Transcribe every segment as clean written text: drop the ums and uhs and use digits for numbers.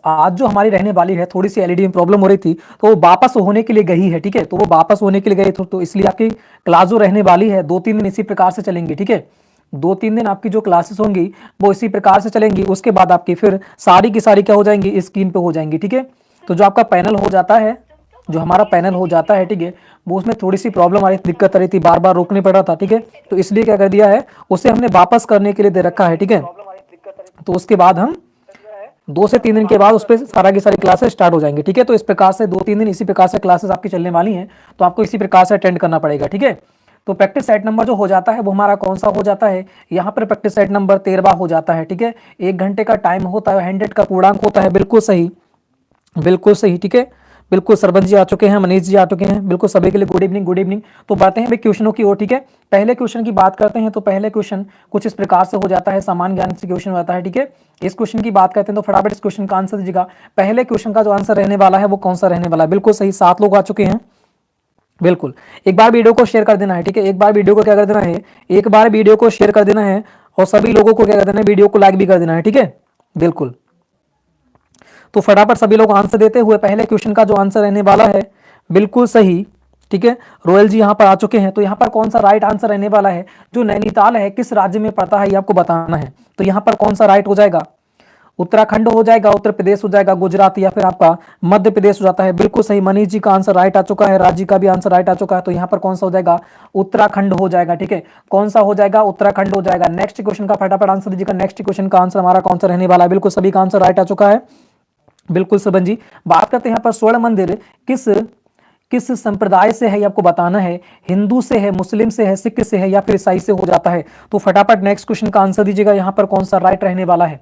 आज जो हमारी रहने वाली है, थोड़ी सी एलईडी में प्रॉब्लम हो रही थी, तो वो वापस होने के लिए गई है, ठीक है। तो वो वापस होने के लिए गई तो इसलिए आपकी क्लास जो रहने वाली है 2-3 दिन इसी प्रकार से चलेंगी, ठीक है। 2-3 दिन आपकी जो क्लासेस होंगी वो इसी प्रकार से चलेंगी। उसके बाद आपकी फिर सारी की सारी क्या हो जाएंगी, स्क्रीन पे हो जाएंगी, ठीक है। तो जो आपका पैनल हो जाता है, जो हमारा पैनल हो जाता है, ठीक है, वो उसमें थोड़ी सी प्रॉब्लम आ रही थी, दिक्कत आ रही थी, बार बार रोकने पड़ रहा था, ठीक है। तो इसलिए क्या कर दिया है, उसे हमने वापस करने के लिए दे रखा है, ठीक है। तो उसके बाद हम 2 से 3 दिन के बाद उस पर सारा की सारी क्लासेस स्टार्ट हो जाएंगे, ठीक है। तो इस प्रकार से 2-3 दिन इसी प्रकार से क्लासेस आपकी चलने वाली हैं, तो आपको इसी प्रकार से अटेंड करना पड़ेगा, ठीक है। तो प्रैक्टिस सेट नंबर जो हो जाता है वो हमारा कौन सा हो जाता है, यहाँ पर प्रैक्टिस सेट नंबर 13वां हो जाता है, ठीक है। 1 घंटे का टाइम होता है, 100 का पूर्णांक होता है, बिल्कुल सही, बिल्कुल सही, ठीक है। बिल्कुल सरबंज जी आ चुके हैं, मनीष जी आ चुके हैं, बिल्कुल सभी के लिए गुड इवनिंग, गुड इवनिंग। तो बढ़ते हैं भाई क्वेश्चनों की ओर, ठीक है। पहले क्वेश्चन की बात करते हैं। तो पहले क्वेश्चन कुछ इस प्रकार से हो जाता है, सामान्य ज्ञान से क्वेश्चन होता है, ठीक है। इस क्वेश्चन की बात करते हैं तो फटाफट इस क्वेश्चन का आंसर दीजिएगा। पहले क्वेश्चन का जो आंसर रहने वाला है वो कौन सा रहने वाला है, बिल्कुल सही, 7 लोग आ चुके हैं, बिल्कुल। एक बार वीडियो को शेयर कर देना है, ठीक है। एक बार वीडियो को क्या कर देना है, एक बार वीडियो को शेयर कर देना है, और सभी लोगों को क्या कर देना है, वीडियो को लाइक भी कर देना है, ठीक है, बिल्कुल। तो फटाफट सभी लोग आंसर देते हुए पहले क्वेश्चन का जो आंसर रहने वाला है, बिल्कुल सही, ठीक है। रोयल जी यहां पर आ चुके हैं। तो यहां पर कौन सा राइट आंसर रहने वाला है, जो नैनीताल है किस राज्य में पड़ता है ये आपको बताना है। तो यहां पर कौन सा राइट हो जाएगा, उत्तराखंड हो जाएगा, उत्तर प्रदेश हो जाएगा, गुजरात, या फिर आपका मध्य प्रदेश हो जाता है। बिल्कुल सही, मनीष जी का आंसर राइट आ चुका है, राज जी का भी आंसर राइट आ चुका है। तो यहाँ पर कौन सा हो जाएगा, उत्तराखंड हो जाएगा, ठीक है। कौन सा हो जाएगा, उत्तराखंड हो जाएगा। नेक्स्ट क्वेश्चन का फटाफट आंसर दीजिएगा। नेक्स्ट क्वेश्चन का आंसर हमारा कौन सा रहने वाला है, बिल्कुल सभी का आंसर राइट आ चुका है, बिल्कुल सबन जी। बात करते हैं यहाँ पर स्वर्ण मंदिर किस किस संप्रदाय से है, ये आपको बताना है। हिंदू से है, मुस्लिम से है, सिख से है, या फिर ईसाई से हो जाता है। तो फटाफट नेक्स्ट क्वेश्चन का आंसर दीजिएगा, यहाँ पर कौन सा राइट रहने वाला है।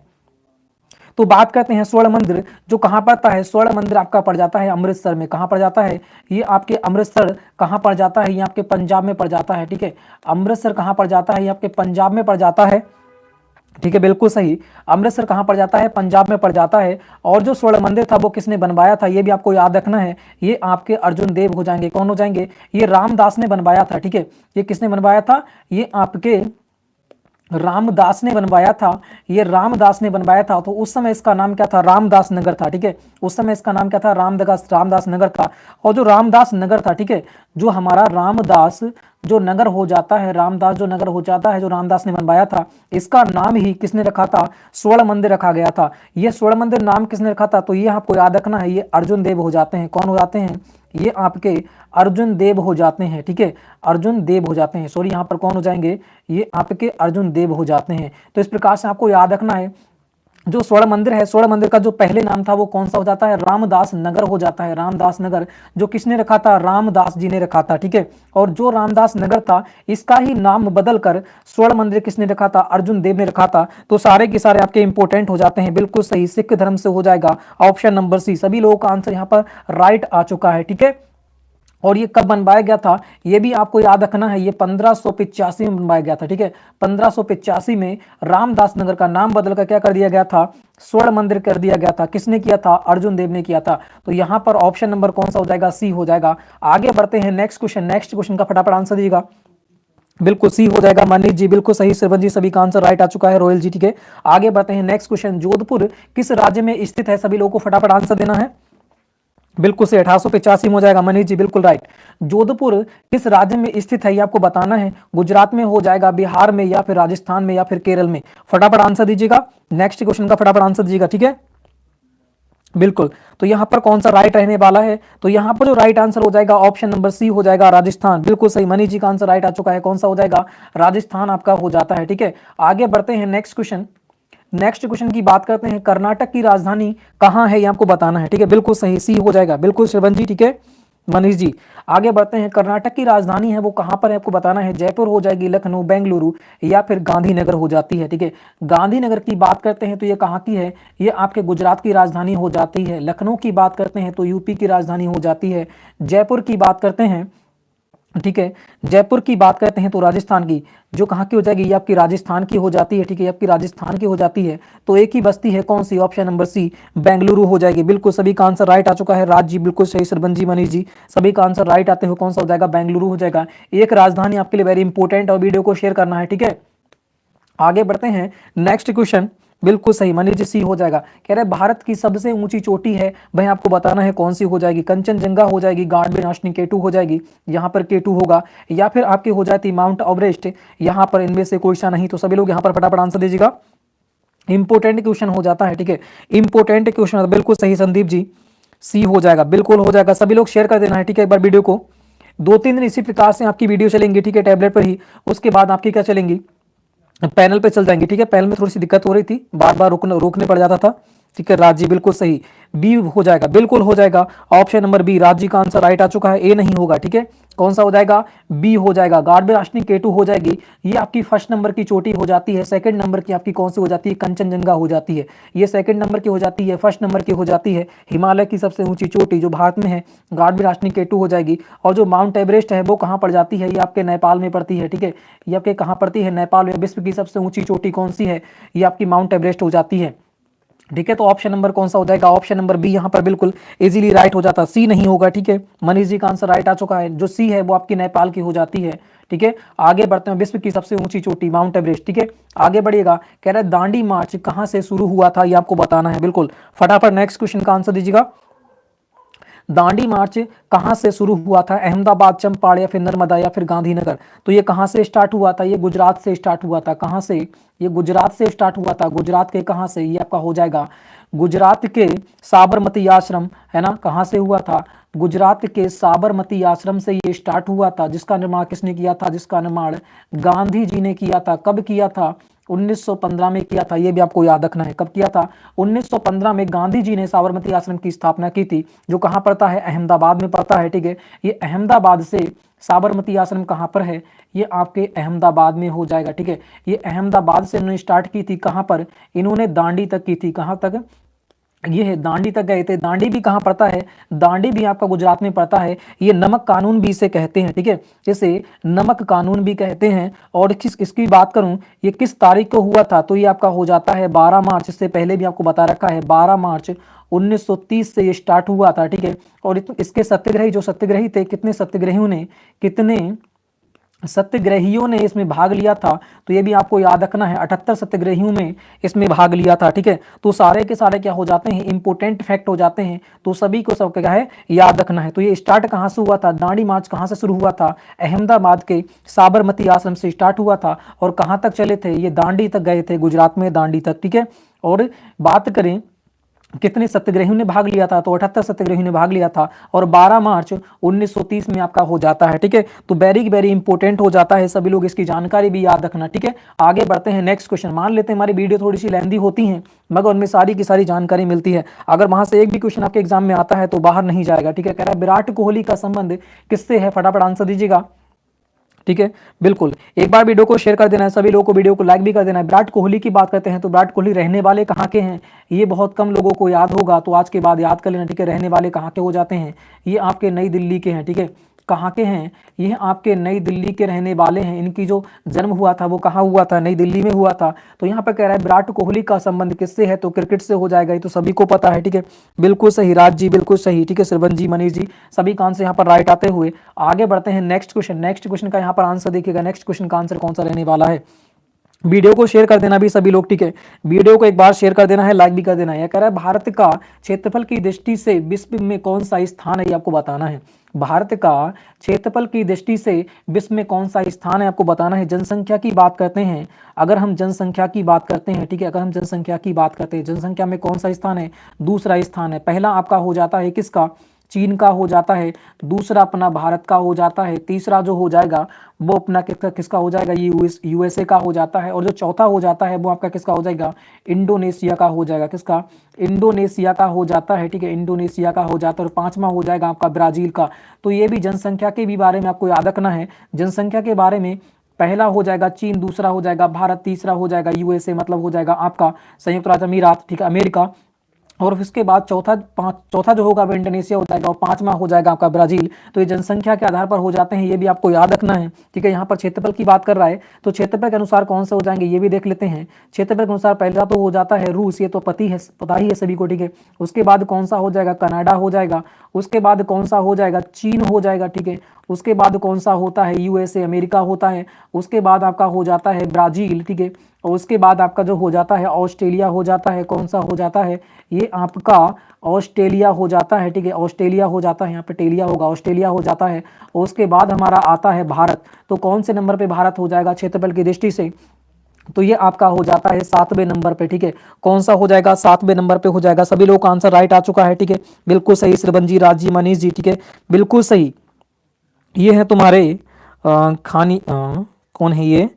तो बात करते हैं स्वर्ण मंदिर जो कहां पड़ता है। स्वर्ण मंदिर आपका पड़ जाता है अमृतसर में। कहां पड़ जाता है ये, आपके अमृतसर कहां पड़ जाता है, ये आपके पंजाब में पड़ जाता है, ठीक है। अमृतसर कहां पड़ जाता है, ये आपके पंजाब में पड़ जाता है, ठीक है, बिल्कुल सही। अमृतसर कहां पड़ जाता है, पंजाब में पड़ जाता है। और जो स्वर्ण मंदिर था वो किसने बनवाया था, ये भी आपको याद रखना है। ये आपके अर्जुन देव हो जाएंगे। कौन हो जाएंगे, ये रामदास ने बनवाया था, ठीक है। ये किसने बनवाया था, ये आपके रामदास ने बनवाया था। ये रामदास ने बनवाया था। तो उस समय इसका नाम क्या था, रामदास नगर था, ठीक है। उस समय इसका नाम क्या था, रामदास नगर था। और जो रामदास नगर था, ठीक है, जो हमारा रामदास जो नगर हो जाता है, रामदास जो नगर हो जाता है, जो रामदास ने बनवाया था, इसका नाम ही किसने रखा था, स्वर्ण मंदिर रखा गया था। ये स्वर्ण मंदिर नाम किसने रखा था, तो ये आपको याद रखना है, ये अर्जुन देव हो जाते हैं। कौन हो जाते हैं, ये आपके अर्जुन देव हो जाते हैं, ठीक है, अर्जुन देव हो जाते हैं। सॉरी, यहाँ पर कौन हो जाएंगे, ये आपके अर्जुन देव हो जाते हैं। तो इस प्रकार से आपको याद रखना है, जो स्वर्ण मंदिर है, स्वर्ण मंदिर का जो पहले नाम था वो कौन सा हो जाता है, रामदास नगर हो जाता है। रामदास नगर जो किसने रखा था, रामदास जी ने रखा था, ठीक है। और जो रामदास नगर था इसका ही नाम बदलकर स्वर्ण मंदिर किसने रखा था, अर्जुन देव ने रखा था। तो सारे के सारे आपके इंपोर्टेंट हो जाते हैं, बिल्कुल सही, सिख धर्म से हो जाएगा ऑप्शन नंबर सी। सभी लोगों का आंसर यहाँ पर राइट आ चुका है, ठीक है। और ये कब बनवाया गया था, ये भी आपको याद रखना है, ये 1585 में बनवाया गया था, ठीक है। 1585 में रामदास नगर का नाम बदलकर क्या कर दिया गया था, स्वर्ण मंदिर कर दिया गया था। किसने किया था, अर्जुन देव ने किया था। तो यहां पर ऑप्शन नंबर कौन सा हो जाएगा, सी हो जाएगा। आगे बढ़ते हैं नेक्स्ट क्वेश्चन। नेक्स्ट क्वेश्चन का फटाफट आंसर दीजिएगा, बिल्कुल सी हो जाएगा। मनीष जी बिल्कुल सही, श्रवण जी सभी का आंसर राइट आ चुका है, रोयल जी, ठीक है। आगे बढ़ते हैं नेक्स्ट क्वेश्चन। जोधपुर किस राज्य में स्थित है, सभी लोगों को फटाफट आंसर देना है। बिल्कुल से 1885 में हो जाएगा, मनीष जी बिल्कुल राइट। जोधपुर किस राज्य में स्थित है ये आपको बताना है। गुजरात में हो जाएगा, बिहार में, या फिर राजस्थान में, या फिर केरल में। फटाफट आंसर दीजिएगा, नेक्स्ट क्वेश्चन का फटाफट आंसर दीजिएगा, ठीक है, बिल्कुल। तो यहां पर कौन सा राइट रहने वाला है, तो यहां पर जो राइट आंसर हो जाएगा ऑप्शन नंबर सी हो जाएगा, राजस्थान। बिल्कुल सही, मनीष जी का आंसर राइट आ चुका है। कौन सा हो जाएगा, राजस्थान आपका हो जाता है, ठीक है। आगे बढ़ते हैं नेक्स्ट क्वेश्चन। नेक्स्ट क्वेश्चन की बात करते हैं, कर्नाटक की राजधानी कहां है ये आपको बताना है, ठीक है, बिल्कुल सही, सी हो जाएगा, बिल्कुल श्रवण जी, ठीक है, मनीष जी। आगे बढ़ते हैं, कर्नाटक की राजधानी है वो कहां पर है आपको बताना है। जयपुर हो जाएगी, लखनऊ, बेंगलुरु, या फिर गांधीनगर हो जाती है, ठीक है। गांधीनगर की बात करते हैं तो ये कहां की है, ये आपके गुजरात की राजधानी हो जाती है। लखनऊ की बात करते हैं तो यूपी की राजधानी हो जाती है। जयपुर की बात करते हैं, ठीक है, जयपुर की बात करते हैं तो राजस्थान की जो कहाँ की हो जाएगी, ये आपकी राजस्थान की हो जाती है, ठीक है, ये आपकी राजस्थान की हो जाती है। तो एक ही बस्ती है, कौन सी, ऑप्शन नंबर सी, बेंगलुरु हो जाएगी। बिल्कुल सभी का आंसर राइट आ चुका है, राज जी बिल्कुल सही, सरबंज जी, मनीष जी सभी का आंसर राइट आते हुए कौन सा हो जाएगा, बेंगलुरु हो जाएगा। एक राजधानी आपके लिए वेरी इंपॉर्टेंट, और वीडियो को शेयर करना है, ठीक है। आगे बढ़ते हैं नेक्स्ट क्वेश्चन। बिल्कुल सही मनीष जी, सी हो जाएगा। कह रहे भारत की सबसे ऊंची चोटी है, भाई आपको बताना है कौन सी हो जाएगी। कंचनजंगा हो जाएगी, गांडबे नाशनी केटू हो जाएगी, यहाँ पर केटू होगा, या फिर आपकी हो जाती माउंट एवरेस्ट। यहाँ पर इनमें से कोई सा नहीं, तो सभी लोग यहाँ पर फटाफट आंसर दीजिएगा। इंपोर्टेंट क्वेश्चन हो जाता है, ठीक है, इंपोर्टेंट क्वेश्चन। बिल्कुल सही संदीप जी, सी हो जाएगा, बिल्कुल हो जाएगा। सभी लोग शेयर कर देना है, ठीक है। एक बार वीडियो को 2-3 दिन इसी प्रकार से आपकी वीडियो चलेंगी, ठीक है, टैबलेट पर ही। उसके बाद आपकी क्या चलेंगी, पैनल पे चल जाएंगे, ठीक है। पैनल में थोड़ी सी दिक्कत हो रही थी, बार बार रोकने पड़ जाता था, ठीक है। राज जी बिल्कुल सही, बी हो जाएगा, बिल्कुल हो जाएगा। Option number B, Raj ji का आंसर राइट आ चुका है, ए नहीं होगा, ठीक है। कौन सा हो जाएगा, बी हो जाएगा। गार्डबे राशनी केटू हो जाएगी, ये आपकी फर्स्ट नंबर की चोटी हो जाती है। सेकंड नंबर की आपकी कौन सी हो जाती है, कंचनजंगा हो जाती है, ये सेकंड नंबर की हो जाती है। फर्स्ट नंबर की हो जाती है हिमालय की सबसे ऊंची चोटी जो भारत में है, गार्डबे राशनी केटू हो जाएगी। और जो माउंट एवरेस्ट है वो कहाँ पड़ जाती है, ये आपके नेपाल में पड़ती है, ठीक है। ये आपके कहाँ पड़ती है, नेपाल में। विश्व की सबसे ऊंची चोटी कौन सी है, ये आपकी माउंट एवरेस्ट हो जाती है, ठीक है। तो ऑप्शन नंबर कौन सा हो जाएगा, ऑप्शन नंबर बी यहाँ पर बिल्कुल इजीली राइट हो जाता, सी नहीं होगा, ठीक है। मनीष जी का आंसर राइट आ चुका है, जो सी है वो आपकी नेपाल की हो जाती है, ठीक है। आगे बढ़ते हैं, विश्व की सबसे ऊंची चोटी माउंट एवरेस्ट, ठीक है। आगे बढ़िएगा, कह रहा है दांडी मार्च कहां से शुरू हुआ था, ये आपको बताना है, बिल्कुल फटाफट नेक्स्ट क्वेश्चन का आंसर दीजिएगा। दांडी मार्च कहां से शुरू हुआ था, अहमदाबाद, चंपारण या फिर नर्मदा या फिर गांधीनगर। तो ये कहां से स्टार्ट हुआ था, ये गुजरात से स्टार्ट हुआ था। कहां से, ये गुजरात से स्टार्ट हुआ था। गुजरात के कहां से, ये आपका हो जाएगा गुजरात के साबरमती आश्रम, है ना। कहां से हुआ था, गुजरात के साबरमती आश्रम से ये स्टार्ट हुआ था, जिसका निर्माण किसने किया था, जिसका निर्माण गांधी जी ने किया था। कब किया था, 1915 में किया था, ये भी आपको याद रखना है। कब किया था, 1915 में गांधी जी ने साबरमती आश्रम की स्थापना की थी, जो कहां पड़ता है, अहमदाबाद में पड़ता है, ठीक है। ये अहमदाबाद से साबरमती आश्रम कहां पर है, ये आपके अहमदाबाद में हो जाएगा, ठीक है। ये अहमदाबाद से इन्होंने स्टार्ट की थी, कहां पर, इन्होंने दांडी तक की थी। कहां तक, ये है दांडी तक गए थे। दांडी भी कहां पड़ता है, दांडी भी आपका गुजरात में पड़ता है। ये नमक कानून भी इसे कहते हैं, ठीक है, इसे नमक कानून भी कहते हैं। और इसकी बात करूं, ये किस तारीख को हुआ था, तो ये आपका हो जाता है 12 मार्च। इससे पहले भी आपको बता रखा है, 12 मार्च 1930 से ये स्टार्ट हुआ था, ठीक है। और इसके सत्याग्रही, जो सत्याग्रही थे, कितने सत्याग्रहियों ने इसमें भाग लिया था, तो ये भी आपको याद रखना है, 78 सत्याग्रहियों में इसमें भाग लिया था, ठीक है। तो सारे के सारे क्या हो जाते हैं, इंपोर्टेंट फैक्ट हो जाते हैं, तो सभी को सब क्या है याद रखना है। तो ये स्टार्ट कहाँ से हुआ था, दांडी मार्च कहाँ से शुरू हुआ था, अहमदाबाद के साबरमती आश्रम से स्टार्ट हुआ था। और कहाँ तक चले थे, ये दांडी तक गए थे, गुजरात में दांडी तक, ठीक है। और बात करें कितने सत्याग्रहियों ने भाग लिया था, तो 78 सत्याग्रहियों ने भाग लिया था। और 12 मार्च 1930 में आपका हो जाता है, ठीक है। तो वेरी वेरी इंपॉर्टेंट हो जाता है, सभी लोग इसकी जानकारी भी याद रखना, ठीक है। आगे बढ़ते हैं, नेक्स्ट क्वेश्चन। मान लेते हैं हमारी वीडियो थोड़ी सी लेंदी होती है, मगर उनमें सारी की सारी जानकारी मिलती है। अगर वहां से एक भी क्वेश्चन आपके एग्जाम में आता है तो बाहर नहीं जाएगा, ठीक है। कह रहा है विराट कोहली का संबंध किससे है, फटाफट आंसर दीजिएगा, ठीक है। बिल्कुल एक बार वीडियो को शेयर कर देना है, सभी लोगों को वीडियो को लाइक भी कर देना है। विराट कोहली की बात करते हैं तो विराट कोहली रहने वाले कहाँ के हैं, ये बहुत कम लोगों को याद होगा, तो आज के बाद याद कर लेना, ठीक है। रहने वाले कहाँ के हो जाते हैं, ये आपके नई दिल्ली के हैं, ठीक है। कहाँ के हैं, ये आपके नई दिल्ली के रहने वाले हैं। इनकी जो जन्म हुआ था वो कहाँ हुआ था, नई दिल्ली में हुआ था। तो यहाँ पर कह रहा है विराट कोहली का संबंध किससे है, तो क्रिकेट से हो जाएगा, ये तो सभी को पता है, ठीक है। बिल्कुल सही राज जी, बिल्कुल सही, ठीक है। श्रवण जी, मनीष जी, सभी का आंसर यहाँ पर राइट आते हुए आगे बढ़ते हैं नेक्स्ट क्वेश्चन। नेक्स्ट क्वेश्चन का यहाँ पर आंसर देखिएगा, नेक्स्ट क्वेश्चन का आंसर कौन सा रहने वाला है। वीडियो को शेयर कर देना भी सभी लोग, ठीक है। वीडियो को एक बार शेयर कर देना है, लाइक भी कर देना है। यह कह रहा है भारत का क्षेत्रफल की दृष्टि से विश्व में कौन सा स्थान है, ये आपको बताना है। भारत का क्षेत्रफल की दृष्टि से विश्व में कौन सा स्थान है, आपको बताना है। जनसंख्या की बात करते हैं, अगर हम जनसंख्या की बात करते हैं, ठीक है, अगर हम जनसंख्या की बात करते हैं, जनसंख्या में कौन सा स्थान है, दूसरा स्थान है। पहला आपका हो जाता है किसका, चीन का हो जाता है। दूसरा अपना भारत का हो जाता है। तीसरा जो हो जाएगा वो अपना किसका हो जाएगा, ये यूएसए का हो जाता है। और जो चौथा हो जाता है वो आपका किसका हो जाएगा, इंडोनेशिया का हो जाएगा। किसका, इंडोनेशिया का हो जाता है, ठीक है, इंडोनेशिया का हो जाता है। और पांचवा हो जाएगा आपका ब्राजील का। तो ये भी जनसंख्या के भी बारे में आपको याद रखना है। जनसंख्या के बारे में पहला हो जाएगा चीन, दूसरा हो जाएगा भारत, तीसरा हो जाएगा यूएसए, मतलब हो जाएगा आपका संयुक्त राज्य अमीरात, ठीक है, अमेरिका। और उसके बाद चौथा जो होगा वो इंडोनेशिया हो जाएगा। और पांचवा हो जाएगा आपका ब्राजील। तो ये जनसंख्या के आधार पर हो जाते हैं, ये भी आपको याद रखना है, ठीक है। यहाँ पर क्षेत्रफल की बात कर रहा है तो क्षेत्रफल के अनुसार कौन से हो जाएंगे ये भी देख लेते हैं। क्षेत्रफल के अनुसार पहला तो हो जाता है रूस, ये तो पता ही है सभी को, ठीक है। उसके बाद कौन सा हो जाएगा, कनाडा हो जाएगा। उसके बाद कौन सा हो जाएगा, चीन हो जाएगा, ठीक है। उसके बाद कौन सा होता है, यूएसए अमेरिका होता है, उसके बाद आपका हो जाता है ब्राजील, ठीक है, और उसके बाद आपका जो हो जाता है ऑस्ट्रेलिया हो जाता है, कौन सा हो जाता है, ये आपका ऑस्ट्रेलिया हो जाता है, ठीक है, ऑस्ट्रेलिया हो जाता है, यहाँ पे टेलिया होगा, ऑस्ट्रेलिया हो जाता है। और उसके बाद हमारा आता है भारत, तो कौन से नंबर पे भारत हो जाएगा क्षेत्रफल की दृष्टि से, तो ये आपका हो जाता है 7वें नंबर पे, ठीक है, कौन सा हो जाएगा, 7वें नंबर पे हो जाएगा। सभी लोगों का आंसर राइट आ चुका है, ठीक है, बिल्कुल सही श्रवण जी, राज जी, मनीष जी, ठीक है, बिल्कुल सही। ये है तुम्हारे कौन है ये,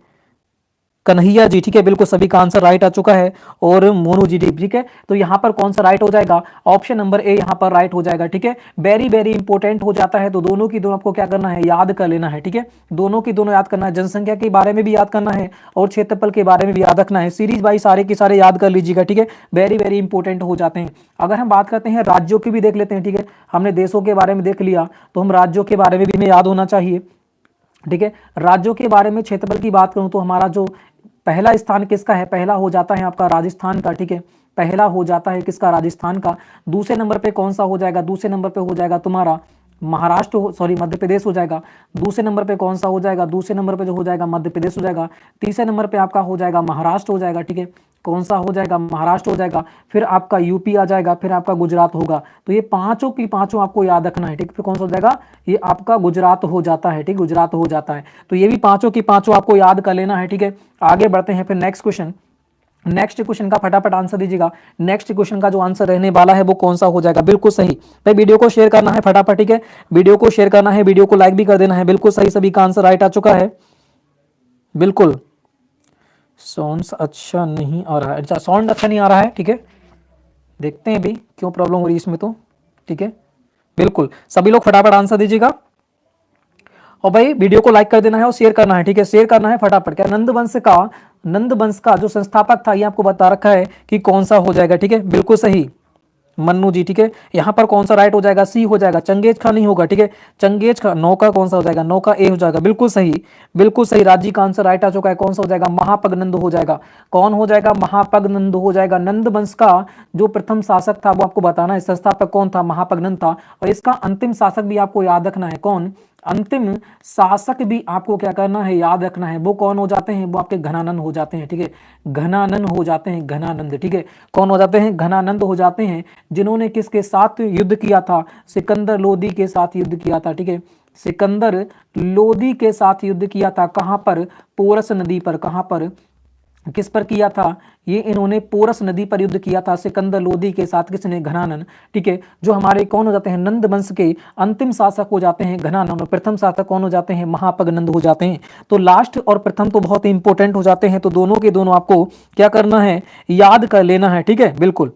कन्हैया जी, ठीक है, बिल्कुल सभी का आंसर राइट आ चुका है, और मोनू जी, ठीक है, तो यहाँ पर कौन सा राइट हो जाएगा, ऑप्शन नंबर ए यहाँ पर राइट हो जाएगा, ठीक है। वेरी वेरी इंपॉर्टेंट हो जाता है, तो दोनों की दोनों आपको क्या करना है, याद कर लेना है, ठीक है, दोनों की दोनों याद करना है, जनसंख्या के बारे में भी याद करना है और क्षेत्रफल के बारे में भी याद रखना है, सीरीज बाई सारे के सारे याद कर लीजिएगा, ठीक है, वेरी वेरी इंपॉर्टेंट हो जाते हैं। अगर हम बात करते हैं राज्यों की भी देख लेते हैं, ठीक है, हमने देशों के बारे में देख लिया, तो हम राज्यों के बारे में भी हमें याद होना चाहिए, ठीक है। राज्यों के बारे में क्षेत्रफल की बात करूं तो हमारा जो पहला स्थान किसका है, पहला हो जाता है आपका राजस्थान का, ठीक है, पहला हो जाता है किसका, राजस्थान का। दूसरे नंबर पे कौन सा हो जाएगा, दूसरे नंबर पे हो जाएगा तुम्हारा महाराष्ट्र, सॉरी मध्य प्रदेश हो जाएगा। दूसरे नंबर पे कौन सा हो जाएगा, दूसरे नंबर पे जो हो जाएगा मध्य प्रदेश हो जाएगा। तीसरे नंबर पे आपका हो जाएगा महाराष्ट्र हो जाएगा, ठीक है, कौन सा हो जाएगा, महाराष्ट्र हो जाएगा। फिर आपका यूपी आ जाएगा, फिर आपका गुजरात होगा। तो ये पांचों की पांचों आपको याद रखना है, ठीक, फिर कौन सा हो जाएगा, ये आपका गुजरात हो जाता है, ठीक, गुजरात हो जाता है। तो ये भी पांचों की पांचों आपको याद कर लेना है, ठीक है। आगे बढ़ते हैं फिर नेक्स्ट क्वेश्चन, नेक्स्ट क्वेश्चन का फटाफट आंसर दीजिएगा। नेक्स्ट क्वेश्चन का जो आंसर रहने वाला है वो कौन सा हो जाएगा, बिल्कुल सही भाई, वीडियो को शेयर करना है फटाफट, ठीक है, वीडियो को शेयर करना है, वीडियो को लाइक भी कर देना है, बिल्कुल सही, सभी का आंसर राइट आ चुका है, बिल्कुल। साउंड अच्छा नहीं आ रहा है, अच्छा साउंड अच्छा नहीं आ रहा है, ठीक है, देखते हैं अभी क्यों प्रॉब्लम हो रही है इसमें, तो ठीक है, बिल्कुल सभी लोग फटाफट आंसर दीजिएगा, और भाई वीडियो को लाइक कर देना है और शेयर करना है, ठीक है, शेयर करना है फटाफट। क्या नंद वंश का जो संस्थापक था, ये आपको बता रखा है कि कौन सा हो जाएगा, ठीक है, बिल्कुल सही मन्नू जी, ठीक है, यहाँ पर कौन सा राइट हो जाएगा, सी हो जाएगा, चंगेज खां नहीं होगा, ठीक है, चंगेज खां, नौ का कौन सा हो जाएगा, नौ का ए हो जाएगा, बिल्कुल सही, बिल्कुल सही, राजी का आंसर राइट आ चुका है, कौन सा हो जाएगा, महापगनंद हो जाएगा, कौन हो जाएगा, महापगनंद हो जाएगा। नंद वंश का जो प्रथम शासक था वो आपको बताना है, संस्थापक कौन था, महापगनंद था, और इसका अंतिम शासक भी आपको याद रखना है, कौन, अंतिम शासक भी आपको क्या करना है, याद रखना है, वो कौन हो जाते हैं, वो आपके घनानंद हो जाते हैं, ठीक है, घनानंद हो जाते हैं, घनानंद, ठीक है, कौन हो जाते हैं, घनानंद हो जाते हैं, जिन्होंने किसके साथ युद्ध किया था, सिकंदर लोदी के साथ युद्ध किया था, ठीक है, सिकंदर लोदी के साथ युद्ध किया था, कहां पर, पोरस नदी पर, कहां पर, किस पर किया था, ये इन्होंने पोरस नदी पर युद्ध किया था सिकंदर लोदी के साथ, किसने, घनानंद, ठीक है, जो हमारे कौन हो जाते हैं, नंद वंश के अंतिम शासक हो जाते हैं घनानंद, और प्रथम शासक कौन हो जाते हैं, महापगनंद हो जाते हैं। तो लास्ट और प्रथम तो बहुत ही इंपॉर्टेंट हो जाते हैं, तो दोनों के दोनों आपको क्या करना है, याद कर लेना है, ठीक है, बिल्कुल।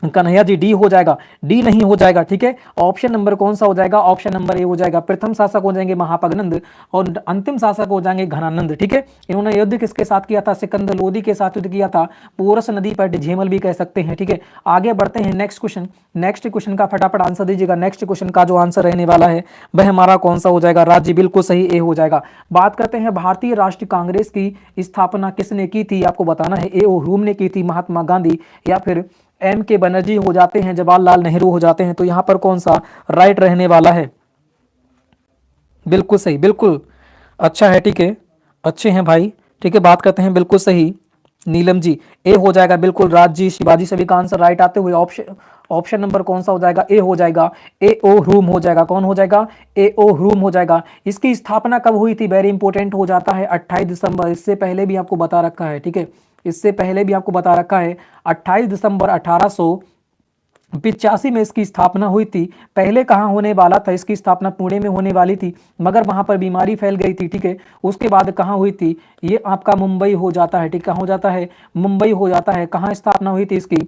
कन्हैया जी डी हो जाएगा, डी नहीं हो जाएगा, ठीक है, ऑप्शन नंबर कौन सा हो जाएगा, ऑप्शन नंबर ए हो जाएगा। प्रथम शासक हो जाएंगे महापगनंद और अंतिम शासक हो जाएंगे घनानंद, ठीक है। इन्होंने युद्ध किसके साथ किया था, सिकंदर लोदी के साथ युद्ध किया था, पोरस नदी पर, झेमल भी कह सकते हैं, ठीक है। आगे बढ़ते हैं नेक्स्ट क्वेश्चन, नेक्स्ट क्वेश्चन का फटाफट आंसर दीजिएगा। नेक्स्ट क्वेश्चन का जो आंसर रहने वाला है वह हमारा कौन सा हो जाएगा, राज्य, बिल्कुल सही, ए हो जाएगा। बात करते हैं भारतीय राष्ट्रीय कांग्रेस की स्थापना किसने की थी, आपको बताना है, ए ओ ह्यूम ने की थी, महात्मा गांधी, या फिर एम के बनर्जी हो जाते हैं, जवाहरलाल नेहरू हो जाते हैं। तो यहां पर कौन सा राइट रहने वाला है, बिल्कुल सही, बिल्कुल अच्छा है, ठीक है, अच्छे हैं भाई, ठीक है, बात करते हैं, बिल्कुल सही नीलम जी, ए हो जाएगा, बिल्कुल राज जी, शिवाजी, सभी का आंसर राइट आते हुए ऑप्शन नंबर कौन सा हो जाएगा, ए हो जाएगा, ए ओ ह्यूम हो जाएगा, कौन हो जाएगा, ए ओ ह्यूम हो जाएगा। इसकी स्थापना कब हुई थी, वेरी इंपॉर्टेंट हो जाता है, 28 दिसंबर, इससे पहले भी आपको बता रखा है, ठीक है, इससे पहले भी आपको बता रखा है, 28 दिसंबर 1885 में इसकी स्थापना हुई थी। पहले कहाँ होने वाला था, इसकी स्थापना पुणे में होने वाली थी, मगर वहां पर बीमारी फैल गई थी, ठीक है। उसके बाद कहाँ हुई थी, ये आपका मुंबई हो जाता है, ठीक, कहाँ हो जाता है, मुंबई हो जाता है। कहाँ स्थापना हुई थी इसकी,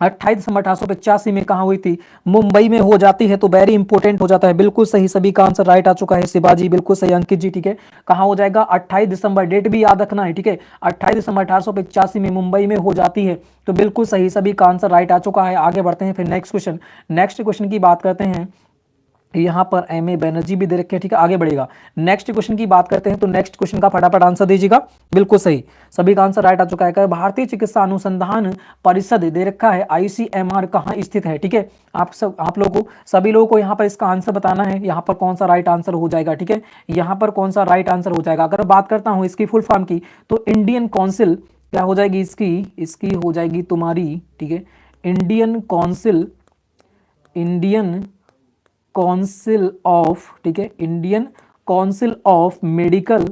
28 दिसंबर 1885 में कहाँ हुई थी, मुंबई में हो जाती है। तो वेरी इंपॉर्टेंट हो जाता है, बिल्कुल सही, सभी का आंसर राइट आ चुका है, शिवाजी बिल्कुल सही, अंकित जी, ठीक है, कहाँ हो जाएगा, 28 दिसंबर, डेट भी याद रखना है, ठीक है, 28 दिसंबर 1885 में मुंबई में हो जाती है। तो बिल्कुल सही, सभी का आंसर राइट आ चुका है। आगे बढ़ते हैं फिर नेक्स्ट क्वेश्चन, नेक्स्ट क्वेश्चन की बात करते हैं। यहाँ पर एम ए बैनर्जी भी दे रखे हैं, ठीक है। आगे बढ़ेगा, नेक्स्ट क्वेश्चन की बात करते हैं। तो नेक्स्ट क्वेश्चन का फटाफट आंसर दीजिएगा। बिल्कुल सही, सभी का आंसर राइट आ चुका है। भारतीय चिकित्सा अनुसंधान परिषद दे रखा है, आईसीएमआर कहाँ स्थित है, ठीक है। आप लोगों को, सभी लोगों को यहाँ पर इसका आंसर बताना है, यहाँ पर कौन सा राइट आंसर हो जाएगा, ठीक है। यहाँ पर कौन सा राइट आंसर हो जाएगा। अगर बात करता हूँ इसकी फुल फॉर्म की, तो इंडियन काउंसिल क्या हो जाएगी इसकी हो जाएगी तुम्हारी, ठीक है, इंडियन काउंसिल ऑफ, ठीक है, इंडियन काउंसिल ऑफ मेडिकल,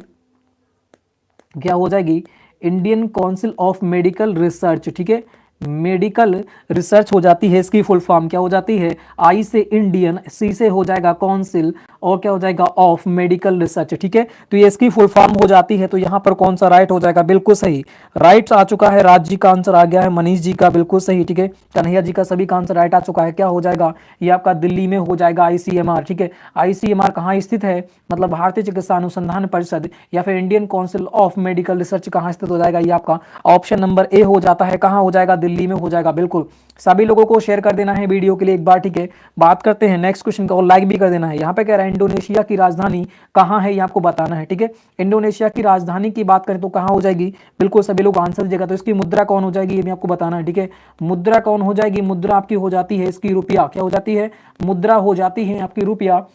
क्या हो जाएगी, Indian council of medical research, ठीक है। मेडिकल रिसर्च हो जाती है, इसकी फुल फॉर्म क्या हो जाती है, आई से इंडियन, सी से हो जाएगा काउंसिल, और क्या हो जाएगा ऑफ मेडिकल रिसर्च, ठीक है। तो ये इसकी फुल फॉर्म हो जाती है। तो यहाँ पर कौन सा राइट हो जाएगा, बिल्कुल सही राइट आ चुका है। राज जी का आंसर आ गया है, मनीष जी का बिल्कुल सही, ठीक है। कन्हैया जी का, सभी का आंसर राइट आ चुका है। क्या हो जाएगा, ये आपका दिल्ली में हो जाएगा आईसीएमआर, ठीक है। आईसीएमआर कहाँ स्थित है, मतलब भारतीय चिकित्सा अनुसंधान परिषद या फिर Indian council of medical research कहाँ स्थित हो जाएगा, ये आपका ऑप्शन नंबर ए हो जाता है। कहाँ हो जाएगा, दिल्ली में हो जाएगा। बिल्कुल सभी लोगों को शेयर कर देना है वीडियो के लिए एक बार, ठीक है। बात करते हैं नेक्स्ट क्वेश्चन का, और लाइक भी कर देना है। यहाँ पे कह रहा है इंडोनेशिया की राजधानी कहाँ है, ये आपको बताना है, ठीक है। इंडोनेशिया की राजधानी की बात करें तो कहाँ हो जाएगी, बिल्कुल सभी लोग आंसर दीजिएगा। तो इसकी मुद्रा कौन हो जाएगी, ये भी आपको बताना है, ठीक है। मुद्रा कौन हो जाएगी, मुद्रा आपकी हो जाती है इसकी रुपया, क्या हो जाती है, मुद्रा हो जाती है आपकी रुपया,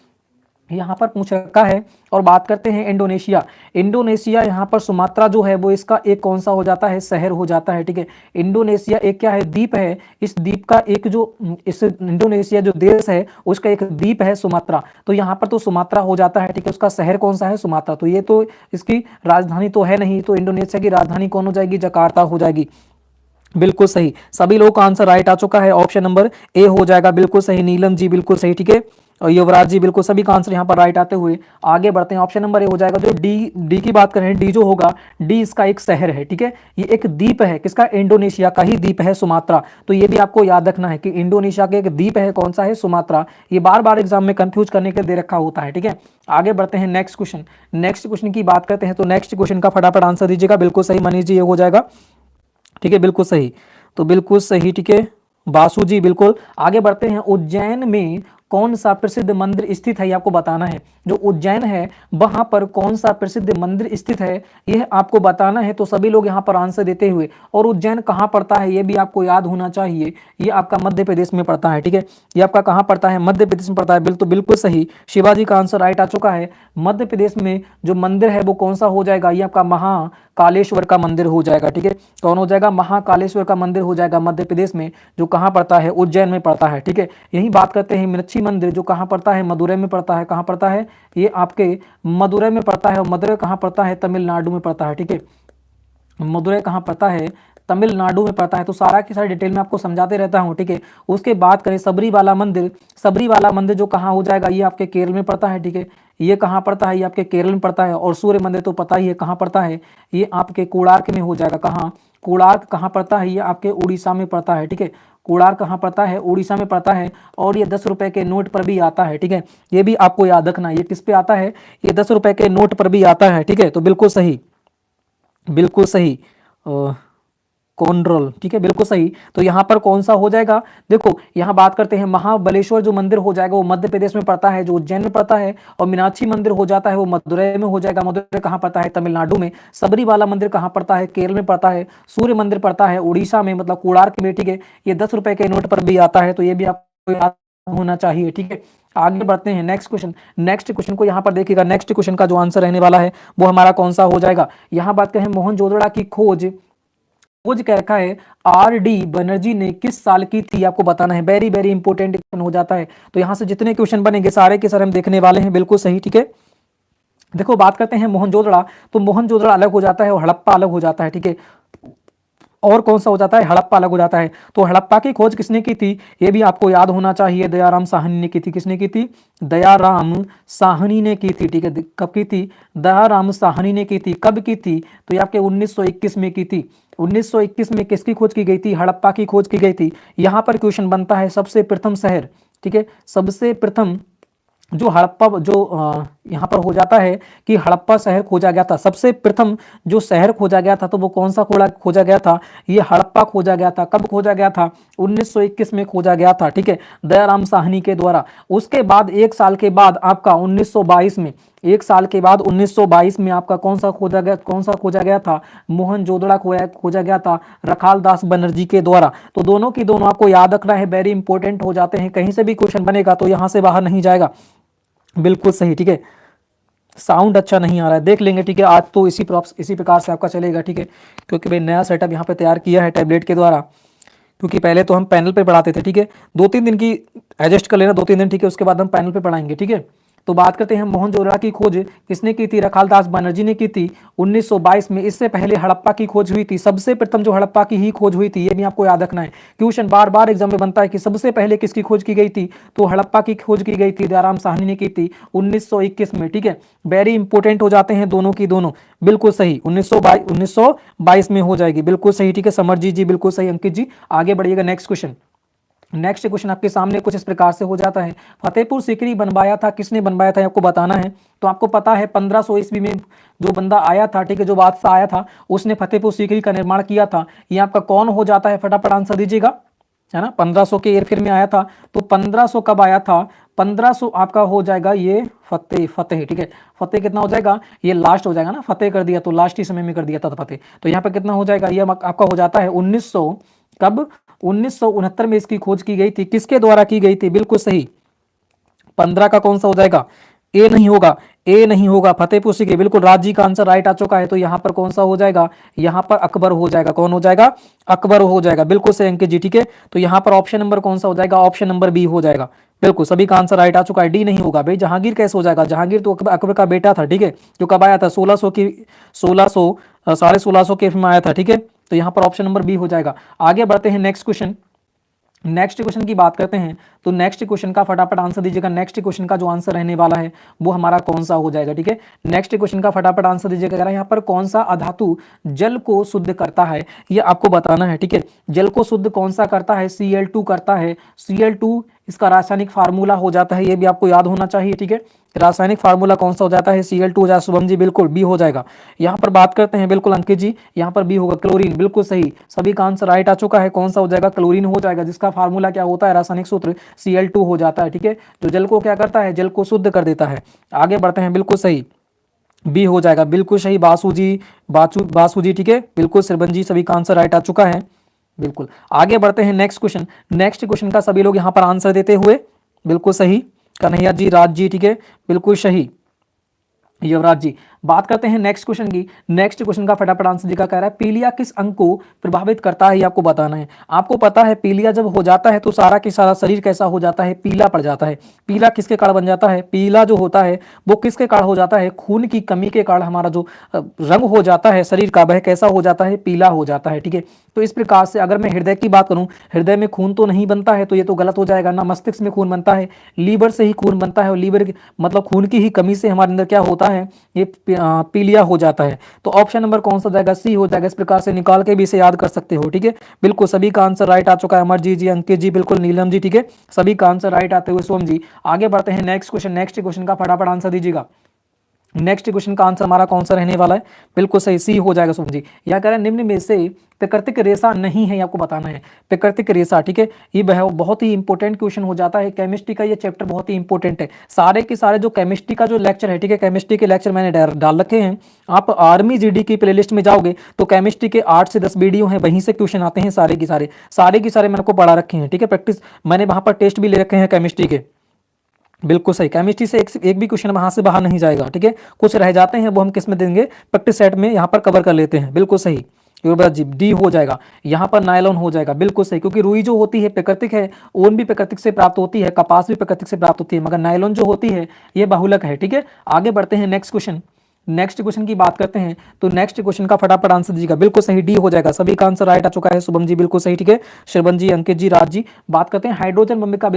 यहाँ पर पूछ रखा है। और बात करते हैं इंडोनेशिया। इंडोनेशिया यहाँ पर सुमात्रा जो है वो इसका एक कौन सा हो जाता है, शहर हो जाता है, ठीक है। इंडोनेशिया एक क्या है, द्वीप है। इस द्वीप का एक जो, इस इंडोनेशिया जो देश है उसका एक द्वीप है सुमात्रा। तो यहाँ पर तो सुमात्रा हो जाता है, ठीक है। उसका शहर कौन सा है, सुमात्रा। तो ये तो इसकी राजधानी तो है नहीं, तो इंडोनेशिया की राजधानी कौन हो जाएगी, जकार्ता हो जाएगी। बिल्कुल सही, सभी लोगों का आंसर राइट आ चुका है, ऑप्शन नंबर ए हो जाएगा। बिल्कुल सही, नीलम जी बिल्कुल सही, ठीक है। और युवराज जी बिल्कुल, सभी का आंसर यहाँ पर राइट आते हुए आगे बढ़ते हैं। ऑप्शन नंबर ए हो जाएगा। जो डी की बात करें, डी जो होगा, डी इसका एक शहर है, ठीक है। ये एक द्वीप है, किसका, इंडोनेशिया का ही द्वीप है सुमात्रा। तो ये भी आपको याद रखना है कि इंडोनेशिया का एक द्वीप है, कौन सा है, सुमात्रा। ये बार बार एग्जाम में कंफ्यूज करने के दे रखा होता है, ठीक है। आगे बढ़ते हैं नेक्स्ट क्वेश्चन। नेक्स्ट क्वेश्चन की बात करते हैं, तो नेक्स्ट क्वेश्चन का फटाफट आंसर दीजिएगा। बिल्कुल सही मनीष जी, ये हो जाएगा, ठीक है, बिल्कुल सही। तो बिल्कुल सही, ठीक है, बासु जी बिल्कुल। आगे बढ़ते हैं, उज्जैन में कौन सा प्रसिद्ध मंदिर स्थित है, ये आपको बताना है। जो उज्जैन है वहां पर कौन सा प्रसिद्ध मंदिर स्थित है, यह आपको बताना है। तो सभी लोग यहाँ पर आंसर देते हुए, और उज्जैन कहाँ पड़ता है ये भी आपको याद होना चाहिए। ये आपका मध्य प्रदेश में पड़ता है, ठीक है। ये आपका कहाँ पड़ता है, मध्य प्रदेश में पड़ता है। बिल्कुल बिल्कुल सही, शिवाजी का आंसर राइट आ चुका है। मध्य प्रदेश में जो मंदिर है वो कौन सा हो जाएगा, ये आपका महाकालेश्वर का मंदिर हो जाएगा, ठीक है। कौन हो जाएगा, महाकालेश्वर का मंदिर हो जाएगा मध्य प्रदेश में, जो कहाँ पड़ता है, उज्जैन में पड़ता है, ठीक है। यही बात करते हैं मीनाक्षी मंदिर, जो कहाँ पड़ता है, मदुरै में पड़ता है। कहाँ पड़ता है, ये आपके मदुरै में पड़ता है। और मदुरै कहाँ पड़ता है, तमिलनाडु में पड़ता है, ठीक है। मदुरै कहाँ पड़ता है, तमिलनाडु में पड़ता है। तो सारा की सारी डिटेल में आपको समझाते रहता हूँ, ठीक है। उसके बाद करें सबरीवाला मंदिर, सबरीवाला मंदिर जो कहाँ हो जाएगा, ये आपके केरल में पड़ता है, ठीक है। ये कहाँ पड़ता है, ये आपके केरल में पड़ता है। और सूर्य मंदिर तो पता ही है कहाँ पड़ता है, ये आपके कोणार्क में हो जाएगा। कहाँ, कोणार्क कहाँ पड़ता है, ये आपके उड़ीसा में पड़ता है, ठीक है। कोणार्क कहाँ पड़ता है, उड़ीसा में पड़ता है। और ये 10 रुपए के नोट पर भी आता है, ठीक है। ये भी आपको याद रखना, ये किस पे आता है, ये 10 रुपए के नोट पर भी आता है, ठीक है। तो बिल्कुल सही, बिल्कुल सही, कौंड्रोल, ठीक है, बिल्कुल सही। तो यहाँ पर कौन सा हो जाएगा, देखो यहाँ बात करते हैं, महाबलेश्वर जो मंदिर हो जाएगा वो मध्य प्रदेश में पड़ता है, जो उज्जैन में पड़ता है। और मीनाक्षी मंदिर हो जाता है वो मदुरै में हो जाएगा। मदुरै कहाँ पड़ता है, तमिलनाडु में। सबरीवाला मंदिर कहाँ पड़ता है, केरल में पड़ता है। सूर्य मंदिर पड़ता है उड़ीसा में, मतलब कोणार्क में, ठीक है। ये 10 रुपए के नोट पर भी आता है, तो ये भी आपको याद होना चाहिए, ठीक है। आगे बढ़ते हैं नेक्स्ट क्वेश्चन। नेक्स्ट क्वेश्चन को यहाँ पर देखिएगा, नेक्स्ट क्वेश्चन का जो आंसर रहने वाला है वो हमारा कौन सा हो जाएगा। यहाँ बात करें मोहनजोदड़ो की खोज कह रखा है आर डी बनर्जी ने किस साल की थी, आपको बताना है। वेरी वेरी इंपॉर्टेंट क्वेश्चन हो जाता है। तो यहाँ से जितने क्वेश्चन बनेंगे सारे के सारे हम देखने वाले हैं, बिल्कुल सही, ठीक है। देखो बात करते हैं मोहनजोदड़ो, तो मोहनजोदड़ो अलग हो जाता है और हड़प्पा अलग हो जाता है, ठीक है। और कौन सा हो जाता है, हड़प्पा अलग हो जाता है। तो हड़प्पा की खोज किसने की थी, ये भी आपको याद होना चाहिए। दयाराम साहनी ने की थी। किसने की थी, दयाराम साहनी ने की थी, ठीक है। कब की थी, दयाराम साहनी ने की थी। कब की थी, तो ये आपके 1921 में की थी। 1921 में किसकी खोज की गई थी, हड़प्पा की खोज की गई थी। यहाँ पर क्वेश्चन बनता है सबसे प्रथम शहर, ठीक है। सबसे प्रथम जो हड़प्पा, जो यहाँ पर हो जाता है कि हड़प्पा शहर खोजा गया था। सबसे प्रथम जो शहर खोजा गया था तो वो कौन सा खोजा गया था, ये हड़प्पा हड़प्पा खोजा गया था। कब खोजा गया था? 1921 में खोजा गया था, ठीक है, दयाराम साहनी के द्वारा। उसके बाद 1 साल के बाद आपका 1922 में, 1 साल के बाद 1922 में आपका कौन सा खोजा गया था? मोहनजोदड़ो खोजा गया था रखाल दास बनर्जी के द्वारा। तो दोनों की दोनों आपको याद रखना है, वेरी इंपॉर्टेंट हो जाते हैं, कहीं से भी क्वेश्चन बनेगा तो यहां से बाहर नहीं जाएगा। बिल्कुल सही, ठीक है। साउंड अच्छा नहीं आ रहा है, देख लेंगे, ठीक है। आज तो इसी प्रकार से आपका चलेगा, ठीक है, क्योंकि भाई नया सेटअप यहाँ पे तैयार किया है टैबलेट के द्वारा, क्योंकि पहले तो हम पैनल पे पढ़ाते थे, ठीक है। 2-3 दिन की एडजस्ट कर लेना, 2-3 दिन, ठीक है, उसके बाद हम पैनल पे पढ़ाएंगे, ठीक है। तो बात करते हैं मोहनजोदड़ो की खोज किसने की थी? रखालदास बनर्जी ने की थी 1922 में। इससे पहले हड़प्पा की खोज हुई थी। सबसे प्रथम जो हड़प्पा की ही खोज हुई थी, ये भी आपको याद रखना है, क्वेश्चन बार बार एग्जाम में बनता है कि सबसे पहले किसकी खोज की गई थी? तो हड़प्पा की खोज की गई थी, दयाराम साहनी ने की थी 1921 में, ठीक है। वेरी इंपॉर्टेंट हो जाते हैं दोनों की दोनों, बिल्कुल सही, 1922 में हो जाएगी, बिल्कुल सही, ठीक है। समरजीत जी बिल्कुल सही, अंकित जी आगे बढ़िएगा। नेक्स्ट क्वेश्चन आपके सामने कुछ इस प्रकार से हो जाता है, फतेहपुर सीकरी बनवाया था, किसने बनवाया था आपको बताना है। तो आपको पता है 1500 ईस्वी में जो बंदा आया था, ठीक है, जो बादशाह आया था, उसने फतेहपुर सीकरी का निर्माण किया था। ये आपका कौन हो जाता है? फटाफट आंसर दीजिएगा, है ना। 1500 के एरफेर में आया था। तो 1500 कब आया था? 1500 आपका हो जाएगा ये फतेह, ठीक है। फतेह कितना हो जाएगा? ये लास्ट हो जाएगा ना, फतेह कर दिया तो लास्ट ही समय में कर दिया था फतेह। तो यहाँ पे कितना हो जाएगा? ये आपका हो जाता है 1900, कब? 1969 में इसकी खोज की गई थी, किसके द्वारा की गई थी? बिल्कुल सही, 15 का कौन सा हो जाएगा? ए नहीं होगा, ए नहीं होगा, फतेहपुर सीकरी, बिल्कुल राजी का आंसर राइट आ चुका है। तो यहां पर कौन सा हो जाएगा? यहां पर अकबर हो जाएगा। कौन हो जाएगा? अकबर हो जाएगा, बिल्कुल सही अंकित जी, ठीक है। तो यहां पर ऑप्शन नंबर कौन सा हो जाएगा? ऑप्शन नंबर बी हो जाएगा, बिल्कुल सभी का आंसर राइट आ चुका है। डी नहीं होगा भाई, जहांगीर कैसे हो जाएगा? जहांगीर तो अकबर का बेटा था, ठीक है, जो कब आया था? 1600 साढ़े 1600 के में आया था, ठीक है। तो यहां पर ऑप्शन नंबर बी हो जाएगा। आगे बढ़ते हैं, नेक्स्ट क्वेश्चन की बात करते हैं। तो नेक्स्ट क्वेश्चन का फटाफट आंसर दीजिएगा। नेक्स्ट क्वेश्चन का जो आंसर रहने वाला है वो हमारा कौन सा हो जाएगा, ठीक है। नेक्स्ट क्वेश्चन का फटाफट आंसर दीजिएगा। यहाँ पर कौन सा अधातु जल को शुद्ध करता है, ये आपको बताना है, ठीक है। जल को शुद्ध कौन सा करता है? Cl2 करता है। Cl2 इसका रासायनिक फार्मूला हो जाता है, ये भी आपको याद होना चाहिए, ठीक है। रासायनिक फार्मूला कौन सा हो जाता है? Cl2 हो जाए शुभम जी, बिल्कुल बी हो जाएगा। यहाँ पर बात करते हैं, बिल्कुल अंकित जी, यहाँ पर बी होगा, क्लोरीन, बिल्कुल सही, सभी का आंसर राइट आ चुका है। कौन सा हो जाएगा? क्लोरीन हो जाएगा, जिसका फार्मूला क्या होता है? रासायनिक सूत्र Cl2 हो जाता है, ठीक है। जो जल को क्या करता है? जल को शुद्ध कर देता है। आगे बढ़ते हैं, बिल्कुल सही, बी हो जाएगा, बिल्कुल सही, बासु जी, ठीक है, बिल्कुल श्रवण जी, सभी का आंसर राइट आ चुका है, बिल्कुल। आगे बढ़ते हैं, नेक्स्ट क्वेश्चन का सभी लोग यहाँ पर आंसर देते हुए, बिल्कुल सही, कन्हैया जी, राज जी, ठीक है, बिल्कुल सही, युवराज जी। बात करते हैं नेक्स्ट क्वेश्चन का फटाफट आंसर जी का कह रहा है, पीलिया किस अंग को प्रभावित करता है, ये आपको बताना है। आपको पता है पीलिया जब हो जाता है तो सारा के सारा शरीर कैसा हो जाता है? पीला पड़ जाता है। पीला किसके कारण बन जाता है? पीला जो होता है वो किसके कारण हो जाता है? खून की कमी के कारण हमारा जो रंग हो जाता है शरीर का, वह कैसा हो जाता है? पीला हो जाता है, ठीक है। तो इस प्रकार से अगर मैं हृदय की बात करूं, हृदय में खून तो नहीं बनता है, तो ये तो गलत हो जाएगा ना। मस्तिष्क में खून बनता है, लीवर से ही खून बनता है, और लीवर मतलब खून की ही कमी से हमारे अंदर क्या होता है? ये पीलिया हो जाता है। तो ऑप्शन नंबर कौन सा हो जाएगा? सी हो जाएगा। इस प्रकार से निकाल के भी इसे याद कर सकते हो, ठीक है, बिल्कुल सभी का आंसर राइट आ चुका है। अमरजीत जी, अंकित जी, बिल्कुल नीलम जी, ठीक है, सभी का आंसर राइट आते हुए सोम जी। आगे बढ़ते हैं, नेक्स्ट क्वेश्चन का फटाफट आंसर दीजिएगा। नेक्स्ट क्वेश्चन का आंसर हमारा कौन सा रहने वाला है? बिल्कुल सही, सी हो जाएगा सोम जी। यह कह रहा है निम्न में से प्राकृतिक रेशा नहीं है, आपको बताना है प्राकृतिक रेशा, ठीक है। ये बहुत ही इंपॉर्टेंट क्वेश्चन हो जाता है, केमिस्ट्री का ये चैप्टर बहुत ही इंपॉर्टेंट है। सारे के सारे जो केमिस्ट्री का जो लेक्चर है, ठीक है, केमिस्ट्री के लेक्चर मैंने डाल रखे हैं। आप आर्मी जीडी की प्लेलिस्ट में जाओगे तो केमिस्ट्री के 8 से 10 वीडियो हैं, वहीं से क्वेश्चन आते हैं सारे के सारे मैंने आपको पढ़ा रखे हैं, ठीक है। प्रैक्टिस मैंने वहां पर टेस्ट भी ले रखे हैं केमिस्ट्री के, बिल्कुल सही। केमिस्ट्री से एक भी क्वेश्चन वहां से बाहर नहीं जाएगा, ठीक है। कुछ रह जाते हैं वो हम किस में देंगे? प्रैक्टिस सेट में यहाँ पर कवर कर लेते हैं, बिल्कुल सही, जी, डी हो जाएगा। यहाँ पर नायलॉन हो जाएगा, बिल्कुल सही, क्योंकि रुई जो होती है प्राकृतिक है, ऊन भी प्राकृतिक से प्राप्त होती है, कपास भी प्राकृतिक से प्राप्त होती है, मगर नायलॉन जो होती है ये बहुलक है, ठीक है। आगे बढ़ते हैं, नेक्स्ट क्वेश्चन की बात करते हैं। तो नेक्स्ट क्वेश्चन का फटाफट आंसर दीजिएगा, बिल्कुल सही, डी हो जाएगा, सभी का आंसर राइट आ चुका है। शुभम जी बिल्कुल सही, ठीक है, श्रवण जी, अंकित जी, राज जी। बात करते हैं हाइड्रोजन बम का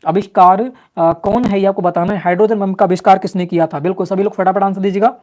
आविष्कार कौन है, ये आपको बताना है। हाइड्रोजन बम का आविष्कार किसने किया था? बिल्कुल सभी लोग फटाफट आंसर दीजिएगा।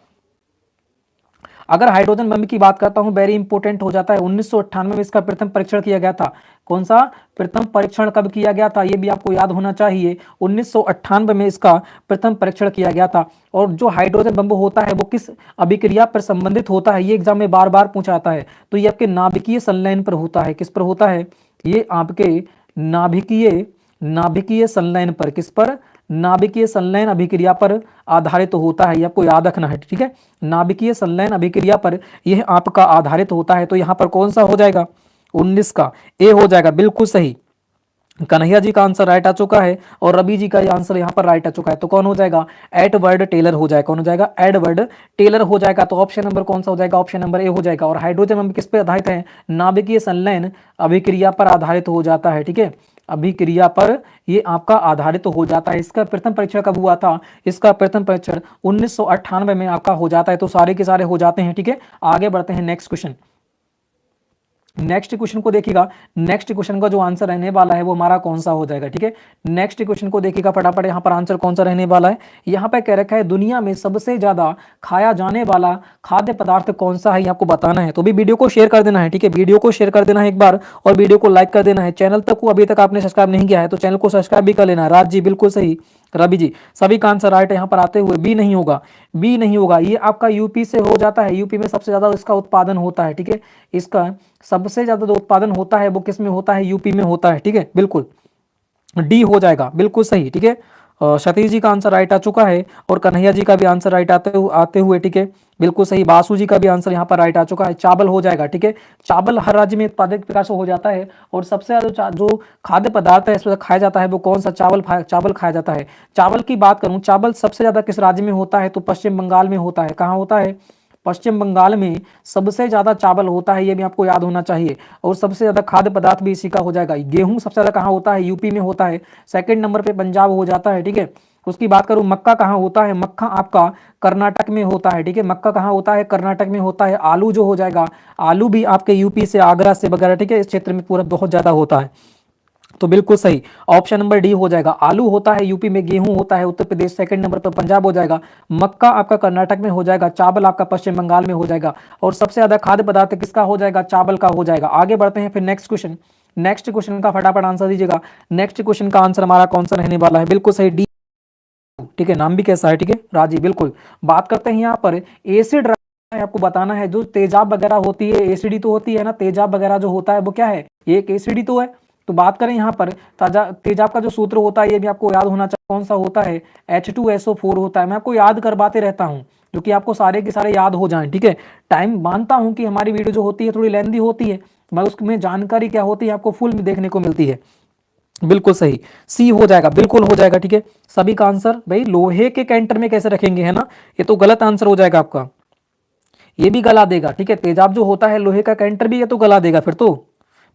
अगर हाइड्रोजन बम की बात करता हूं, वेरी इंपॉर्टेंट हो जाता है, 1998 में इसका प्रथम परीक्षण किया गया था। कौन सा प्रथम परीक्षण कब किया गया था, ये भी आपको याद होना चाहिए। 1998 में इसका प्रथम परीक्षण किया गया था। और जो हाइड्रोजन बम होता है वो किस अभिक्रिया पर संबंधित होता है, ये एग्जाम में बार बार पूछा जाता है। तो ये आपके नाभिकीय संलयन पर होता है। किस पर होता है, ये आपके नाभिकीय संलयन पर, किस पर, नाभिकीय संलयन अभिक्रिया पर आधारित होता है। ये आपको याद रखना है, ठीक है। नाभिकीय संलयन अभिक्रिया पर यह आपका आधारित होता है। तो यहां पर कौन सा हो जाएगा, 19 का ए हो जाएगा, बिल्कुल सही। कन्हैया जी का आंसर राइट आ चुका है और रवि जी का आंसर यहाँ पर राइट आ चुका है। तो कौन हो जाएगा, एडवर्ड टेलर हो जाएगा। कौन हो जाएगा, एडवर्ड टेलर हो जाएगा। तो ऑप्शन नंबर कौन सा हो जाएगा, ऑप्शन नंबर ए हो जाएगा। और हाइड्रोजन बम किस पे आधारित है, नाभिकीय संलयन अभिक्रिया पर आधारित हो जाता है, ठीक है। अभिक्रिया पर ये आपका आधारित हो जाता है। इसका प्रथम परीक्षण कब हुआ था, इसका प्रथम परीक्षण 1998 में आपका हो जाता है। तो सारे के सारे हो जाते हैं, ठीक है। आगे बढ़ते हैं नेक्स्ट क्वेश्चन। नेक्स्ट क्वेश्चन को देखिएगा, नेक्स्ट क्वेश्चन का जो आंसर रहने वाला है वो हमारा कौन सा हो जाएगा, ठीक है। नेक्स्ट क्वेश्चन को देखिएगा फटाफट, यहाँ पर आंसर कौन सा रहने वाला है। यहाँ पर कह रखा है दुनिया में सबसे ज्यादा खाया जाने वाला खाद्य पदार्थ कौन सा है, ये आपको बताना है। तो भी वीडियो को शेयर कर देना है, ठीक है। वीडियो को शेयर कर देना है एक बार और वीडियो को लाइक कर देना है। चैनल तक को अभी तक आपने सब्सक्राइब नहीं किया है तो चैनल को सब्सक्राइब भी कर लेना है। राज जी बिल्कुल सही, रवि जी सभी का आंसर राइट है। यहाँ पर आते हुए बी नहीं होगा, बी नहीं होगा। ये आपका यूपी से हो जाता है, यूपी में सबसे ज्यादा इसका उत्पादन होता है, ठीक है। इसका सबसे ज्यादा जो उत्पादन होता है वो किस में होता है, यूपी में होता है, ठीक है। बिल्कुल डी हो जाएगा, बिल्कुल सही, ठीक है। सतीश जी का आंसर राइट आ चुका है और कन्हैया जी का भी आंसर राइट आते हुए, ठीक है, बिल्कुल सही। बासु जी का भी आंसर यहाँ पर राइट आ चुका है। चावल हो जाएगा, ठीक है। चावल हर राज्य में उत्पादित प्रकार से हो जाता है और सबसे ज्यादा जो खाद्य पदार्थ है इसमें खाया जाता है वो कौन सा, चावल खाया जाता है। चावल की बात करूं, चावल सबसे ज्यादा किस राज्य में होता है, तो पश्चिम बंगाल में होता है। कहाँ होता है, पश्चिम बंगाल में सबसे ज्यादा चावल होता है, ये भी आपको याद होना चाहिए। और सबसे ज्यादा खाद्य पदार्थ भी इसी का हो जाएगा। गेहूं सबसे ज्यादा कहाँ होता है, यूपी में होता है। सेकंड नंबर पे पंजाब हो जाता है, ठीक है। उसकी बात करूं, मक्का कहाँ होता है, मक्का आपका कर्नाटक में होता है, ठीक है। मक्का कहाँ होता है, कर्नाटक में होता है। आलू जो हो जाएगा, आलू भी आपके यूपी से, आगरा से वगैरह, ठीक है, इस क्षेत्र में पूरा बहुत ज्यादा होता है। तो बिल्कुल सही, ऑप्शन नंबर डी हो जाएगा। आलू होता है यूपी में, गेहूं होता है उत्तर प्रदेश, सेकंड नंबर पर पंजाब हो जाएगा। मक्का आपका कर्नाटक में हो जाएगा, चावल आपका पश्चिम बंगाल में हो जाएगा। और सबसे ज्यादा खाद्य पदार्थ किसका हो जाएगा, चावल का हो जाएगा। आगे बढ़ते हैं फिर नेक्स्ट क्वेश्चन। नेक्स्ट क्वेश्चन का फटाफट आंसर दीजिएगा। नेक्स्ट क्वेश्चन का आंसर हमारा कौन सा रहने वाला है, बिल्कुल सही डी, ठीक है। नाम भी कैसा है, ठीक है, राजी, बिल्कुल। बात करते हैं यहाँ पर एसिड, आपको बताना है जो तेजाब वगैरह होती है, एसिडी तो होती है ना, तेजाब वगैरह जो होता है वो क्या है, ये एक एसिडी तो है। तो बात करें यहाँ पर तेजाब का जो सूत्र होता है ये भी आपको याद होना चाहिए, कौन सा होता है, H2SO4 होता है। मैं आपको याद करवाते रहता हूँ जो कि आपको सारे के सारे याद हो जाएं, ठीक है। टाइम मानता हूं कि हमारी वीडियो जो होती है थोड़ी लेंदी होती है, मगर उसमें जानकारी क्या होती है आपको फुल में देखने को मिलती है। बिल्कुल सही, सी हो जाएगा, बिल्कुल हो जाएगा, ठीक है। सभी का आंसर, भाई लोहे के कैंटर में कैसे रखेंगे, है ना, ये तो गलत आंसर हो जाएगा आपका, ये भी गला देगा, ठीक है। तेजाब जो होता है लोहे का कैंटर भी ये तो गला देगा फिर तो।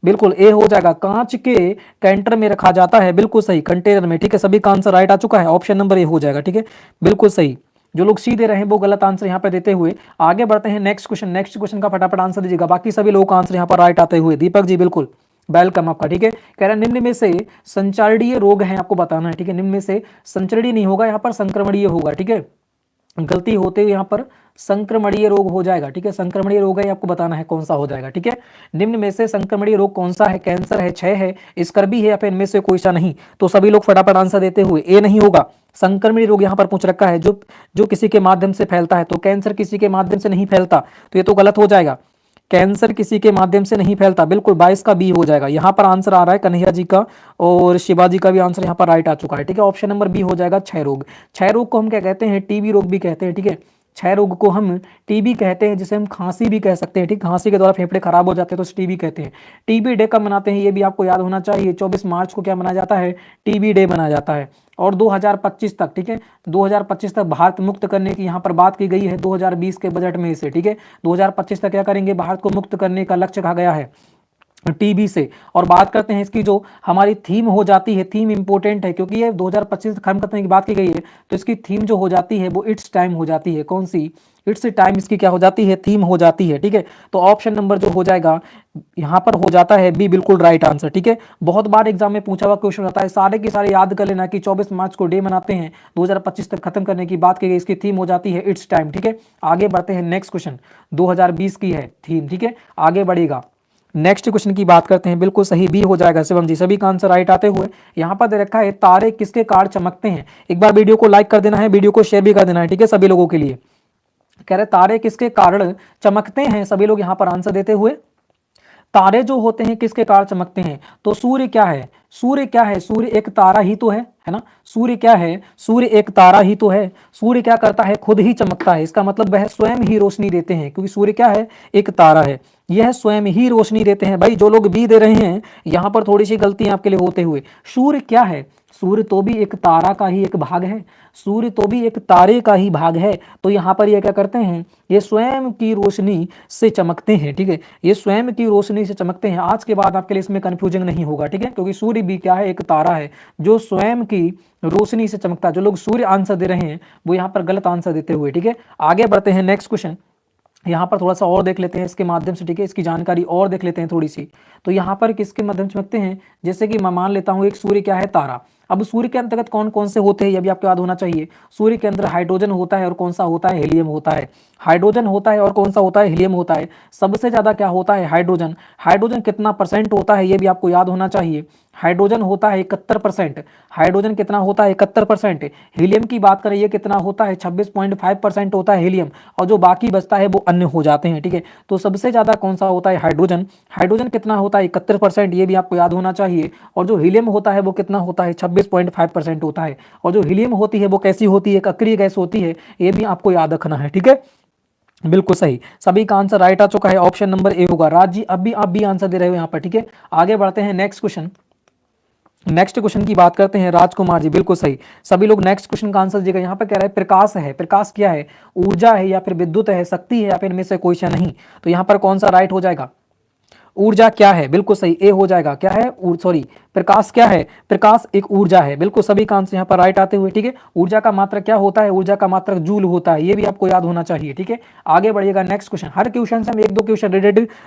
बिल्कुल ए हो जाएगा, कांच के कैंटर में रखा जाता है, बिल्कुल सही, कंटेनर में, ठीक है। सभी का आंसर राइट आ चुका है, ऑप्शन नंबर ए हो जाएगा, ठीक है, बिल्कुल सही। जो लोग सी दे रहे हैं वो गलत आंसर यहाँ पे देते हुए आगे बढ़ते हैं नेक्स्ट क्वेश्चन। नेक्स्ट क्वेश्चन का फटाफट आंसर दीजिएगा, बाकी सभी लोगों का आंसर यहाँ पर राइट आते हुए। दीपक जी बिल्कुल वेलकम आपका, ठीक है। कह रहा है निम्न में से संचारणीय रोग है, आपको बताना है, ठीक है। निम्न में से संचारणीय नहीं होगा, यहाँ पर संक्रमणीय होगा, ठीक है। गलती होते हुए यहाँ पर संक्रमणीय रोग हो जाएगा, ठीक है। संक्रमणीय रोग है, आपको बताना है कौन सा हो जाएगा, ठीक है। निम्न में से संक्रमणीय रोग कौन सा है, कैंसर है, क्षय है, स्कर्वी है, या फिर इनमें से कोई सा नहीं। तो सभी लोग फटाफट आंसर देते हुए, ए नहीं होगा। संक्रमणीय रोग यहाँ पर पूछ रखा है जो किसी के माध्यम से फैलता है, तो कैंसर किसी के माध्यम से नहीं फैलता, तो ये तो गलत हो जाएगा। कैंसर किसी के माध्यम से नहीं फैलता, बिल्कुल 22 का बी हो जाएगा। यहाँ पर आंसर आ रहा है कन्हैया जी का और शिवाजी का भी आंसर यहाँ पर राइट आ चुका है, ठीक है। ऑप्शन नंबर बी हो जाएगा, क्षय रोग। क्षय रोग को हम क्या कहते हैं, टीबी रोग भी कहते हैं, ठीक है। क्षय रोग को हम टीबी कहते हैं, जिसे हम खांसी भी कह सकते हैं, ठीक। खांसी के द्वारा फेफड़े खराब हो जाते हैं तो टीबी कहते हैं। टीबी डे कब मनाते हैं ये भी आपको याद होना चाहिए, 24 मार्च को क्या मनाया जाता है, टीबी डे मनाया जाता है। और 2025 तक, ठीक है, 2025 तक भारत मुक्त करने की यहाँ पर बात की गई है 2020 के बजट में से, ठीक है। 2025 तक क्या करेंगे, भारत को मुक्त करने का लक्ष्य कहा गया है। टीबी से। और बात करते हैं इसकी जो हमारी थीम हो जाती है, थीम इंपॉर्टेंट है क्योंकि ये 2025 खत्म करने की बात की गई है, तो इसकी थीम जो हो जाती है वो इट्स टाइम हो जाती है। कौन सी? इट्स टाइम इसकी क्या हो जाती है? थीम हो जाती है। ठीक है, तो ऑप्शन नंबर जो हो जाएगा यहाँ पर हो जाता है बी, बिल्कुल राइट आंसर। ठीक है, बहुत बार एग्जाम में पूछा हुआ क्वेश्चन होता है, सारे के सारे याद कर लेना कि 24 मार्च को डे मनाते हैं, 2025 तक खत्म करने की बात की गई, इसकी थीम हो जाती है इट्स टाइम। ठीक है, आगे बढ़ते हैं, नेक्स्ट क्वेश्चन 2020 की है थीम। ठीक है, आगे बढ़ेगा, नेक्स्ट क्वेश्चन की बात करते हैं। बिल्कुल सही बी हो जाएगा शिवम जी, सभी का आंसर राइट आते हुए। यहाँ पर दे रखा है तारे किसके कारण चमकते हैं। एक बार वीडियो को लाइक कर देना है, वीडियो को शेयर भी कर देना है, ठीक है, सभी लोगों के लिए। कह रहे तारे किसके कारण चमकते हैं, सभी लोग यहाँ पर आंसर देते हुए। तारे जो होते हैं किसके कारण चमकते हैं, तो सूर्य क्या है? सूर्य क्या है? सूर्य एक तारा ही तो है ना? सूर्य क्या है? सूर्य एक तारा ही तो है। सूर्य क्या करता है? खुद ही चमकता है, इसका मतलब वह स्वयं ही रोशनी देते हैं, क्योंकि सूर्य क्या है? एक तारा है, यह स्वयं ही रोशनी देते हैं। भाई जो लोग बी दे रहे हैं यहां पर थोड़ी सी गलती आपके लिए होते हुए। सूर्य क्या है? सूर्य तो भी एक तारा का ही एक भाग है, सूर्य तो भी एक तारे का ही भाग है। तो यहाँ पर ये क्या करते हैं? ये स्वयं की रोशनी से चमकते हैं। ठीक है, ये स्वयं की रोशनी से चमकते हैं। आज के बाद आपके लिए इसमें कंफ्यूजन नहीं होगा। ठीक है, क्योंकि सूर्य भी क्या है? एक तारा है जो स्वयं की रोशनी से चमकता है। जो लोग सूर्य आंसर दे रहे हैं वो यहाँ पर गलत आंसर देते हुए। ठीक है, आगे बढ़ते हैं, नेक्स्ट क्वेश्चन यहाँ पर थोड़ा सा और देख लेते हैं इसके माध्यम से। ठीक है, इसकी जानकारी और देख लेते हैं थोड़ी सी। तो यहाँ पर किसके माध्यम से चमकते हैं? जैसे कि मैं मान लेता हूँ एक सूर्य क्या है? तारा। अब सूर्य के अंतर्गत कौन कौन से होते हैं ये भी आपको याद होना चाहिए। सूर्य के अंदर हाइड्रोजन होता है और कौन सा होता है? हीलियम होता है। हाइड्रोजन होता है और कौन सा होता है? हीलियम होता है। सबसे ज्यादा क्या होता है? हाइड्रोजन। हाइड्रोजन कितना परसेंट होता है ये भी आपको याद होना चाहिए। हाइड्रोजन होता है 71%। हाइड्रोजन कितना होता है? 71%। हीलियम की बात करें ये कितना होता है? 26.5% होता है हीलियम, और जो बाकी बचता है वो अन्य हो जाते हैं। ठीक है, तो सबसे ज्यादा कौन सा होता है? हाइड्रोजन। हाइड्रोजन कितना होता है? 71%, ये भी आपको याद होना चाहिए। और जो हीलियम होता है वो कितना होता है? 26.5% होता है। और जो हीलियम होती है वो कैसी होती है? एक अक्रिय गैस होती है, ये भी आपको याद रखना है। ठीक है, बिल्कुल सही, सभी का आंसर राइट आ चुका है, ऑप्शन नंबर ए होगा। राज जी अब भी आप भी आंसर दे रहे हो यहाँ पर। ठीक है, आगे बढ़ते हैं, नेक्स्ट क्वेश्चन। नेक्स्ट क्वेश्चन की बात करते हैं, राजकुमार जी बिल्कुल सही, सभी लोग नेक्स्ट क्वेश्चन का आंसर दीजिएगा। यहाँ पर कह रहा है प्रकाश है। प्रकाश क्या है? ऊर्जा है या फिर विद्युत है, शक्ति है या फिर इनमें से कोई सा नहीं। तो यहाँ पर कौन सा राइट हो जाएगा? ऊर्जा क्या है? बिल्कुल सही, ए हो जाएगा। क्या है? सॉरी, प्रकाश क्या है? प्रकाश एक ऊर्जा है। बिल्कुल सभी का आंसर यहाँ पर राइट आते हुए। ठीक है, ऊर्जा का मात्रक क्या होता है? ऊर्जा का मात्रक जूल होता है, ये भी आपको याद होना चाहिए। ठीक है, आगे बढ़िएगा, नेक्स्ट क्वेश्चन। हर क्वेश्चन से हम एक दो क्वेश्चन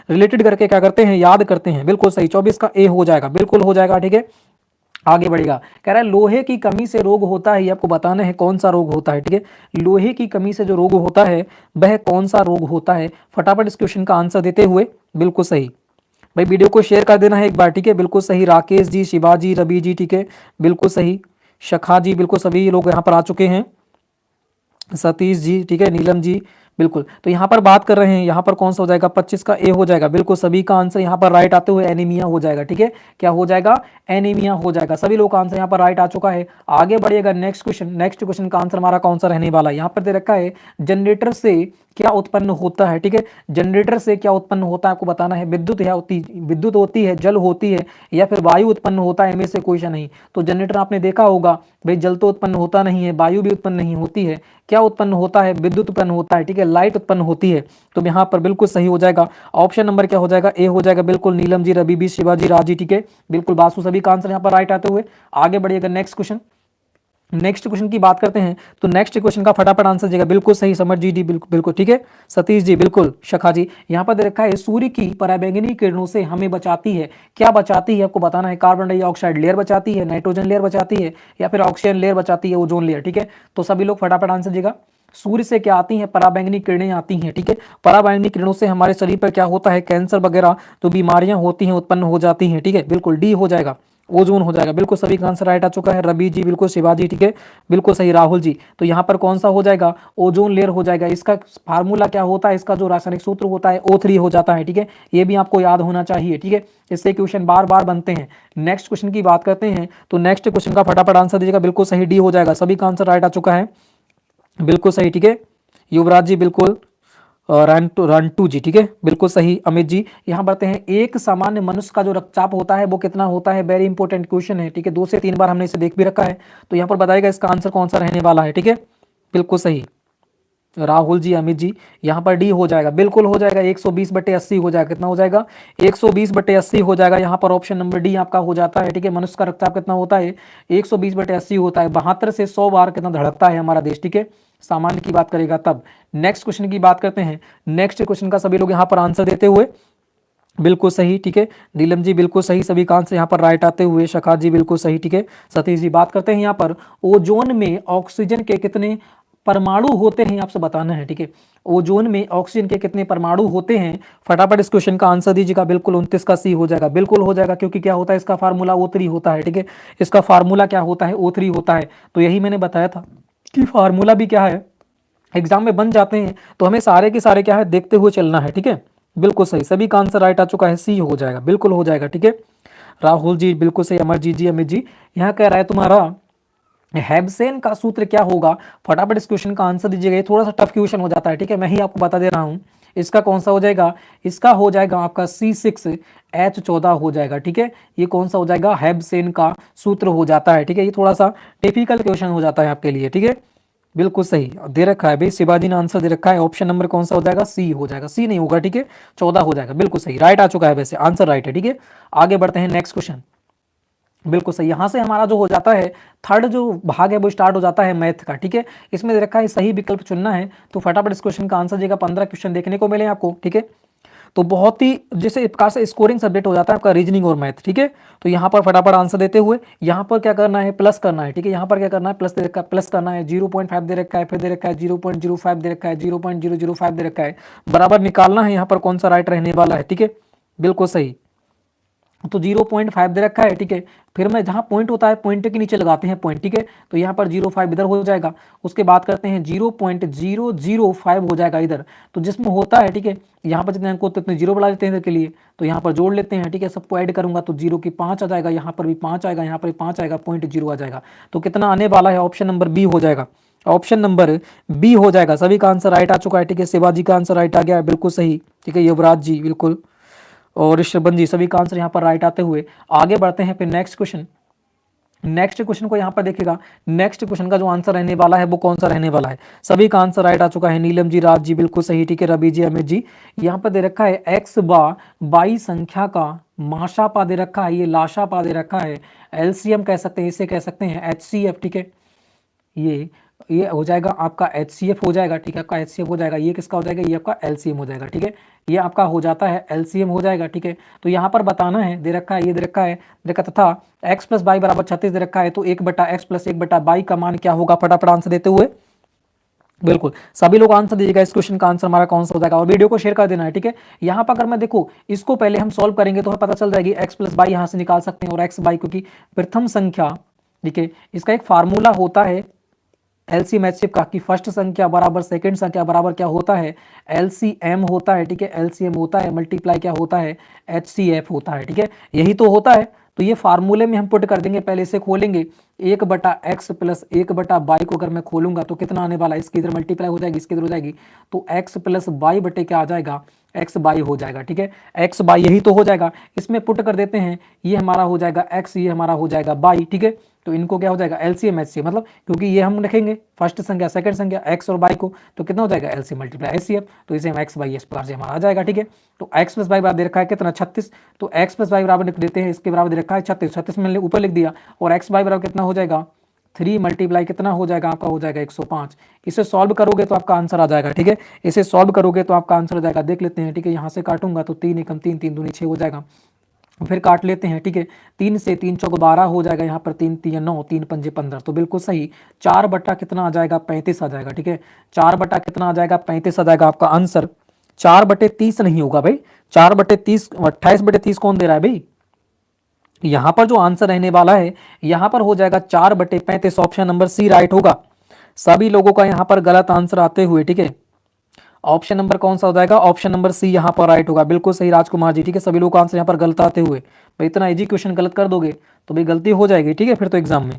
रिलेटेड करके क्या करते हैं? याद करते हैं। बिल्कुल सही, 24 का ए हो जाएगा, बिल्कुल हो जाएगा। ठीक है, आगे बढ़ेगा, कह रहा है लोहे की कमी से रोग होता है, ये आपको बताना है कौन सा रोग होता है। ठीक है, लोहे की कमी से जो रोग होता है वह कौन सा रोग होता है? फटाफट इस क्वेश्चन का आंसर देते हुए। बिल्कुल सही भाई, वीडियो को शेयर कर देना है एक बार। ठीक है, बिल्कुल सही, राकेश जी, शिवाजी, रवि जी, ठीक है, बिल्कुल सही, शखा जी, बिल्कुल सभी लोग यहाँ पर आ चुके हैं, सतीश जी, ठीक है, नीलम जी, बिल्कुल। तो यहाँ पर बात कर रहे हैं, यहाँ पर कौन सा हो जाएगा? 25 का ए हो जाएगा। बिल्कुल सभी का आंसर यहाँ पर राइट आते हुए एनीमिया हो जाएगा। ठीक है, क्या हो जाएगा? एनीमिया हो जाएगा। सभी लोग का आंसर यहाँ पर राइट आ चुका है। आगे बढ़िएगा, नेक्स्ट क्वेश्चन। नेक्स्ट क्वेश्चन का आंसर हमारा कौन सा रहने वाला है? यहाँ पर दे रखा है जनरेटर से क्या उत्पन्न होता है। ठीक है, जनरेटर से क्या उत्पन्न होता है आपको बताना है। विद्युत विद्युत होती है, जल होती है या फिर वायु उत्पन्न होता है, इनमें से कोई सा नहीं। तो जनरेटर आपने देखा होगा भाई, जल तो उत्पन्न होता नहीं है, वायु भी उत्पन्न नहीं होती है, क्या उत्पन्न होता है? विद्युत उत्पन्न होता है। ठीक है, लाइट उत्पन्न होती है। तो यहाँ पर बिल्कुल सही हो जाएगा, ऑप्शन नंबर क्या हो जाएगा? ए हो जाएगा। बिल्कुल, नीलम जी, रवि भी, शिवाजी, राजी, ठीक है, बिल्कुल बासु, सभी का आंसर यहाँ पर राइट आते हुए। आगे बढ़िएगा, नेक्स्ट क्वेश्चन। नेक्स्ट क्वेश्चन की बात करते हैं, तो नेक्स्ट क्वेश्चन का फटाफट आंसर देगा। बिल्कुल सही, समर जी, बिल्कुल बिल्कुल ठीक है, सतीश जी, बिल्कुल, शखा जी। यहाँ पर दे रखा है सूर्य की पराबैंगनी किरणों से हमें बचाती है, क्या बचाती है आपको बताना है। कार्बन डाइऑक्साइड लेयर बचाती है, नाइट्रोजन लेयर बचाती है, या फिर ऑक्सीजन लेयर बचाती है, ओजोन लेयर। ठीक है, तो सभी लोग फटाफट आंसर देगा। सूर्य से क्या आती है? पराबैंगनी किरणें आती हैं। ठीक है, पराबैंगनी किरणों से हमारे शरीर पर क्या होता है? कैंसर वगैरह जो बीमारियां होती हैं उत्पन्न हो जाती हैं। ठीक है, बिल्कुल डी हो जाएगा, ओजोन हो जाएगा। बिल्कुल सभी का आंसर राइट आ चुका है, रवि जी, बिल्कुल, शिवाजी, ठीक है, बिल्कुल सही, राहुल जी। तो यहाँ पर कौन सा हो जाएगा? ओजोन लेयर हो जाएगा। इसका फार्मूला क्या होता है? इसका जो रासायनिक सूत्र होता है O3 हो जाता है। ठीक है, ये भी आपको याद होना चाहिए। ठीक है, इससे क्वेश्चन बार बार बनते हैं। नेक्स्ट क्वेश्चन की बात करते हैं, तो नेक्स्ट क्वेश्चन का फटाफट आंसर दीजिएगा। बिल्कुल सही, डी हो जाएगा, सभी का आंसर राइट आ चुका है, बिल्कुल सही। ठीक है, युवराज जी, बिल्कुल, रंटू जी, ठीक है, बिल्कुल सही, अमित जी। यहाँ बढ़ते हैं, एक सामान्य मनुष्य का जो रक्तचाप होता है वो कितना होता है? वेरी इंपॉर्टेंट क्वेश्चन है। ठीक है, 2 से 3 बार हमने इसे देख भी रखा है, तो यहाँ पर बताएगा इसका आंसर कौन सा रहने वाला है। ठीक है, बिल्कुल सही, राहुल जी, अमित जी, यहाँ पर डी हो जाएगा, बिल्कुल हो जाएगा, 120/80 हो जाएगा। कितना हो जाएगा? 120/80 हो जाएगा। यहाँ पर ऑप्शन नंबर डी आपका हो जाता है, ठीक है। मनुष्य का रक्तचाप कितना होता है? 120/80 होता है। 72 से 100 बार कितना धड़कता है हमारा देश, ठीक है। सामान्य की बात करेगा तब। नेक्स्ट क्वेश्चन की बात करते हैं। नेक्स्ट क्वेश्चन का सभी लोग यहाँ पर आंसर देते हुए, बिल्कुल सही, ठीक है। नीलम जी बिल्कुल सही, सभी का आंसर यहाँ पर राइट आते हुए। शखा जी बिल्कुल सही, ठीक है। सतीश जी बात करते हैं यहाँ पर, ओजोन में ऑक्सीजन के कितने परमाणु होते हैं, आपसे बताना है, ठीक है। ओजोन में ऑक्सीजन के कितने परमाणु होते हैं? फटाफट इस क्वेश्चन का आंसर दीजिएगा। बिल्कुल 29 का सी हो जाएगा, बिल्कुल हो जाएगा, क्योंकि क्या होता है इसका फार्मूला O3 होता है, ठीक है। इसका फार्मूला क्या होता है? O3 होता है। तो यही मैंने बताया था कि फार्मूला भी क्या है, एग्जाम में बन जाते हैं, तो हमें सारे के सारे क्या है देखते हुए चलना है, ठीक है। बिल्कुल सही, सभी का आंसर राइट आ चुका है, सी हो जाएगा, बिल्कुल हो जाएगा, ठीक है। राहुल जी बिल्कुल सही, अमरजीत जी, अमित जी। यहाँ कह रहा है तुम्हारा हेबसेन का सूत्र क्या होगा? फटाफट इस क्वेश्चन का आंसर दीजिएगा। ये थोड़ा सा टफ क्वेश्चन हो जाता है, ठीक है, मैं ही आपको बता दे रहा हूँ। इसका कौन सा हो जाएगा? इसका हो जाएगा आपका C6H14 हो जाएगा, ठीक है। ये कौन सा हो जाएगा? हेबसेन का सूत्र हो जाता है, ठीक है। ये थोड़ा सा टिपिकल क्वेश्चन हो जाता है आपके लिए, ठीक है। बिल्कुल सही दे रखा है भाई, शिवाजी ने आंसर दे रखा है। ऑप्शन नंबर कौन सा हो जाएगा? सी हो जाएगा, सी नहीं होगा, ठीक है, 14 हो जाएगा। बिल्कुल सही, राइट आ चुका है, वैसे आंसर राइट है, ठीक है। आगे बढ़ते हैं, नेक्स्ट क्वेश्चन। बिल्कुल सही, यहां से हमारा जो हो जाता है थर्ड जो भाग है वो स्टार्ट हो जाता है मैथ का, ठीक है। इसमें दे रखा है सही विकल्प चुनना है, तो फटाफट इस क्वेश्चन का आंसर देगा। 15 क्वेश्चन देखने को मिले आपको, ठीक है। तो बहुत ही जैसे एक प्रकार से स्कोरिंग सब्जेक्ट हो जाता है आपका रीजनिंग और मैथ, ठीक है। तो यहाँ पर फटाफट आंसर देते हुए यहाँ पर क्या करना है? प्लस करना है, ठीक है। यहाँ पर क्या करना है? प्लस दे रखा है, प्लस करना है। 0.5 दे रखा है, फिर दे रखा है 0.05 दे रखा है, 0.005 दे रखा है, बराबर निकालना है यहाँ पर कौन सा राइट रहने वाला है, ठीक है। बिल्कुल सही, तो 0.5 दे रखा है, ठीक है। फिर मैं जहां पॉइंट होता है पॉइंट के नीचे लगाते हैं पॉइंट, ठीक है। तो यहाँ पर 0.5 इधर हो जाएगा। उसके बाद करते हैं 0.005 हो जाएगा इधर, तो जिसमें होता है, ठीक है। यहाँ पर जितने अंक होते हैं उतने जीरो बढ़ा देते हैं इधर के लिए, तो यहाँ पर जोड़ लेते हैं, ठीक है। सबको ऐड करूंगा तो 0 की 5 आ जाएगा, यहाँ पर भी 5 आएगा, यहाँ पर भी 5 आएगा, 0.0 आ जाएगा। तो कितना आने वाला है? ऑप्शन नंबर बी हो जाएगा, ऑप्शन नंबर बी हो जाएगा। सभी का आंसर राइट आ चुका है, ठीक है। शिवाजी का आंसर राइट आ गया है, बिल्कुल सही, ठीक है। युवराज जी बिल्कुल, और ऋषभन जी, सभी का आंसर यहाँ पर राइट आते हुए आगे बढ़ते हैं फिर नेक्स्ट क्वेश्चन। नेक्स्ट क्वेश्चन को यहाँ पर देखिएगा, नेक्स्ट क्वेश्चन का जो आंसर रहने वाला है वो कौन सा रहने वाला है? सभी का आंसर राइट आ चुका है। नीलम जी, राज जी बिल्कुल सही, ठीक है। रवि जी, अमित जी, यहाँ पर दे रखा है एक्स बा बाई संख्या का माशापा दे रखा है, ये लाशापा दे रखा है, एलसीएम कह सकते हैं, इसे कह सकते हैं HCF, ठीक है। ये हो जाएगा आपका HCF हो जाएगा, ठीक है। आपका HCF हो जाएगा, ये किसका हो जाएगा? ये आपका LCM हो जाएगा, ठीक है। ये आपका हो जाता है LCM हो जाएगा, ठीक है। तो यहाँ पर बताना है, दे रखा है, ये दे रखा है, देखा तथा x + y = 36 दे रखा है, तो 1/x + 1/y का मान क्या होगा? फटाफट आंसर देते हुए, बिल्कुल सभी लोग आंसर दीजिएगा। इस क्वेश्चन का आंसर हमारा कौन सा हो जाएगा? और वीडियो को शेयर कर देना है, ठीक है। यहाँ पर अगर मैं देखो इसको पहले हम सॉल्व करेंगे तो हमें पता चल जाएगी x + y यहाँ से निकाल सकते हैं, और x y क्योंकि प्रथम संख्या, ठीक है, इसका एक फार्मूला होता है एलसीएम एचसीएफ का, कि फर्स्ट संख्या बराबर सेकंड संख्या बराबर क्या होता है? एलसीएम होता है, ठीक है। एलसीएम होता है मल्टीप्लाई क्या होता है? एचसीएफ होता है, ठीक है। यही तो होता है। तो ये फार्मूले में हम पुट कर देंगे, पहले इसे खोलेंगे, 1/x + 1/y को अगर मैं खोलूंगा तो कितना आने वाला है? इसकी इधर मल्टीप्लाई हो जाएगी, इसकी इधर हो जाएगी, तो x + y बटे क्या आ जाएगा? एक्स बाई हो जाएगा, ठीक है। एक्स बाई यही तो हो जाएगा, इसमें पुट कर देते हैं, ये हमारा हो जाएगा x, ये हमारा हो जाएगा बाई, ठीक है। तो इनको क्या हो जाएगा? एलसीएम एचसीएफ, मतलब क्योंकि ये हम रखेंगे फर्स्ट संख्या सेकंड संख्या x और y को, तो कितना हो जाएगा? एलसीएम मल्टीप्लाई एचसीएफ, तो इसे हम x बाई इस प्रकार से हमारा आ जाएगा, ठीक है। तो x + y बराबर दे रखा है कितना? 36, तो x + y बराबर लिख देते हैं, इसके बराबर दे रखा है 36, 36 मैंने ऊपर लिख दिया, और x बाई बराबर कितना हो जाएगा? 3 × कितना हो जाएगा आपका? हो जाएगा 105। इसे सॉल्व करोगे तो आपका आंसर आ जाएगा, ठीक है। इसे सॉल्व करोगे तो आपका आंसर आ जाएगा, देख लेते हैं, ठीक है। यहाँ से काटूंगा तो 3 × 3 3 दूनी 6 हो जाएगा, फिर काट लेते हैं, ठीक है। 3 से 3 चौक 12 हो जाएगा, यहाँ पर 3 3 9, 3 पंजे 15, तो बिल्कुल सही। 4 बटा कितना आ जाएगा? 35 आ जाएगा, ठीक है। 4 बटा कितना आ जाएगा? 35 आ जाएगा आपका आंसर। 4/30 नहीं होगा भाई, 4/30 28/30 कौन दे रहा है भाई? यहां पर जो आंसर रहने वाला है यहां पर हो जाएगा 4/35, ऑप्शन नंबर सी राइट होगा। सभी लोगों का यहां पर गलत आंसर आते हुए, ठीक है। ऑप्शन नंबर कौन सा हो जाएगा? ऑप्शन नंबर सी यहां पर राइट होगा, बिल्कुल सही राजकुमार जी, ठीक है। सभी लोगों का आंसर यहां पर गलत आते हुए, भाई इतना इजी क्वेश्चन गलत कर दोगे तो भाई गलती हो जाएगी, ठीक है। फिर तो एग्जाम में,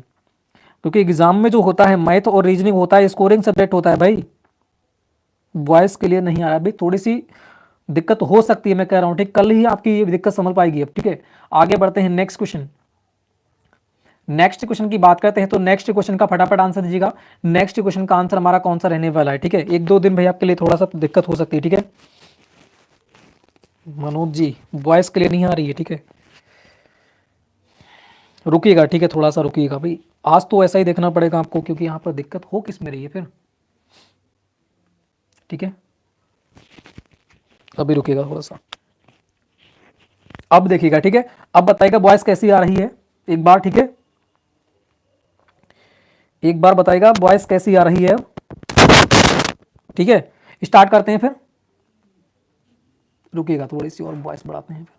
क्योंकि एग्जाम में जो होता है मैथ और रीजनिंग होता है, स्कोरिंग सब्जेक्ट होता है भाई। वॉइस क्लियर नहीं आ रहा भाई, थोड़ी सी दिक्कत हो सकती है, मैं कह रहा हूं, ठीक। कल ही आपकी ये दिक्कत समझ पाएगी अब, ठीक है। आगे बढ़ते हैं नेक्स्ट क्वेश्चन। नेक्स्ट क्वेश्चन की बात करते हैं, तो नेक्स्ट क्वेश्चन का फटाफट आंसर दीजिएगा। नेक्स्ट क्वेश्चन का आंसर हमारा कौन सा रहने वाला है, ठीक है। एक दो दिन भाई आपके लिए थोड़ा सा दिक्कत हो सकती है, ठीक है। मनोज जी वॉइस क्लियर नहीं आ रही है, ठीक है, रुकिएगा, ठीक है, थोड़ा सा रुकिएगा भाई। आज तो ऐसा ही देखना पड़ेगा आपको, क्योंकि यहाँ पर दिक्कत हो किस में रही है फिर, ठीक है। अभी रुकिएगा थोड़ा सा, अब देखिएगा, ठीक है। अब बताइएगा वॉइस कैसी आ रही है एक बार, ठीक है, एक बार बताइएगा वॉइस कैसी आ रही है, ठीक है। स्टार्ट करते हैं फिर, रुकिएगा थोड़ी सी और वॉइस बढ़ाते हैं फिर,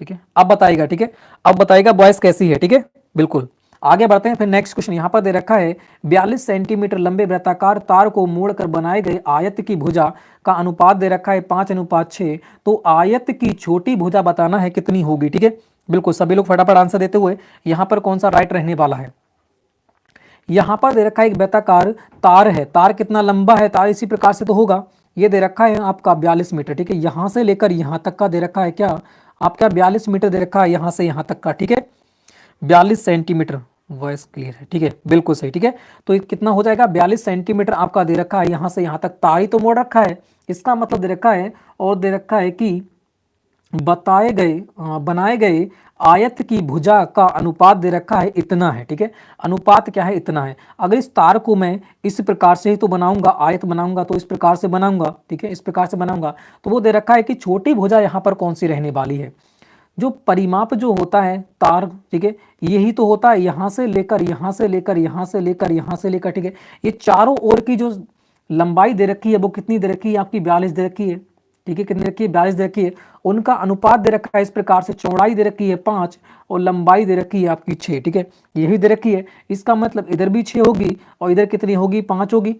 ठीक है। अब बताइएगा, ठीक है, अब बताइएगा वॉइस कैसी है, ठीक है, बिल्कुल। आगे बढ़ते हैं फिर नेक्स्ट क्वेश्चन यहां पर दे रखा है 42 सेंटीमीटर लंबे वृत्ताकार तार को मोड़कर बनाए गए आयत की भुजा का अनुपात दे रखा है 5:6। तो आयत की छोटी भुजा बताना है कितनी होगी, ठीक है, बिल्कुल। सभी लोग फटाफट आंसर देते हुए यहां पर कौन सा राइट रहने वाला है। यहां पर दे रखा है एक वृत्ताकार तार है, तार कितना लंबा है, तार इसी प्रकार से तो होगा, ये दे रखा है आपका 42 मीटर, ठीक है। यहां से लेकर यहां तक का दे रखा है क्या, आपका 42 मीटर दे रखा है यहां से यहां तक का, ठीक है, 42 सेंटीमीटर। वॉइस क्लियर है, ठीक है, बिल्कुल सही, ठीक है। तो ये कितना हो जाएगा, 42 सेंटीमीटर आपका दे रखा है यहां से यहां तक, तार ही तो मोड़ रखा है, इसका मतलब दे रखा है, और दे रखा है कि बताए गए बनाए गए आयत की भुजा का अनुपात दे रखा है इतना है, ठीक है। अनुपात क्या है, इतना है। अगर इस तार को मैं इस प्रकार से ही तो बनाऊंगा, आयत बनाऊंगा तो इस प्रकार से बनाऊंगा, ठीक है, इस प्रकार से बनाऊंगा, तो वो दे रखा है कि छोटी भुजा यहाँ पर कौन सी रहने वाली है। जो परिमाप जो होता है तार, ठीक है, यही तो होता है, यहां से लेकर यहां से लेकर यहां से लेकर यहां से लेकर, ठीक है। ये चारों ओर की जो लंबाई दे रखी है वो कितनी दे रखी है, आपकी 42 दे रखी है, ठीक है, कितनी रखी है, 42 दे रखी है। उनका अनुपात दे रखा है इस प्रकार से, चौड़ाई दे रखी है 5 और लंबाई दे रखी है आपकी 6, ठीक है, यही दे रखी है। इसका मतलब इधर भी 6 होगी और इधर कितनी होगी, 5 होगी।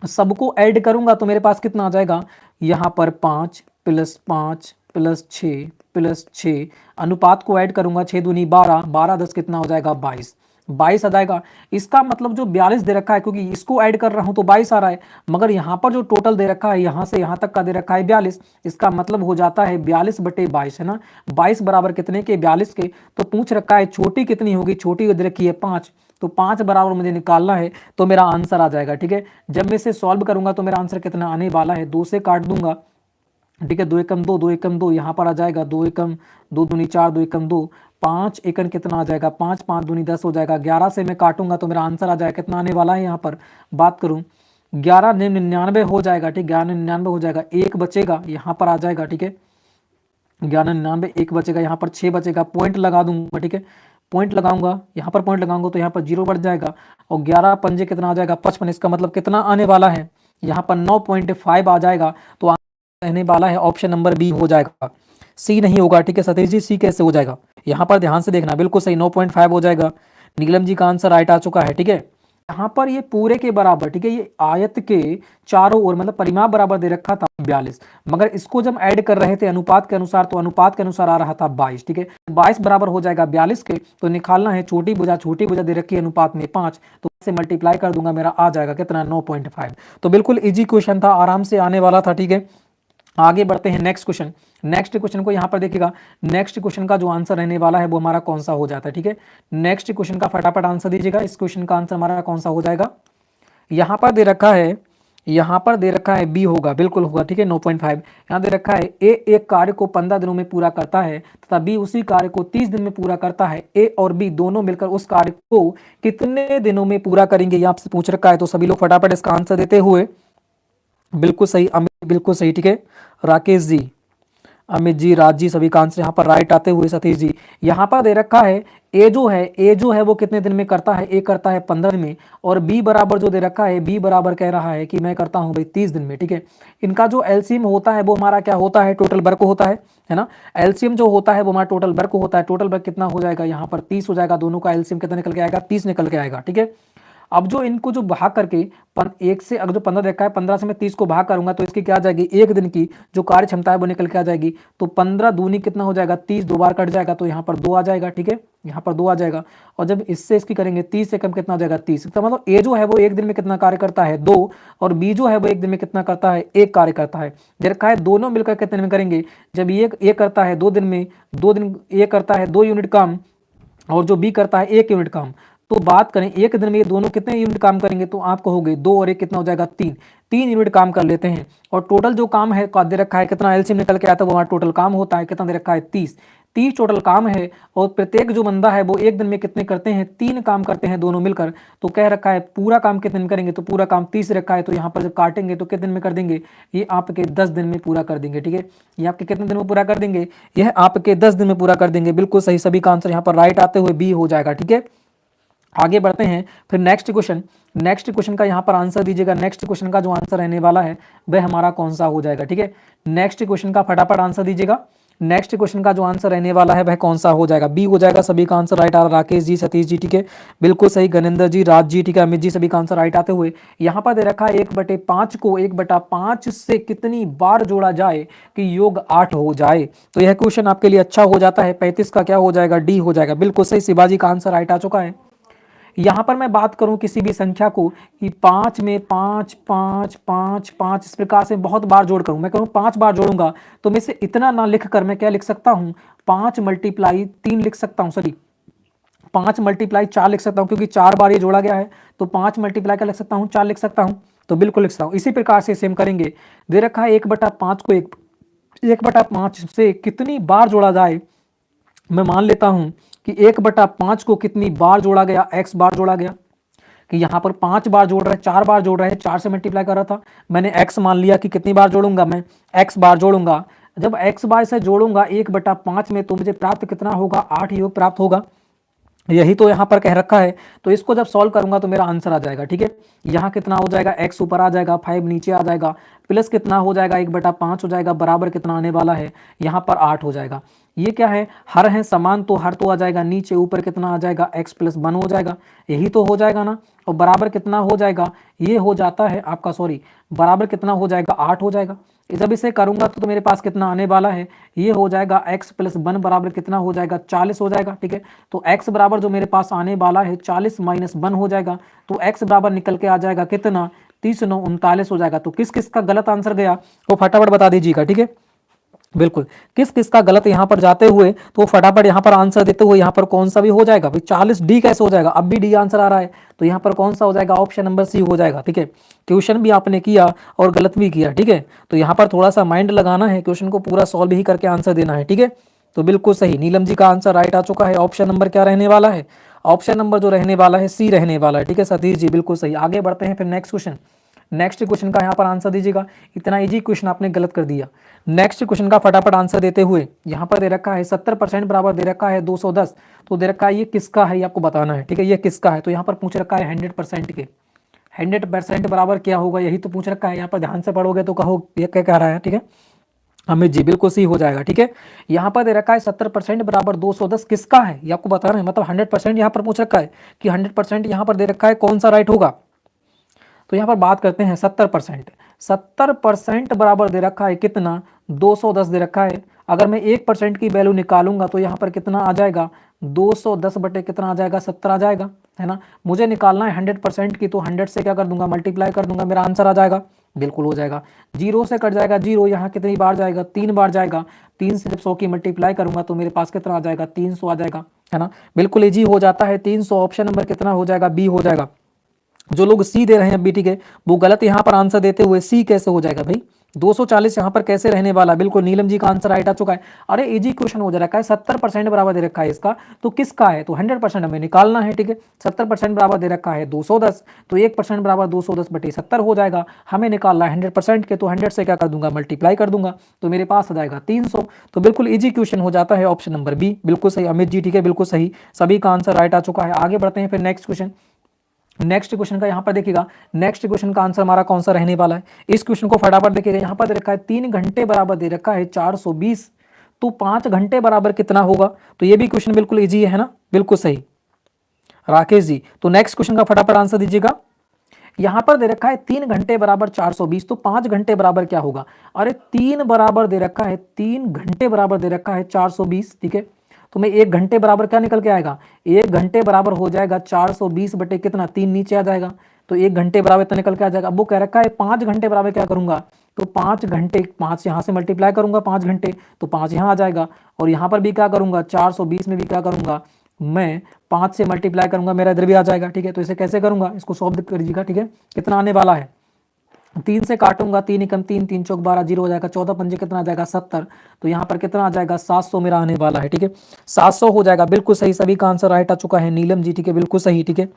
सबको ऐड करूंगा तो मेरे पास कितना आ जाएगा, यहां पर 5 + 5 + 6 + 6, अनुपात को ऐड करूंगा, 6 दूनी 12, 12 10 कितना हो जाएगा, 22, 22 आ जाएगा। इसका मतलब जो 42 दे रखा है, क्योंकि इसको ऐड कर रहा हूं तो 22 आ रहा है, मगर यहां पर जो टोटल दे रखा है यहां से यहां तक का दे रखा है 42, इसका मतलब हो जाता है 42/22, है ना। 22 बराबर कितने के, 42 के। तो पूछ रखा है छोटी कितनी होगी, छोटी दे रखी है 5, तो 5 बराबर मुझे निकालना है, तो मेरा आंसर आ जाएगा, ठीक है। जब मैं इसे सॉल्व करूंगा तो मेरा आंसर कितना आने वाला है, 2 से काट दूंगा, ठीक है, 2 एकम 2, 2 एकम 2, यहाँ पर आ जाएगा 2 एकम 2 दूनी 4, 2 एकम 2, 5 एकम कितना आ जाएगा, 5 5 दूनी 10 हो जाएगा। 11 से मैं काटूंगा तो मेरा आंसर आ जाएगा, कितना आने वाला है, यहाँ पर बात करूं 11 99 हो जाएगा, ठीक, 1199 हो जाएगा। एक बचेगा यहाँ पर आ जाएगा, ठीक है, 1199 एक बचेगा, यहाँ पर 6 बचेगा, पॉइंट लगा दूंगा, ठीक है, पॉइंट लगाऊंगा, यहाँ पर पॉइंट लगाऊंगा तो यहाँ पर 0 बढ़ जाएगा, और 11 पंजे कितना आ जाएगा, 55। इसका मतलब कितना आने वाला है, यहाँ पर 9.5 आ जाएगा। तो रहने वाला है ऑप्शन नंबर बी हो जाएगा, सी नहीं होगा, ठीक है। सतीश जी सी कैसे हो जाएगा, यहाँ पर ध्यान से देखना, बिल्कुल सही, 9.5 हो जाएगा। नीलम जी का आंसर राइट आ चुका है, ठीक है। यहाँ पर ये पूरे के बराबर, ठीक है, ये आयत के चारों ओर मतलब परिमाप बराबर दे रखा था 42, मगर इसको जब ऐड कर रहे थे अनुपात के अनुसार, तो अनुपात के अनुसार आ रहा था 22, ठीक है। 22 बराबर हो जाएगा 42 के, तो निकालना है छोटी भुजा दे रखी है अनुपात में 5, तो से मल्टीप्लाई कर दूंगा, मेरा आ जाएगा कितना, 9.5। तो बिल्कुल इजी क्वेश्चन था, आराम से आने वाला था, ठीक है। आगे बढ़ते हैं नेक्स्ट क्वेश्चन। नेक्स्ट क्वेश्चन को यहां पर देखिएगा, नेक्स्ट क्वेश्चन का जो आंसर रहने वाला है वो हमारा कौन सा हो जाता है, ठीक है। नेक्स्ट क्वेश्चन का फटाफट आंसर दीजिएगा, इस क्वेश्चन का आंसर हमारा कौन सा हो जाएगा। यहां पर दे रखा है, यहां पर दे रखा है बी होगा, बिल्कुल होगा, ठीक है, 9.5। यहां दे रखा है ए एक कार्य को 15 दिनों में पूरा करता है तथा बी उसी कार्य को 30 दिन में पूरा करता है। ए और बी दोनों मिलकर उस कार्य को कितने दिनों में पूरा करेंगे, ये आपसे पूछ रखा है। तो सभी लोग फटाफट इसका आंसर देते हुए, बिल्कुल सही अमित, बिल्कुल सही, ठीक है, राकेश जी, अमित जी, राज जी, सभी का आंसर यहाँ पर राइट आते हुए सतीश जी। यहाँ पर दे रखा है ए जो है वो कितने दिन में करता है, ए करता है 15 दिन में, और बी बराबर जो दे रखा है, बी बराबर कह रहा है कि मैं करता हूँ भाई 30 दिन में, ठीक है। इनका जो एलसीएम होता है वो हमारा क्या होता है, टोटल वर्क होता है ना। एलसीएम जो होता है वो हमारा टोटल वर्क होता है। टोटल वर्क कितना हो जाएगा, यहाँ पर 30 हो जाएगा, दोनों का एलसीएम कितना निकल के आएगा, 30 निकल के आएगा, ठीक है। अब जो इनको जो भाग करके एक से, अगर जो 15 देखा है, 15 से मैं 30 को भाग करूंगा तो इसकी क्या आ जाएगी, एक दिन की जो कार्य क्षमता है वो निकल के आ जाएगी। तो 15 दूनी कितना हो जाएगा, 30, 2 बार कट जाएगा तो यहाँ पर 2 आ जाएगा, ठीक है, यहाँ पर 2 आ जाएगा। और जब इससे इसकी करेंगे 30 से कम कितना आ जाएगा, 30। तो मतलब ए जो है वो एक दिन में कितना कार्य करता है, 2, और बी जो है वो एक दिन में कितना करता है, 1 कार्य करता है। देखा है दोनों मिलकर कितने में करेंगे, जब ये करता है 2 दिन में, 2 दिन ये करता है 2 यूनिट काम, और जो बी करता है 1 यूनिट काम। तो बात करें एक दिन में ये दोनों कितने यूनिट काम करेंगे, तो आप कहोगे 2 और 1 कितना हो जाएगा 3, 3 यूनिट काम कर लेते हैं। और टोटल जो काम है दे रखा है कितना, एलसीएम निकल के आता है वो हमारा टोटल काम होता है कितना दे रखा है 30, 30 टोटल काम है। और प्रत्येक जो बंदा है वो एक दिन में कितने करते हैं, 3 काम करते हैं दोनों मिलकर। तो कह रखा है पूरा काम कितने दिन करेंगे, तो पूरा काम 30 रखा है। तो यहाँ पर जब काटेंगे तो कितने दिन में कर देंगे, ये आपके 10 दिन में पूरा कर देंगे। ठीक है, ये आपके कितने दिन में पूरा कर देंगे, यह आपके 10 दिन में पूरा कर देंगे। बिल्कुल सही, सभी का आंसर यहाँ पर राइट आते हुए बी हो जाएगा। ठीक है, आगे बढ़ते हैं फिर नेक्स्ट क्वेश्चन। नेक्स्ट क्वेश्चन का यहाँ पर आंसर दीजिएगा। नेक्स्ट क्वेश्चन का जो आंसर रहने वाला है वह हमारा कौन सा हो जाएगा। ठीक है, नेक्स्ट क्वेश्चन का फटाफट आंसर दीजिएगा। नेक्स्ट क्वेश्चन का जो आंसर रहने वाला है वह कौन सा हो जाएगा, बी हो जाएगा। सभी का आंसर राइट आ रहा, राकेश जी, सतीश जी, ठीक है, बिल्कुल सही, गणेंद्र जी, राज जी, ठीक है, अमित जी, सभी का आंसर राइट आते हुए यहाँ पर दे रखा है 1/5 को 1/5 से कितनी बार जोड़ा जाए कि योग 8 हो जाए। तो यह क्वेश्चन आपके लिए अच्छा हो जाता है। 35 का क्या हो जाएगा, डी हो जाएगा। बिल्कुल सही, शिवाजी का आंसर राइट आ चुका है। यहां पर मैं बात करूं किसी भी संख्या को कि 5 में 5 5 5 5 इस प्रकार से बहुत बार जोड़ करूं, मैं कहूं 5 बार जोड़ूंगा तो मैं से इतना ना लिख कर मैं क्या लिख सकता हूं, 5 मल्टीप्लाई 3 लिख सकता हूं, सॉरी 5 मल्टीप्लाई 4 लिख सकता हूं, क्योंकि 4 बार ये जोड़ा गया है। तो 5 मल्टीप्लाई क्या लिख सकता हूं, 4 लिख सकता हूं। तो बिल्कुल लिख सकता हूं। इसी प्रकार से सेम करेंगे। दे रखा है 1/5 को 1/5 से कितनी बार जोड़ा जाए। मैं मान लेता हूं कि 1/5 को कितनी बार जोड़ा गया, x बार जोड़ा गया। कि यहां पर 5 बार जोड़ रहे हैं, 4 बार जोड़ रहे हैं, 4 से मल्टीप्लाई कर रहा था, मैंने x मान लिया कि कितनी बार जोड़ूंगा, मैं x बार जोड़ूंगा। जब x बार से जोड़ूंगा 1/5 में तो मुझे प्राप्त कितना होगा, 8 योग प्राप्त होगा। यही तो यहाँ पर कह रखा है। तो इसको जब सॉल्व करूंगा तो मेरा आंसर आ जाएगा। ठीक है, यहाँ कितना हो जाएगा, x ऊपर आ जाएगा, 5 नीचे आ जाएगा, प्लस कितना हो जाएगा 1/5 हो जाएगा, बराबर कितना आने वाला है, यहाँ पर 8 हो जाएगा। ये क्या है, हर है समान, तो हर तो आ जाएगा नीचे, ऊपर कितना आ जाएगा, x + 1 हो जाएगा। यही तो हो जाएगा ना। और बराबर कितना हो जाएगा, ये हो जाता है आपका, सॉरी, बराबर कितना हो जाएगा, 8 हो जाएगा। जब इसे करूंगा तो मेरे पास कितना आने वाला है, ये हो जाएगा x + 1 बराबर कितना हो जाएगा, 40 हो जाएगा। ठीक है, तो x बराबर जो मेरे पास आने वाला है 40 - 1 हो जाएगा। तो x बराबर निकल के आ जाएगा कितना, 30 × 9 = 39 हो जाएगा। तो किस किस का गलत आंसर गया वो फटाफट बता दीजिएगा। ठीक है, बिल्कुल, किस किस का गलत यहाँ पर जाते हुए तो फटाफट यहाँ पर आंसर देते हुए यहाँ पर कौन सा भी हो जाएगा भाई, 40 डी कैसे हो जाएगा, अब भी डी आंसर आ रहा है। तो यहाँ पर कौन सा हो जाएगा, ऑप्शन नंबर सी हो जाएगा। ठीक है, क्वेश्चन भी आपने किया और गलत भी किया। ठीक है, तो यहाँ पर थोड़ा सा माइंड लगाना है, क्वेश्चन को पूरा सॉल्व ही करके आंसर देना है। ठीक है, तो बिल्कुल सही, नीलम जी का आंसर राइट आ चुका है। ऑप्शन नंबर क्या रहने वाला है, ऑप्शन नंबर जो रहने वाला है सी रहने वाला है। ठीक है सतीश जी, बिल्कुल सही। आगे बढ़ते हैं फिर नेक्स्ट क्वेश्चन। नेक्स्ट क्वेश्चन का यहाँ पर आंसर दीजिएगा। इतना इजी क्वेश्चन आपने गलत कर दिया। नेक्स्ट क्वेश्चन का फटाफट आंसर देते हुए यहाँ पर दे रखा है 70% बराबर दे रखा है 210। तो दे रखा है ये किसका है, ये आपको बताना है। ठीक है, ये किसका है, तो यहाँ पर पूछ रखा है 100% के। 100% बराबर क्या होगा, यही तो पूछ रखा है। यहाँ पर ध्यान से पढ़ोगे तो कहो ये क्या कह रहा है। ठीक है अमित जी, बिल्कुल सही हो जाएगा। ठीक है, यहाँ पर दे रखा है 70% बराबर 210 किसका है, ये आपको बताना है। मतलब 100% यहाँ पर पूछ रखा है कि 100% यहाँ पर दे रखा है, कौन सा राइट होगा। तो यहाँ पर बात करते हैं 70%। 70% बराबर दे रखा है कितना, 210 दे रखा है। अगर मैं 1% की वैल्यू निकालूंगा तो यहाँ पर कितना आ जाएगा, 210 बटे कितना आ जाएगा, 70 आ जाएगा, है ना। मुझे निकालना है 100% की, तो 100 से क्या कर दूंगा, मल्टीप्लाई कर दूंगा, मेरा आंसर आ जाएगा। बिल्कुल हो जाएगा। 0 से कट जाएगा 0, यहाँ कितनी बार जाएगा, 3 बार जाएगा। 3 से जब 100 की मल्टीप्लाई करूंगा तो मेरे पास कितना आ जाएगा, 300 आ जाएगा, है ना। बिल्कुल इजी हो जाता है। 300 ऑप्शन नंबर कितना हो जाएगा, बी हो जाएगा। जो लोग सी दे रहे हैं बी, ठीक है, वो गलत यहाँ पर आंसर देते हुए सी कैसे हो जाएगा भाई, 240 यहाँ पर कैसे रहने वाला। बिल्कुल नीलम जी का आंसर राइट आ चुका है। अरे इजी क्वेश्चन हो जा रखा है, 70% बराबर दे रखा है इसका, तो किसका है, तो 100% हमें निकालना है। ठीक है, 70% बराबर दे रखा है 210, तो 1% बराबर 210 बटे 70 हो जाएगा। हमें निकालना है 100% के, तो 100 से क्या कर दूंगा, मल्टीप्लाई कर दूंगा, तो मेरे पास आ जाएगा 300। तो बिल्कुल इजी क्वेश्चन हो जाता है, ऑप्शन नंबर बी बिल्कुल सही। अमित जी ठीक है, बिल्कुल सही, सभी का आंसर राइट आ चुका है। आगे बढ़ते हैं फिर नेक्स्ट क्वेश्चन। नेक्स्ट क्वेश्चन का यहाँ पर देखिएगा, नेक्स्ट क्वेश्चन का आंसर हमारा कौन सा रहने वाला है। इस क्वेश्चन को फटाफट देखिएगा। यहाँ पर दे रखा है 3 घंटे बराबर दे रखा है 420, तो 5 घंटे बराबर कितना होगा। तो ये भी क्वेश्चन बिल्कुल इजी है ना, बिल्कुल सही राकेश जी। तो नेक्स्ट क्वेश्चन का फटाफट आंसर दीजिएगा। यहाँ पर दे रखा है 3 घंटे बराबर 420, तो 5 घंटे बराबर क्या होगा। अरे 3 बराबर दे रखा है, 3 घंटे बराबर दे रखा है 420, ठीक है। तो मैं 1 घंटे बराबर क्या निकल के आएगा, 1 घंटे बराबर हो जाएगा 420 बटे कितना, 3 नीचे आ जाएगा, तो 1 घंटे बराबर इतना निकल के आ जाएगा। अब वो कह रखा है 5 घंटे बराबर क्या करूंगा, तो 5 घंटे, 5 यहाँ से मल्टीप्लाई करूंगा 5 घंटे, तो 5 यहाँ आ जाएगा। और यहाँ पर भी क्या करूंगा, 420 में भी क्या करूंगा, मैं 5 से मल्टीप्लाई करूंगा, मेरा इधर भी आ जाएगा, ठीक है। तो इसे कैसे करूंगा, इसको सॉल्व करिएगा, ठीक है। कितना आने वाला है, 3 से काटूंगा, 3 एकम 3, 3 चौक 12, 0 हो जाएगा, 14 पंजे कितना आ जाएगा 70। तो यहाँ पर कितना आ जाएगा 700 मेरा आने वाला है, ठीक है। 700 हो जाएगा, बिल्कुल सही, सभी का आंसर राइट आ चुका है। नीलम जी, ठीक है, बिल्कुल सही, ठीक है,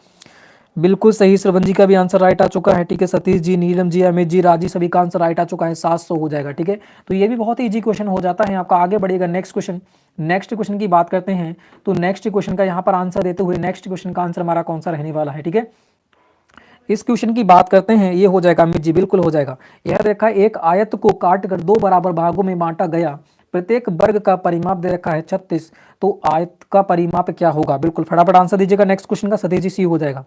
बिल्कुल सही। श्रवण जी का भी आंसर राइट आ चुका है, ठीक है। सतीश जी, नीलम जी, अमित जी, राजी, सभी का आंसर राइट आ चुका है, 700 हो जाएगा, ठीक है। तो ये भी बहुत ही इजी क्वेश्चन हो जाता है आपका। आगे बढ़ेगा नेक्स्ट क्वेश्चन, नेक्स्ट क्वेश्चन की बात करते हैं। तो नेक्स्ट क्वेश्चन का यहाँ पर आंसर देते हुए नेक्स्ट क्वेश्चन का आंसर हमारा कौन सा रहने वाला है, ठीक है। इस क्वेश्चन की बात करते हैं, ये हो जाएगा अमित जी, बिल्कुल हो जाएगा। यह देखा, एक आयत को काट कर 2 बराबर भागों में बांटा गया, प्रत्येक वर्ग का परिमाप दे रखा है 36, तो आयत का परिमाप क्या होगा। बिल्कुल फटाफट आंसर दीजिएगा नेक्स्ट क्वेश्चन का, सतीश जी, सी हो जाएगा।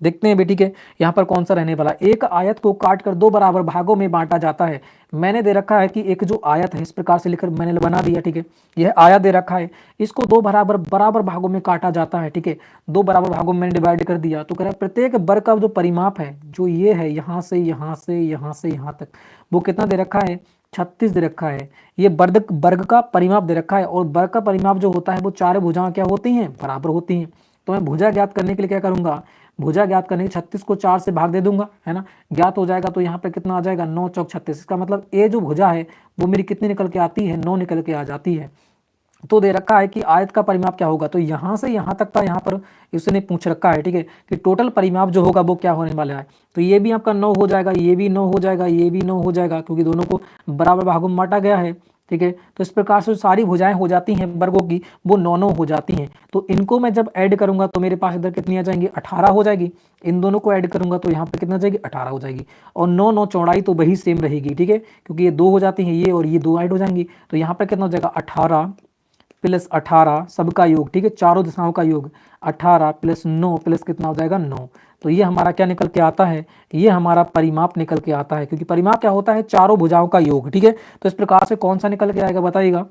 देखते हैं बेटी के यहाँ पर कौन सा रहने वाला। एक आयत को काट कर 2 बराबर भागों में बांटा जाता है। मैंने दे रखा है कि एक जो आयत है, इस प्रकार से लिखकर मैंने बना दिया, ठीक है। यह आयत दे रखा है, इसको 2 बराबर बराबर भागों में काटा जाता है, ठीक है। 2 बराबर भागों में मैंने डिवाइड कर दिया। तो कह रहा है प्रत्येक वर्ग का जो परिमाप है, जो ये है, यहाँ से यहाँ से यहाँ से यहाँ तक, वो कितना दे रखा है, 36 दे रखा है। ये वर्ग का परिमाप दे रखा है, और वर्ग का परिमाप जो होता है वो चार भुजाएं क्या होती हैं, बराबर होती हैं। तो मैं भुजा ज्ञात करने के लिए क्या करूंगा, भुजा ज्ञात करने के 36 को 4 से भाग दे दूंगा, है ना, ज्ञात हो जाएगा। तो यहाँ पे कितना आ जाएगा, 9 चौक 36। इसका मतलब ये जो भुजा है वो मेरी कितनी निकल के आती है, 9 निकल के आ जाती है। तो दे रखा है कि आयत का परिमाप क्या होगा, तो यहाँ से यहाँ तक का यहाँ पर इसने पूछ रखा है, ठीक है, कि टोटल परिमाप जो होगा वो क्या होने वाला है। तो ये भी आपका 9 हो जाएगा, ये भी 9 हो जाएगा, ये भी 9 हो जाएगा, क्योंकि दोनों को बराबर भागों में बांटा गया है, ठीक है। तो इस प्रकार से सारी भुजाएं हो जाती हैं वर्गों की, वो 9 हो जाती हैं। तो इनको मैं जब ऐड करूंगा तो मेरे पास इधर कितनी आ जाएंगी, 18 हो जाएगी। इन दोनों को ऐड करूंगा तो यहाँ पे कितना जाएगी, 18 हो जाएगी। और 9 9 चौड़ाई तो वही सेम रहेगी, ठीक है, क्योंकि ये 2 हो जाती हैं, ये और ये 2 ऐड हो जाएंगी। तो यहाँ पर कितना हो जाएगा, 18 प्लस 18 सबका योग, ठीक है, चारों दिशाओं का योग, 18 प्लस 9 प्लस कितना हो जाएगा, 9। तो ये हमारा क्या निकल के आता है, ये हमारा परिमाप निकल के आता है, क्योंकि परिमाप क्या होता है, चारों भुजाओं का योग, ठीक है। तो इस प्रकार से कौन सा निकल के आएगा बताइएगा,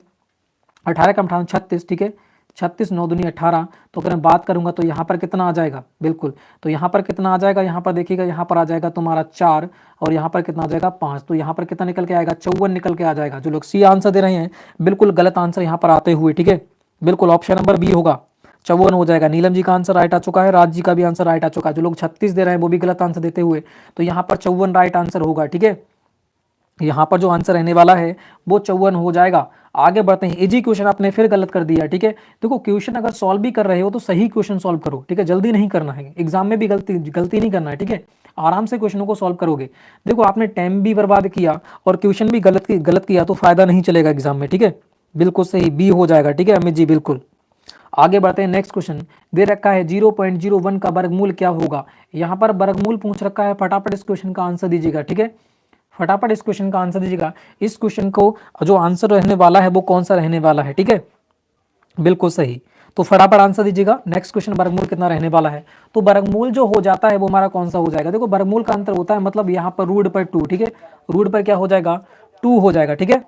18 का 58 36, ठीक है, 36 9 दूनी 18। तो अगर मैं बात करूंगा तो यहाँ पर कितना आ जाएगा, बिल्कुल, तो यहाँ पर कितना आ जाएगा, यहाँ पर देखिएगा, यहाँ पर आ जाएगा तुम्हारा 4, और यहाँ पर कितना आ जाएगा 5। तो यहाँ पर कितना निकल के आएगा, 54 निकल के आ जाएगा। जो लोग सी आंसर दे रहे हैं, बिल्कुल गलत आंसर यहाँ पर आते हुए, ठीक है, बिल्कुल ऑप्शन नंबर बी होगा, 54 हो जाएगा। नीलम जी का आंसर राइट आ चुका है, राज जी का भी आंसर राइट आ चुका है। जो लोग 36 दे रहे हैं वो भी गलत आंसर देते हुए, तो यहाँ पर 54 राइट आंसर होगा, ठीक है। यहाँ पर जो आंसर रहने वाला है वो 54 हो जाएगा। आगे बढ़ते हैं, इजी क्वेश्चन आपने फिर गलत कर दिया, ठीक है। देखो क्वेश्चन अगर सॉल्व भी कर रहे हो तो सही क्वेश्चन सॉल्व करो, ठीक है, जल्दी नहीं करना है, एग्जाम में भी गलती नहीं करना है, ठीक है, आराम से क्वेश्चनों को सॉल्व करोगे। देखो आपने टाइम भी बर्बाद किया और क्वेश्चन भी गलत किया तो फायदा नहीं चलेगा एग्जाम में, ठीक है। बिल्कुल सही, बी हो जाएगा, ठीक है अमित जी, बिल्कुल। आगे बढ़ते हैं, नेक्स्ट क्वेश्चन दे रखा है 0.01 का वर्गमूल क्या होगा। यहाँ पर वर्गमूल पूछ रखा है, फटाफट इस क्वेश्चन का आंसर दीजिएगा, ठीक है, फटाफट इस क्वेश्चन का आंसर दीजिएगा। इस क्वेश्चन को जो आंसर रहने वाला है वो कौन सा रहने वाला है, ठीक है, बिल्कुल सही। तो फटाफट आंसर दीजिएगा, नेक्स्ट क्वेश्चन वर्गमूल कितना रहने वाला है। तो वर्गमूल जो हो जाता है वो हमारा कौन सा हो जाएगा, देखो वर्गमूल का अंतर होता है, मतलब यहाँ पर रूट पर 2, ठीक है, रूट पर क्या हो जाएगा, 2 हो जाएगा, ठीक है,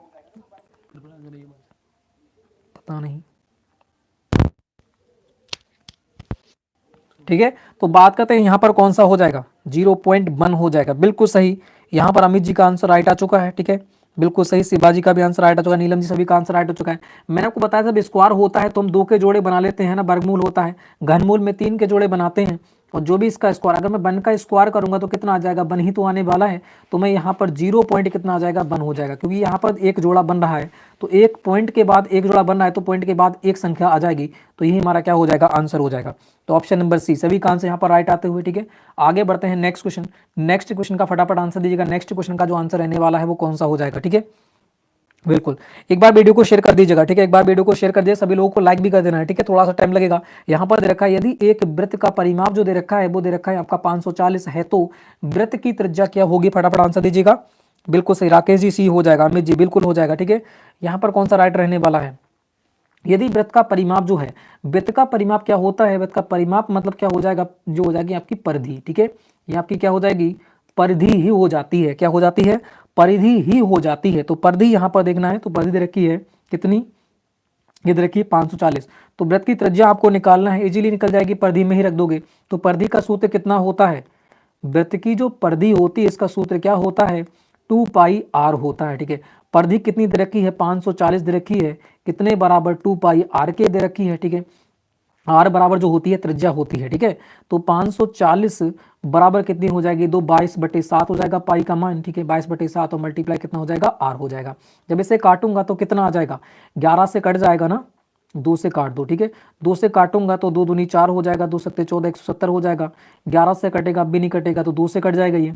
पता नहीं, ठीक है। तो बात करते हैं यहाँ पर कौन सा हो जाएगा, 0.1 हो जाएगा, बिल्कुल सही। यहाँ पर अमित जी का आंसर राइट आ चुका है, ठीक है, बिल्कुल सही। शिवाजी का भी आंसर राइट आ चुका है, नीलम जी सभी का आंसर राइट हो चुका है। मैंने आपको बताया जब स्क्वायर होता है तो हम 2 के जोड़े बना लेते हैं ना, वर्गमूल होता है, घनमूल में 3 के जोड़े बनाते हैं। और जो भी इसका स्क्वायर, अगर मैं 1 का स्क्वायर करूंगा तो कितना आ जाएगा, 1 ही तो आने वाला है। तो मैं यहाँ पर 0 पॉइंट कितना आ जाएगा, 1 हो जाएगा, क्योंकि यहाँ पर एक जोड़ा बन रहा है, तो एक पॉइंट के बाद एक जोड़ा बन रहा है, तो पॉइंट के बाद एक संख्या आ जाएगी, तो यही हमारा क्या हो जाएगा, आंसर हो जाएगा। तो ऑप्शन नंबर सी, सभी का आंसर यहाँ पर राइट आते हुए, ठीक है। आगे बढ़ते हैं नेक्स्ट क्वेश्चन, नेक्स्ट क्वेश्चन का फटाफट आंसर दीजिएगा। नेक्स्ट क्वेश्चन का जो आंसर रहने वाला है वो कौन सा हो जाएगा, ठीक है, बिल्कुल। एक बार वीडियो को शेयर कर दीजिएगा, ठीक है, एक बार वीडियो को शेयर कर दिए, सभी लोगों को लाइक भी कर देना है, ठीक है, थोड़ा सा टाइम लगेगा। यहाँ पर दे रखा है यदि एक वृत्त का परिमाप जो दे रखा है वो दे रखा है आपका 540 है, तो वृत्त की त्रिज्या क्या होगी, फटाफट आंसर दीजिएगा। बिल्कुल सही, राकेश जी सी हो जाएगा, अमित जी बिल्कुल हो जाएगा, ठीक है। यहाँ पर कौन सा राइट रहने वाला है, यदि वृत्त का परिमाप जो है, वृत्त का परिमाप क्या होता है, वृत्त का परिमाप मतलब क्या हो जाएगा, जो हो जाएगी आपकी परिधि, ठीक है, ये आपकी क्या हो जाएगी, परिधि ही हो जाती है, क्या हो जाती है, परिधि ही हो जाती है। तो परिधि यहाँ पर देखना है, तो परिधि दे रखी है कितनी, ये दे रखी है 540। तो वृत्त की त्रिज्या आपको निकालना है, इजीली निकल जाएगी, परिधि में ही रख दोगे। तो परिधि का सूत्र कितना होता है, वृत्त की जो परिधि होती है इसका सूत्र क्या होता है, 2 पाई आर होता है, ठीक है। परिधि कितनी दे रखी है, 540 दे रखी है, कितने बराबर 2 पाई आर के दे रखी है, ठीक है। आर बराबर जो होती है त्रिज्या होती है, ठीक है। तो 540 बराबर कितनी हो जाएगी, 22/7 हो जाएगा पाई का मान, ठीक है। 22/7 और मल्टीप्लाई कितना हो जाएगा, आर हो जाएगा। जब इसे काटूंगा तो कितना आ जाएगा, 11 से कट जाएगा ना, 2 से काट दो, ठीक है। 2 से काटूंगा तो 2 दूनी 4 हो जाएगा, 2 सत्ते 14, 170 हो जाएगा। 11 से कटेगा, अब भी नहीं कटेगा तो 2 से कट जाएगा ये।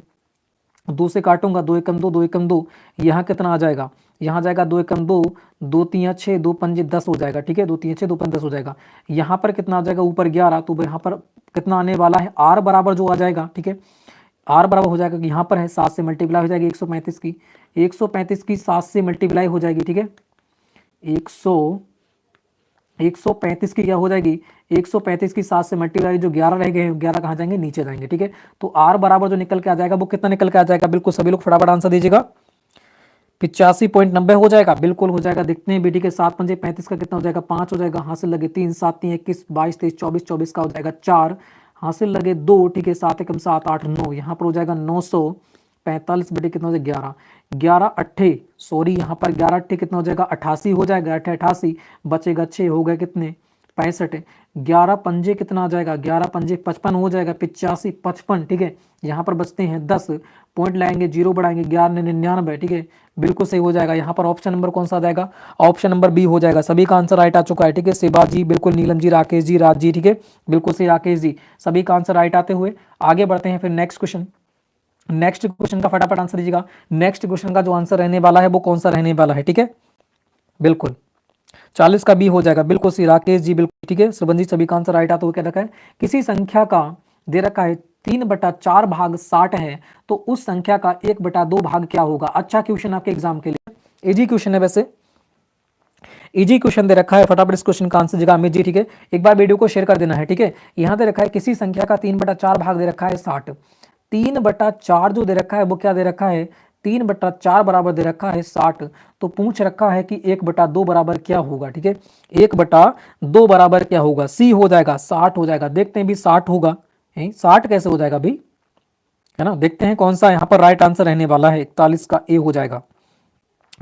2 से काटूंगा, 2 एकम 2, 2 एकम 2, यहाँ कितना आ जाएगा, यहाँ जाएगा 2 एकम 2, 2 तिया 6, 2 पंजे 10 हो जाएगा, ठीक है। 2 तिया 6, 2 पंजे 10 हो जाएगा। यहाँ पर कितना आ जाएगा, ऊपर 11, तो यहाँ पर कितना आने वाला है, आर बराबर जो आ जाएगा, ठीक है। आर बराबर हो जाएगा कि यहाँ पर है 7 से मल्टीप्लाई हो जाएगी 135 की, 135 की 7 से मल्टीप्लाई हो जाएगी, ठीक है। 135 की क्या हो जाएगी, 135 की 7 से मल्टीप्लाई, जो 11 रह गए 11 कहाँ जाएंगे, नीचे जाएंगे, ठीक है। तो आर बराबर जो निकल के आ जाएगा वो कितना निकल के आ जाएगा, बिल्कुल सभी लोग फटाफट आंसर दीजिएगा। 85.90 हो जाएगा, बिल्कुल हो जाएगा। देखते हैं बेटी के 7 पंजे 35 का कितना हो जाएगा, 5 हो जाएगा। हासिल लगे 3, 7 3 21, 22 23 24, 24 का हो जाएगा 4, हासिल लगे 2, ठीक है। 7 एकम 7 8 9, यहाँ पर हो जाएगा 945 बेटे कितना हो जाएगा 11, 11 अट्ठे, सॉरी यहाँ पर 11 अट्ठे कितना हो जाएगा 88 हो जाएगा, 8 88 बचेगा 6, हो गए कितने 65, 11 पंजे कितना आ जाएगा, 11 पंजे 55 हो जाएगा, 85 55, ठीक है। यहाँ पर बचते हैं 10, पॉइंट लाएंगे, जीरो बढ़ाएंगे, 11 99, ठीक है। बिल्कुल सही हो जाएगा। यहाँ पर ऑप्शन नंबर कौन सा आ जाएगा, ऑप्शन नंबर बी हो जाएगा। सभी का आंसर राइट आ चुका है, ठीक है। शिवाजी बिल्कुल, नीलम जी, राकेश जी, राज जी, ठीक है, बिल्कुल सही राकेश जी, सभी का आंसर राइट आते हुए आगे बढ़ते हैं फिर नेक्स्ट क्वेश्चन। नेक्स्ट क्वेश्चन का फटाफट आंसर दीजिएगा। नेक्स्ट क्वेश्चन का जो आंसर रहने वाला है वो कौन सा रहने वाला है, ठीक है। बिल्कुल 40 का बी हो जाएगा, बिल्कुल सही राकेश जी, बिल्कुल ठीक है। सुबंजी सभी का आंसर राइट आता हुआ क्या रखा है, किसी संख्या का दे रखा है 3/4 भाग 60 है तो उस संख्या का 1/2 भाग क्या होगा। अच्छा क्वेश्चन आपके एग्जाम के लिए, इजी क्वेश्चन है, वैसे इजी क्वेश्चन दे रखा है। फटाफट इस क्वेश्चन का आंसर जगह अमित जी, ठीक है। एक बार वीडियो को शेयर कर देना है, ठीक है। यहाँ दे रखा है किसी संख्या का 3/4 भाग दे रखा है 60, 3/4 जो दे रखा है वो क्या दे रखा है, 3/4 बराबर दे रखा है 60, तो पूछ रखा है कि 1/2 बराबर क्या होगा, ठीक है। 1/2 बराबर क्या होगा, सी हो जाएगा 60 हो जाएगा। देखते हैं भी 60 होगा, 60 कैसे हो जाएगा भी, है ना। देखते हैं कौन सा यहाँ पर राइट आंसर रहने वाला है, 41 का ए हो जाएगा।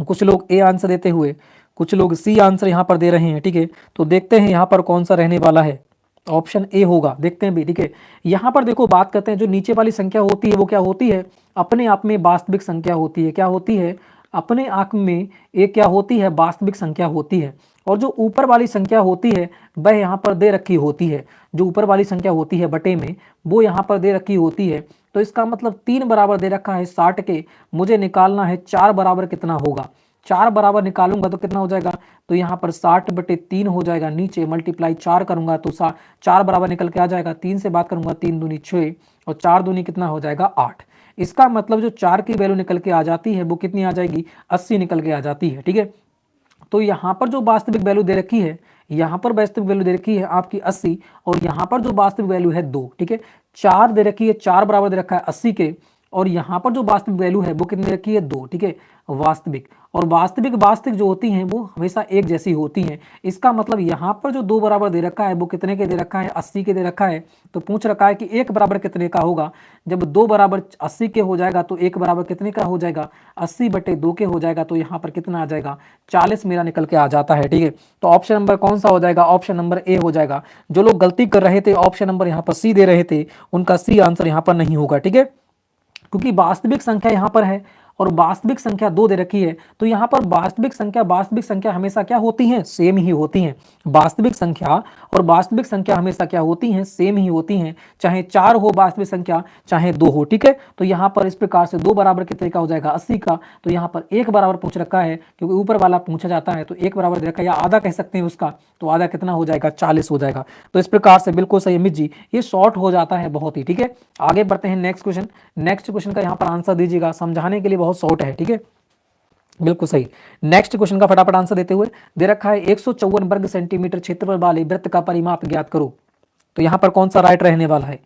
कुछ लोग ए आंसर देते हुए कुछ लोग सी आंसर यहाँ पर दे रहे हैं, ठीक है। तो देखते हैं यहाँ पर कौन सा रहने वाला है, ऑप्शन ए होगा। देखते हैं भी, ठीक है। यहाँ पर देखो बात करते हैं, जो नीचे वाली संख्या होती है वो क्या होती है, अपने आप में वास्तविक संख्या होती है। क्या होती है, अपने आप में एक क्या होती है, वास्तविक संख्या होती है। और जो ऊपर वाली संख्या होती है वह यहाँ पर दे रखी होती है, जो ऊपर वाली संख्या होती है बटे में वो यहाँ पर दे रखी होती है। तो इसका मतलब 3 बराबर दे रखा है 60 के, मुझे निकालना है 4 बराबर कितना होगा। 4 बराबर निकालूंगा तो कितना हो जाएगा, तो यहाँ पर 60/3 हो जाएगा, नीचे मल्टीप्लाई 4 करूंगा तो 4 बराबर निकल के आ जाएगा। 3 से बात करूंगा, 3 दूनी 6 और 4 दूनी कितना हो जाएगा 8। इसका मतलब जो 4 की वैल्यू निकल के आ जाती है वो कितनी आ जाएगी, 80 निकल के आ जाती है, ठीक है। तो यहाँ पर जो वास्तविक वैल्यू दे रखी है, यहाँ पर वास्तविक वैल्यू दे रखी है आपकी 80, और यहाँ पर जो वास्तविक वैल्यू है 2, ठीक है। 4 दे रखी है, 4 बराबर दे रखा है 80 के, और यहाँ पर जो वास्तविक वैल्यू है वो कितनी रखी है 2, ठीक है, वास्तविक। और वास्तविक जो होती हैं वो हमेशा एक जैसी होती हैं। इसका मतलब यहाँ पर जो 2 बराबर दे रखा है वो कितने के दे रखा है, 80 के दे रखा है। तो पूछ रखा है कि 1 बराबर कितने का होगा। जब 2 बराबर 80 के हो जाएगा तो 1 बराबर कितने का हो जाएगा, 80/2 के हो जाएगा। तो यहाँ पर कितना आ जाएगा, 40 मेरा निकल के आ जाता है, ठीक है। तो ऑप्शन नंबर कौन सा हो जाएगा, ऑप्शन नंबर ए हो जाएगा। जो लोग गलती कर रहे थे ऑप्शन नंबर यहाँ पर सी दे रहे थे, उनका सी आंसर यहाँ पर नहीं होगा, ठीक है। क्योंकि वास्तविक संख्या यहाँ पर है और वास्तविक संख्या 2 दे रखी है, तो यहाँ पर वास्तविक संख्या हमेशा क्या होती हैं, सेम ही होती हैं। वास्तविक संख्या और वास्तविक संख्या हमेशा क्या होती हैं, सेम ही होती हैं, चाहे 4 हो वास्तविक संख्या, चाहे 2 हो, ठीक है। तो यहाँ पर इस प्रकार से 2 बराबर कितने का हो जाएगा, 80 का। तो यहाँ पर 1 बराबर पूछ रखा है, क्योंकि ऊपर वाला पूछा जाता है, तो 1 बराबर दे रखा है, या आधा कह सकते हैं उसका, तो आधा कितना हो जाएगा, 40 हो जाएगा। तो इस प्रकार से बिल्कुल सही अमित जी, ये शॉर्ट हो जाता है बहुत ही, ठीक है। आगे बढ़ते हैं नेक्स्ट क्वेश्चन। नेक्स्ट क्वेश्चन का यहाँ पर आंसर दीजिएगा, समझाने के लिए बहुत शॉर्ट है, ठीक है, बिल्कुल सही। नेक्स्ट क्वेश्चन का फटाफट आंसर देते हुए दे रखा है 154 वर्ग सेंटीमीटर क्षेत्रफल वाले वृत्त का परिमाप ज्ञात करो। तो यहाँ पर कौन सा राइट रहने वाला है,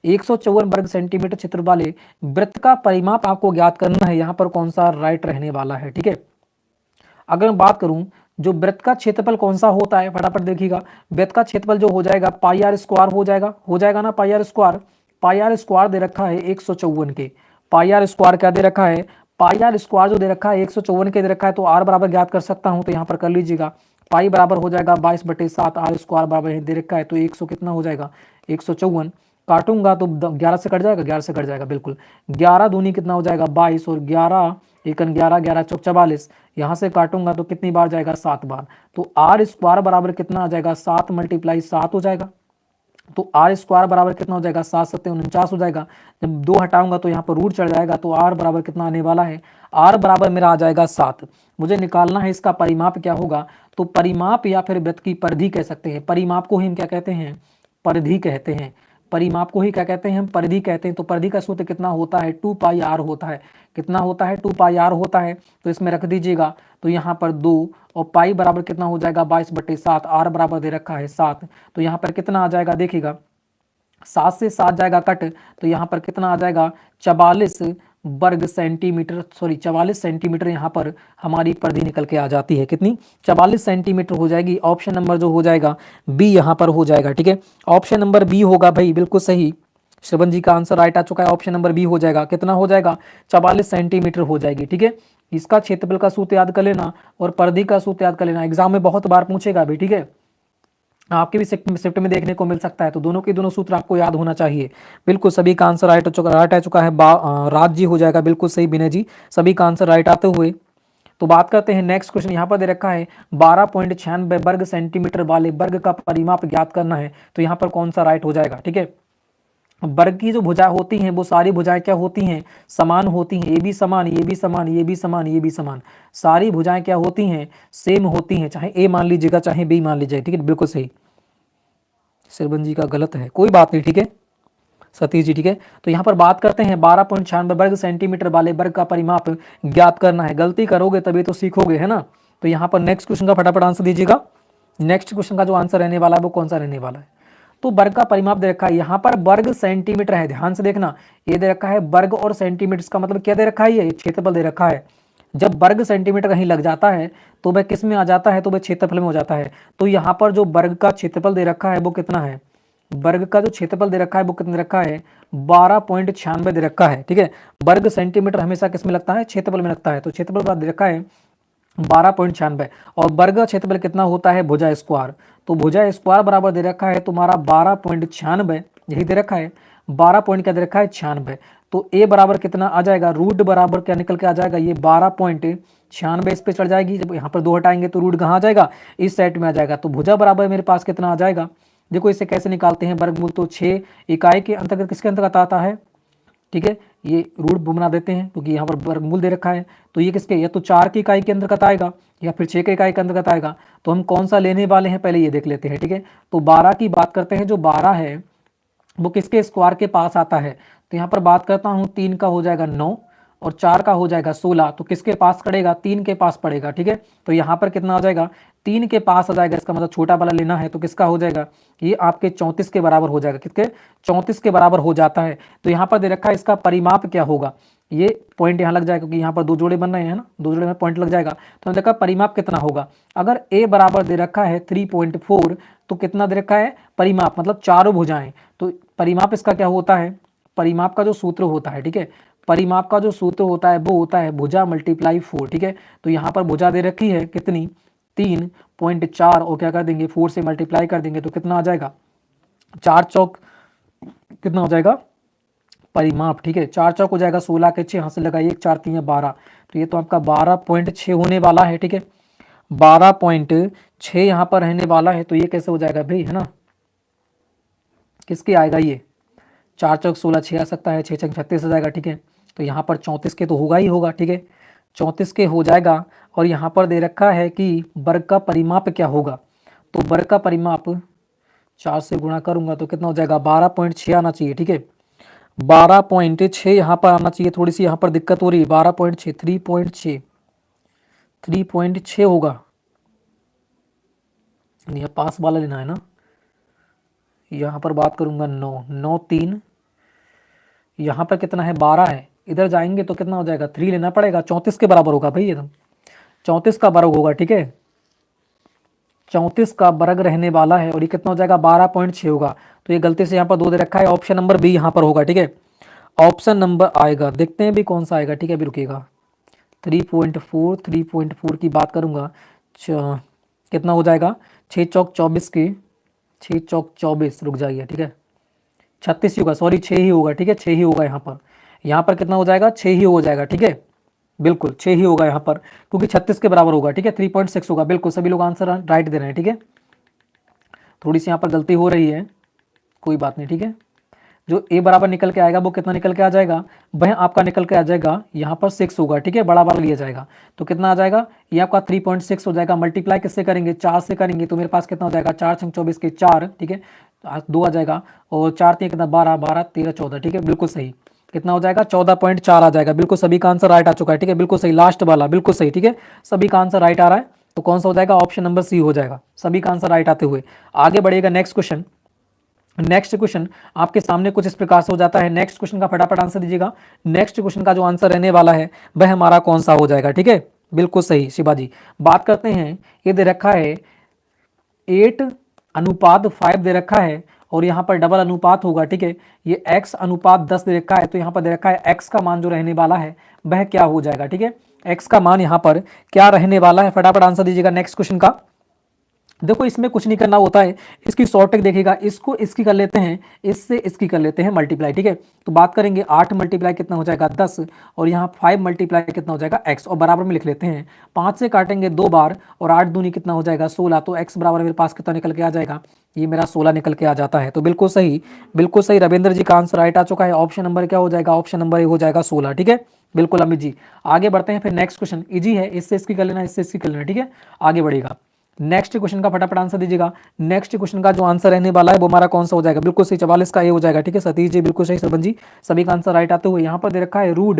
154 वर्ग सेंटीमीटर क्षेत्र वाले वृत्त का परिमाप आपको ज्ञात करना है। यहाँ पर कौन सा राइट रहने वाला है, ठीक है। अगर मैं बात करूं जो वृत्त का क्षेत्रफल कौन सा होता है, फटाफट देखिएगा। वृत्त का क्षेत्रफल जो हो जाएगा पाई आर स्क्वायर हो जाएगा ना, pi r square. Pi r square दे रखा है 154 के, पाई आर स्क्वायर क्या दे रखा है, पाई आर स्क्वायर जो दे रखा है 154 के दे रखा है। तो आर बराबर ज्ञात कर सकता हूं, तो यहाँ पर कर लीजिएगा पाई बराबर हो जाएगा 22/7, आर स्क्वायर बराबर दे रखा है तो 100 कितना हो जाएगा 154। काटूंगा तो 11 से कट जाएगा, 11 से कट जाएगा बिल्कुल। 11 दूनी कितना हो जाएगा 22 और 11 एकन 11, 11 चौक 44। यहाँ से काटूंगा तो कितनी बार जाएगा 7 बार। तो आर स्क्वायर बराबर कितना आ जाएगा 7 × 7 हो जाएगा। तो आर स्क्वायर बराबर कितना हो जाएगा 7 7 49 हो जाएगा। जब 2 हटाऊंगा तो यहाँ पर रूट चढ़ जाएगा तो आर बराबर कितना आने वाला है, आर बराबर मेरा आ जाएगा 7। मुझे निकालना है इसका परिमाप क्या होगा। तो परिमाप या फिर वृत्त की परिधि कह सकते हैं। परिमाप को ही हम क्या कहते हैं, परिधि कहते हैं। परिमाप को ही क्या कहते हैं हम, परिधि कहते हैं। तो परिधि का सूत्र कितना होता है 2πr होता है। कितना होता है 2πr होता है। तो इसमें रख दीजिएगा तो यहाँ पर 2 और पाई बराबर कितना हो जाएगा 22/7, आर बराबर दे रखा है 7। तो यहाँ पर कितना आ जाएगा देखिएगा 7 से 7 जाएगा कट तो यहाँ पर कितना आ जाएगा 44 वर्ग सेंटीमीटर, सॉरी 44 सेंटीमीटर यहाँ पर हमारी परिधि निकल के आ जाती है। कितनी 44 सेंटीमीटर हो जाएगी। ऑप्शन नंबर जो हो जाएगा बी यहाँ पर हो जाएगा। ठीक है, ऑप्शन नंबर बी होगा भाई, बिल्कुल सही। श्रवण जी का आंसर राइट आ चुका है, ऑप्शन नंबर बी हो जाएगा। कितना हो जाएगा 44 सेंटीमीटर हो जाएगी। ठीक है, इसका क्षेत्रफल का सूत्र याद कर लेना और परिधि का सूत्र याद कर लेना, एग्जाम में बहुत बार पूछेगा भी। ठीक है, आपके भी शिफ्ट में देखने को मिल सकता है। तो दोनों के दोनों सूत्र आपको याद होना चाहिए। बिल्कुल सभी का आंसर राइट आ चुका है। राज जी हो जाएगा, बिल्कुल सही। विनय जी, सभी का आंसर राइट आते हुए। तो बात करते हैं नेक्स्ट क्वेश्चन। यहाँ पर दे रखा है 12.96 वर्ग सेंटीमीटर वाले वर्ग का परिमाप ज्ञात करना है। तो यहाँ पर कौन सा राइट हो जाएगा। ठीक है, वर्ग की जो भुजा होती हैं वो सारी भुजाएं क्या होती हैं, समान होती हैं। ये भी समान, ये भी समान, ये भी समान, ये भी समान, सारी भुजाएं क्या होती हैं, सेम होती हैं। चाहे ए मान लीजिएगा चाहे बी मान लीजिए। ठीक है, बिल्कुल सही। श्रवण जी का गलत है, कोई बात नहीं। ठीक है सतीश जी, ठीक है। तो यहाँ पर बात करते हैं 12.96 वर्ग सेंटीमीटर वाले वर्ग का परिमाप ज्ञात करना है। गलती करोगे तभी तो सीखोगे, है ना। तो यहाँ पर नेक्स्ट क्वेश्चन का फटाफट आंसर दीजिएगा। नेक्स्ट क्वेश्चन का जो आंसर रहने वाला है वो कौन सा रहने वाला है। तो वर्ग का परिमाप दे रखा है, यहाँ पर वर्ग सेंटीमीटर है, ध्यान से देखना। ये दे रखा है वर्ग और सेंटीमीटर, का मतलब क्या दे रखा है, ये क्षेत्रफल दे रखा है। जब वर्ग सेंटीमीटर कहीं लग जाता है तो वह किस में आ जाता है, तो वह क्षेत्रफल में हो जाता है। तो यहाँ पर जो वर्ग का क्षेत्रफल दे रखा है वो कितना है, वर्ग का जो क्षेत्रफल दे रखा है वो कितना दे रखा है 12.96 दे रखा है। ठीक है, वर्ग सेंटीमीटर हमेशा किस में लगता है, क्षेत्रफल में लगता है। तो क्षेत्रफल का दे रखा है 12.96 और वर्ग का क्षेत्रफल कितना होता है भुजा स्क्वायर। तो भुजा स्क्वायर बराबर दे रखा है तुम्हारा 12.96, यही दे रखा है 12 पॉइंट क्या दे रखा है 96। तो ए बराबर कितना आ जाएगा, रूट बराबर क्या निकल के आ जाएगा, ये 12.96 इस पे चढ़ जाएगी। जब यहाँ पर 2 हटाएंगे तो रूट कहाँ आ जाएगा, इस साइड में आ जाएगा। तो भुजा बराबर मेरे पास कितना आ जाएगा, देखो इसे कैसे निकालते हैं, वर्गमूल तो 6 इकाई के अंतर्गत किसके अंतर्गत आता है। ठीक है, ये रूट बना देते हैं क्योंकि यहाँ पर वर्गमूल दे रखा है। तो ये किसके, या तो 4 की इकाई के अंतर्गत आएगा या फिर 6 की इकाई के अंतर्गत आएगा। तो हम कौन सा लेने वाले हैं पहले ये देख लेते हैं। ठीक है, तो 12 की बात करते हैं। जो 12 है वो किसके स्क्वायर के पास आता है। तो यहाँ पर बात करता हूँ 3 का हो जाएगा 9 और 4 का हो जाएगा 16। तो किसके पास पड़ेगा, 3 के पास पड़ेगा। ठीक है, तो यहाँ पर कितना आ जाएगा 3 के पास आ जाएगा। इसका मतलब छोटा वाला लेना है तो किसका हो जाएगा, ये आपके 34 के बराबर हो जाएगा। किसके 34 के बराबर हो जाता है। तो यहाँ पर दे रखा है इसका परिमाप क्या होगा, ये पॉइंट यहाँ लग जाएगा क्योंकि यहाँ पर 2 जोड़े बन रहे हैं ना, 2 जोड़े में पॉइंट लग जाएगा। तो देखा परिमाप कितना होगा, अगर ए बराबर दे रखा है 3.4 तो कितना दे रखा है परिमाप, मतलब चारों भुजाएं। तो परिमाप इसका क्या होता है, परिमाप का जो सूत्र होता है, ठीक है, परिमाप का जो सूत्र होता है वो होता है भुजा मल्टीप्लाई 4। ठीक है, तो यहाँ पर भुजा दे रखी है कितनी 3.4 और क्या कर देंगे 4 से मल्टीप्लाई कर देंगे तो कितना आ जाएगा 4 चौक कितना हो जाएगा परिमाप। ठीक है, 4 चौक हो जाएगा 16 के 6, यहाँ से लगाइए 4 3 12। तो ये तो आपका 12.6 होने वाला है। ठीक है, 12.6 यहाँ पर रहने वाला है। तो ये कैसे हो जाएगा भाई, है ना, किसके आएगा, ये 4 चौक 16 6 आ सकता है, 6 चौक 36 आ जाएगा। ठीक है, तो यहाँ पर 34 के तो होगा ही होगा। ठीक है, 34 के हो जाएगा। और यहाँ पर दे रखा है कि वर्ग का परिमाप क्या होगा। तो वर्ग का परिमाप 4 से गुणा करूंगा तो कितना हो जाएगा 12.6 आना चाहिए। ठीक है, 12.6 यहाँ पर आना चाहिए। थोड़ी सी यहाँ पर दिक्कत हो रही है, 12.6 3.6 होगा, यहाँ पास वाला लेना है ना। यहाँ पर बात करूंगा 9 3, यहाँ पर कितना है 12 है, इधर जाएंगे तो कितना हो जाएगा 3 लेना पड़ेगा, 34 के बराबर होगा भाई, ये तो 34 का वर्ग होगा। ठीक है, 34 का वर्ग रहने वाला है और ये कितना हो जाएगा 12.6 होगा। तो ये गलती से यहाँ पर 2 दे रखा है, ऑप्शन नंबर बी यहाँ पर होगा। ठीक है, ऑप्शन नंबर आएगा, देखते हैं भी कौन सा आएगा। ठीक है, अभी रुकिएगा, 3.4 की बात करूंगा कितना हो जाएगा, 6 चौक 24 की 6 चौक 24, रुक जाइए, ठीक है 36 ही होगा, सॉरी 6 ही होगा, ठीक है 6 ही होगा यहाँ पर कितना हो जाएगा, 6 ही हो जाएगा, ठीक है बिल्कुल 6 ही होगा यहाँ पर, क्योंकि 36 के बराबर होगा, ठीक है 3.6 होगा, बिल्कुल सभी लोग आंसर राइट दे रहे हैं, ठीक है। थोड़ी सी यहाँ पर गलती हो रही है, कोई बात नहीं, ठीक है। जो ए बराबर निकल के आएगा वो कितना निकल के आ जाएगा, वह आपका निकल के आ जाएगा यहाँ पर 6 होगा, ठीक है बड़ा वाला लिया जाएगा, तो कितना आ जाएगा, ये आपका 3.6 हो जाएगा। मल्टीप्लाई किससे करेंगे, 4 से करेंगे, तो मेरे पास कितना हो जाएगा, 4 छंग 24 के 4, ठीक है 2 आ जाएगा, और 4 3 कितना 12, 12 13 14, ठीक है बिल्कुल सही, कितना हो जाएगा 14.4 आ जाएगा, बिल्कुल सभी का आंसर राइट आ चुका है, ठीक है बिल्कुल सही, लास्ट वाला बिल्कुल सही, ठीक है सभी का आंसर राइट आ रहा है, तो कौन सा हो जाएगा, ऑप्शन नंबर सी हो जाएगा, सभी का आंसर राइट आते हुए। आगे बढ़ेगा नेक्स्ट क्वेश्चन। नेक्स्ट क्वेश्चन आपके सामने कुछ इस प्रकार से हो जाता है, नेक्स्ट क्वेश्चन का फटाफट आंसर दीजिएगा। नेक्स्ट क्वेश्चन का जो आंसर रहने वाला है वह हमारा कौन सा हो जाएगा, ठीक है बिल्कुल सही शिवाजी। बात करते हैं, ये दे रखा है 8:5 दे रखा है, और यहाँ पर डबल अनुपात होगा, ठीक है ये x/10 दे रखा है, तो यहाँ पर दे रखा है x का मान जो रहने वाला है वह क्या हो जाएगा, ठीक है x का मान यहाँ पर क्या रहने वाला है, फटाफट आंसर दीजिएगा नेक्स्ट क्वेश्चन का। देखो इसमें कुछ नहीं करना होता है, इसकी शॉर्ट ट्रिक देखिएगा, इसको इसकी कर लेते हैं, इससे इसकी कर लेते हैं मल्टीप्लाई, ठीक है तो बात करेंगे 8 मल्टीप्लाई कितना हो जाएगा 10, और यहाँ 5 मल्टीप्लाई कितना हो जाएगा x, और बराबर में लिख लेते हैं, 5 से काटेंगे 2 बार, और 8 दूनी कितना हो जाएगा 16, तो x बराबर मेरे पास कितना निकल के आ जाएगा, ये मेरा 16 निकल के आ जाता है। तो बिल्कुल सही रविंद्र जी का आंसर राइट आ चुका है, ऑप्शन नंबर क्या हो जाएगा, ऑप्शन नंबर ए हो जाएगा 16, ठीक है बिल्कुल अमित जी। आगे बढ़ते हैं, फिर नेक्स्ट क्वेश्चन इजी है, इससे इसकी कर लेना, इससे इसकी कर लेना, ठीक है आगे बढ़ेगा। नेक्स्ट क्वेश्चन का फटाफट आंसर दीजिएगा। नेक्स्ट क्वेश्चन का जो आंसर रहने वाला है वो हमारा कौन सा हो जाएगा, बिल्कुल सही 44 का ए हो जाएगा, ठीक है सतीश जी बिल्कुल सही, सरबन जी सभी का आंसर राइट आते हुए। यहाँ पर दे रखा है रूट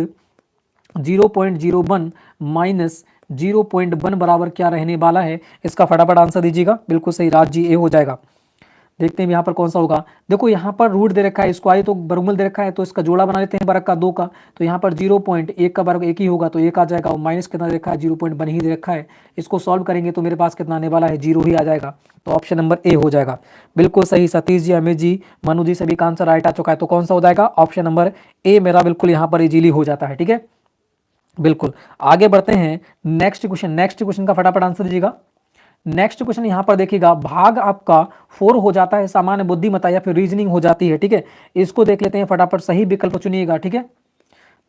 0.01 माइनस 0.1 बराबर क्या रहने वाला है, इसका फटाफट आंसर दीजिएगा, बिल्कुल सही राज जी ए हो जाएगा। देखते हैं यहाँ पर कौन सा होगा, देखो यहाँ पर रूट दे रखा है, इसको आए तो वर्गमूल दे रखा है, तो इसका जोड़ा बना लेते हैं वर्ग का 2 का, तो यहाँ पर 0.1 का वर्ग 1 ही होगा, तो 1 आ जाएगा, और माइनस कितना दे रखा है 0.1 ही दे रखा है, इसको सॉल्व करेंगे तो मेरे पास कितना आने वाला है 0 ही आ जाएगा, तो ऑप्शन नंबर ए हो जाएगा बिल्कुल सही। सतीश जी, अमित जी, मनु जी सभी का आंसर राइट आ चुका है, तो कौन सा हो जाएगा, ऑप्शन नंबर ए मेरा बिल्कुल यहाँ पर इजीली हो जाता है, ठीक है बिल्कुल। आगे बढ़ते हैं नेक्स्ट क्वेश्चन का फटाफट आंसर दीजिएगा। नेक्स्ट क्वेश्चन यहां पर देखिएगा, भाग आपका 4 हो जाता है, सामान्य बुद्धिमत्ता या फिर रीजनिंग हो जाती है, ठीक है इसको देख लेते हैं फटाफट, सही विकल्प चुनिएगा, ठीक है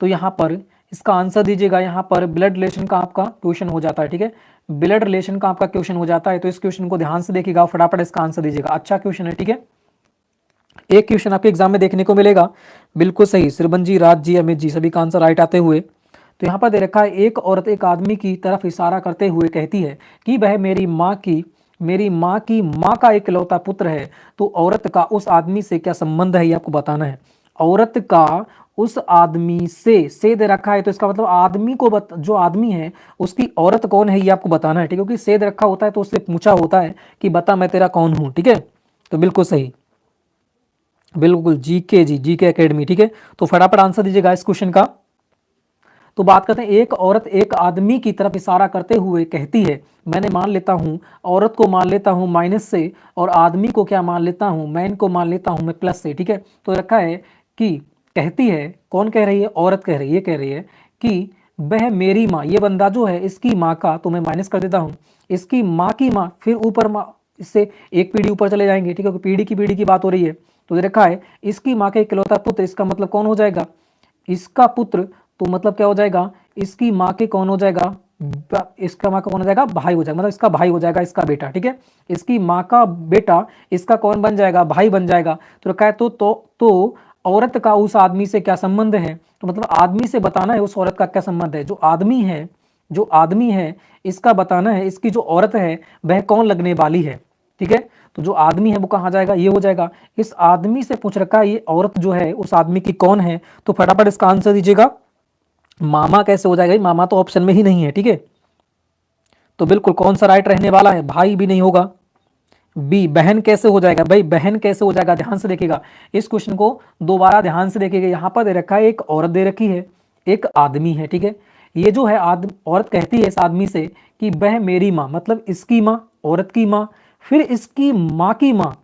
तो यहां पर इसका आंसर दीजिएगा। यहां पर ब्लड रिलेशन का आपका क्वेश्चन हो जाता है, ठीक है ब्लड रिलेशन का आपका क्वेश्चन हो जाता है, तो इस क्वेश्चन को ध्यान से देखिएगा, फटाफट इसका आंसर दीजिएगा, अच्छा क्वेश्चन है, ठीक है एक क्वेश्चन आपके एग्जाम में देखने को मिलेगा, बिल्कुल सही श्रीबन जी, राज जी, अमित जी सभी का आंसर राइट आते हुए। तो यहाँ पर दे रखा है, एक औरत एक आदमी की तरफ इशारा करते हुए कहती है कि वह मेरी माँ की माँ का इकलौता पुत्र है, तो औरत का उस आदमी से क्या संबंध है, ये आपको बताना है। औरत का उस आदमी से दे रखा है, तो इसका मतलब आदमी को जो आदमी है उसकी औरत कौन है ये आपको बताना है, ठीक है क्योंकि से दे रखा होता है तो उससे पूछा होता है कि बता मैं तेरा कौन हूँ, ठीक है तो बिल्कुल सही, बिल्कुल जीके एकेडमी, ठीक है तो फटाफट आंसर दीजिएगा इस क्वेश्चन का। तो बात करते हैं, एक औरत एक आदमी की तरफ इशारा करते हुए कहती है, मैंने मान लेता हूं, औरत को मान लेता हूं माइनस से, और आदमी को क्या मान लेता हूं, मैन को मान लेता हूं मैं प्लस से, ठीक है तो रखा है कि कहती है, कौन कह रही है, औरत कह रही है, ये कह रही है कि वह मेरी माँ, ये बंदा जो है इसकी माँ का, तो मैं माइनस कर देता हूँ, इसकी माँ की माँ, फिर ऊपर माँ, इससे एक पीढ़ी ऊपर चले जाएंगे, ठीक है पीढ़ी की बात हो रही है, तो दे रखा है इसकी माँ का इकलौता पुत्र, इसका मतलब कौन हो जाएगा, इसका पुत्र, तो मतलब क्या हो जाएगा, इसकी माँ के कौन हो जाएगा, इसका माँ का कौन हो जाएगा, भाई हो जाएगा, मतलब इसका भाई हो जाएगा, इसका बेटा, ठीक है इसकी माँ का बेटा इसका कौन बन जाएगा, भाई बन जाएगा। तो रखा है तो औरत का उस आदमी से क्या संबंध है, तो मतलब आदमी से बताना है उस औरत का क्या संबंध है, जो आदमी है इसका बताना है इसकी जो औरत है वह कौन लगने वाली है, ठीक है तो जो आदमी है वो कहाँ जाएगा, ये हो जाएगा, इस आदमी से पूछ रखा है ये औरत जो है उस आदमी की कौन है, तो फटाफट इसका आंसर दीजिएगा। मामा कैसे हो जाएगा, मामा तो ऑप्शन में ही नहीं है, ठीक है तो बिल्कुल कौन सा राइट रहने वाला है, भाई भी नहीं होगा, बी बहन कैसे हो जाएगा, भाई बहन कैसे हो जाएगा, ध्यान से देखिएगा इस क्वेश्चन को दोबारा ध्यान से देखिएगा। यहां पर दे रखा है एक औरत दे रखी है, एक आदमी है, ठीक है ये जो है औरत कहती है इस आदमी से कि वह मेरी माँ, मतलब इसकी माँ, औरत की माँ, फिर इसकी माँ की माँ,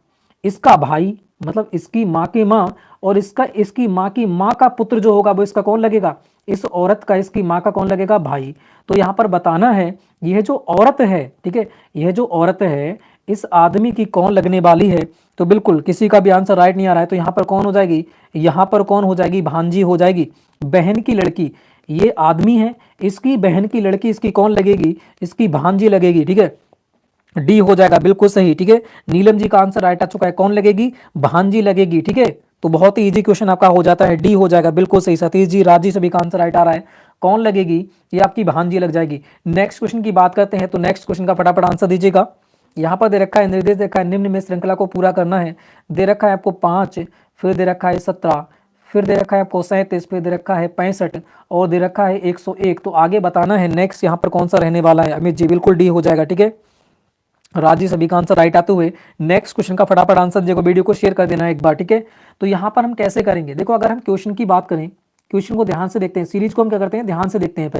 इसका भाई, मतलब इसकी माँ की माँ और इसकी माँ की माँ का पुत्र जो होगा वो इसका कौन लगेगा, इस औरत का इसकी माँ का कौन लगेगा, भाई। तो यहाँ पर बताना है यह जो औरत है, ठीक है, यह जो औरत है इस आदमी की कौन लगने वाली है। तो बिल्कुल किसी का भी आंसर राइट नहीं आ रहा है, तो यहाँ पर कौन हो जाएगी, यहाँ पर कौन हो जाएगी, भांजी हो जाएगी, बहन की लड़की। ये आदमी है, इसकी बहन की लड़की इसकी कौन लगेगी, इसकी भांजी लगेगी, ठीक है। डी हो जाएगा बिल्कुल सही, ठीक है। नीलम जी का आंसर राइट आ चुका है, कौन लगेगी, भांजी लगेगी, ठीक है। तो बहुत ही इजी क्वेश्चन आपका हो जाता है, डी हो जाएगा बिल्कुल सही। सतीश जी, राजी सभी का आंसर राइट आ रहा है, कौन लगेगी, ये आपकी भांजी लग जाएगी। नेक्स्ट क्वेश्चन की बात करते हैं, तो नेक्स्ट क्वेश्चन का फटाफट आंसर दीजिएगा। यहाँ पर दे रखा है निर्देश देखा है, निम्न में श्रृंखला को पूरा करना है। दे रखा है आपको 5, फिर दे रखा है 17, फिर दे रखा है आपको 37, फिर दे रखा है 65 और दे रखा है 101। तो आगे बताना है नेक्स्ट यहाँ पर कौन सा रहने वाला है। अमित जी बिल्कुल डी हो जाएगा, ठीक है। राजी सभी का आंसर राइट आते हुए नेक्स्ट क्वेश्चन का फटाफट आंसर देखो, वीडियो को शेयर कर देना है एक बार, ठीक है। तो यहाँ पर हम कैसे करेंगे, देखो अगर हम क्वेश्चन की बात करें, क्वेश्चन को ध्यान से देखते हैं, सीरीज को हम क्या करते हैं ध्यान से देखते हैं।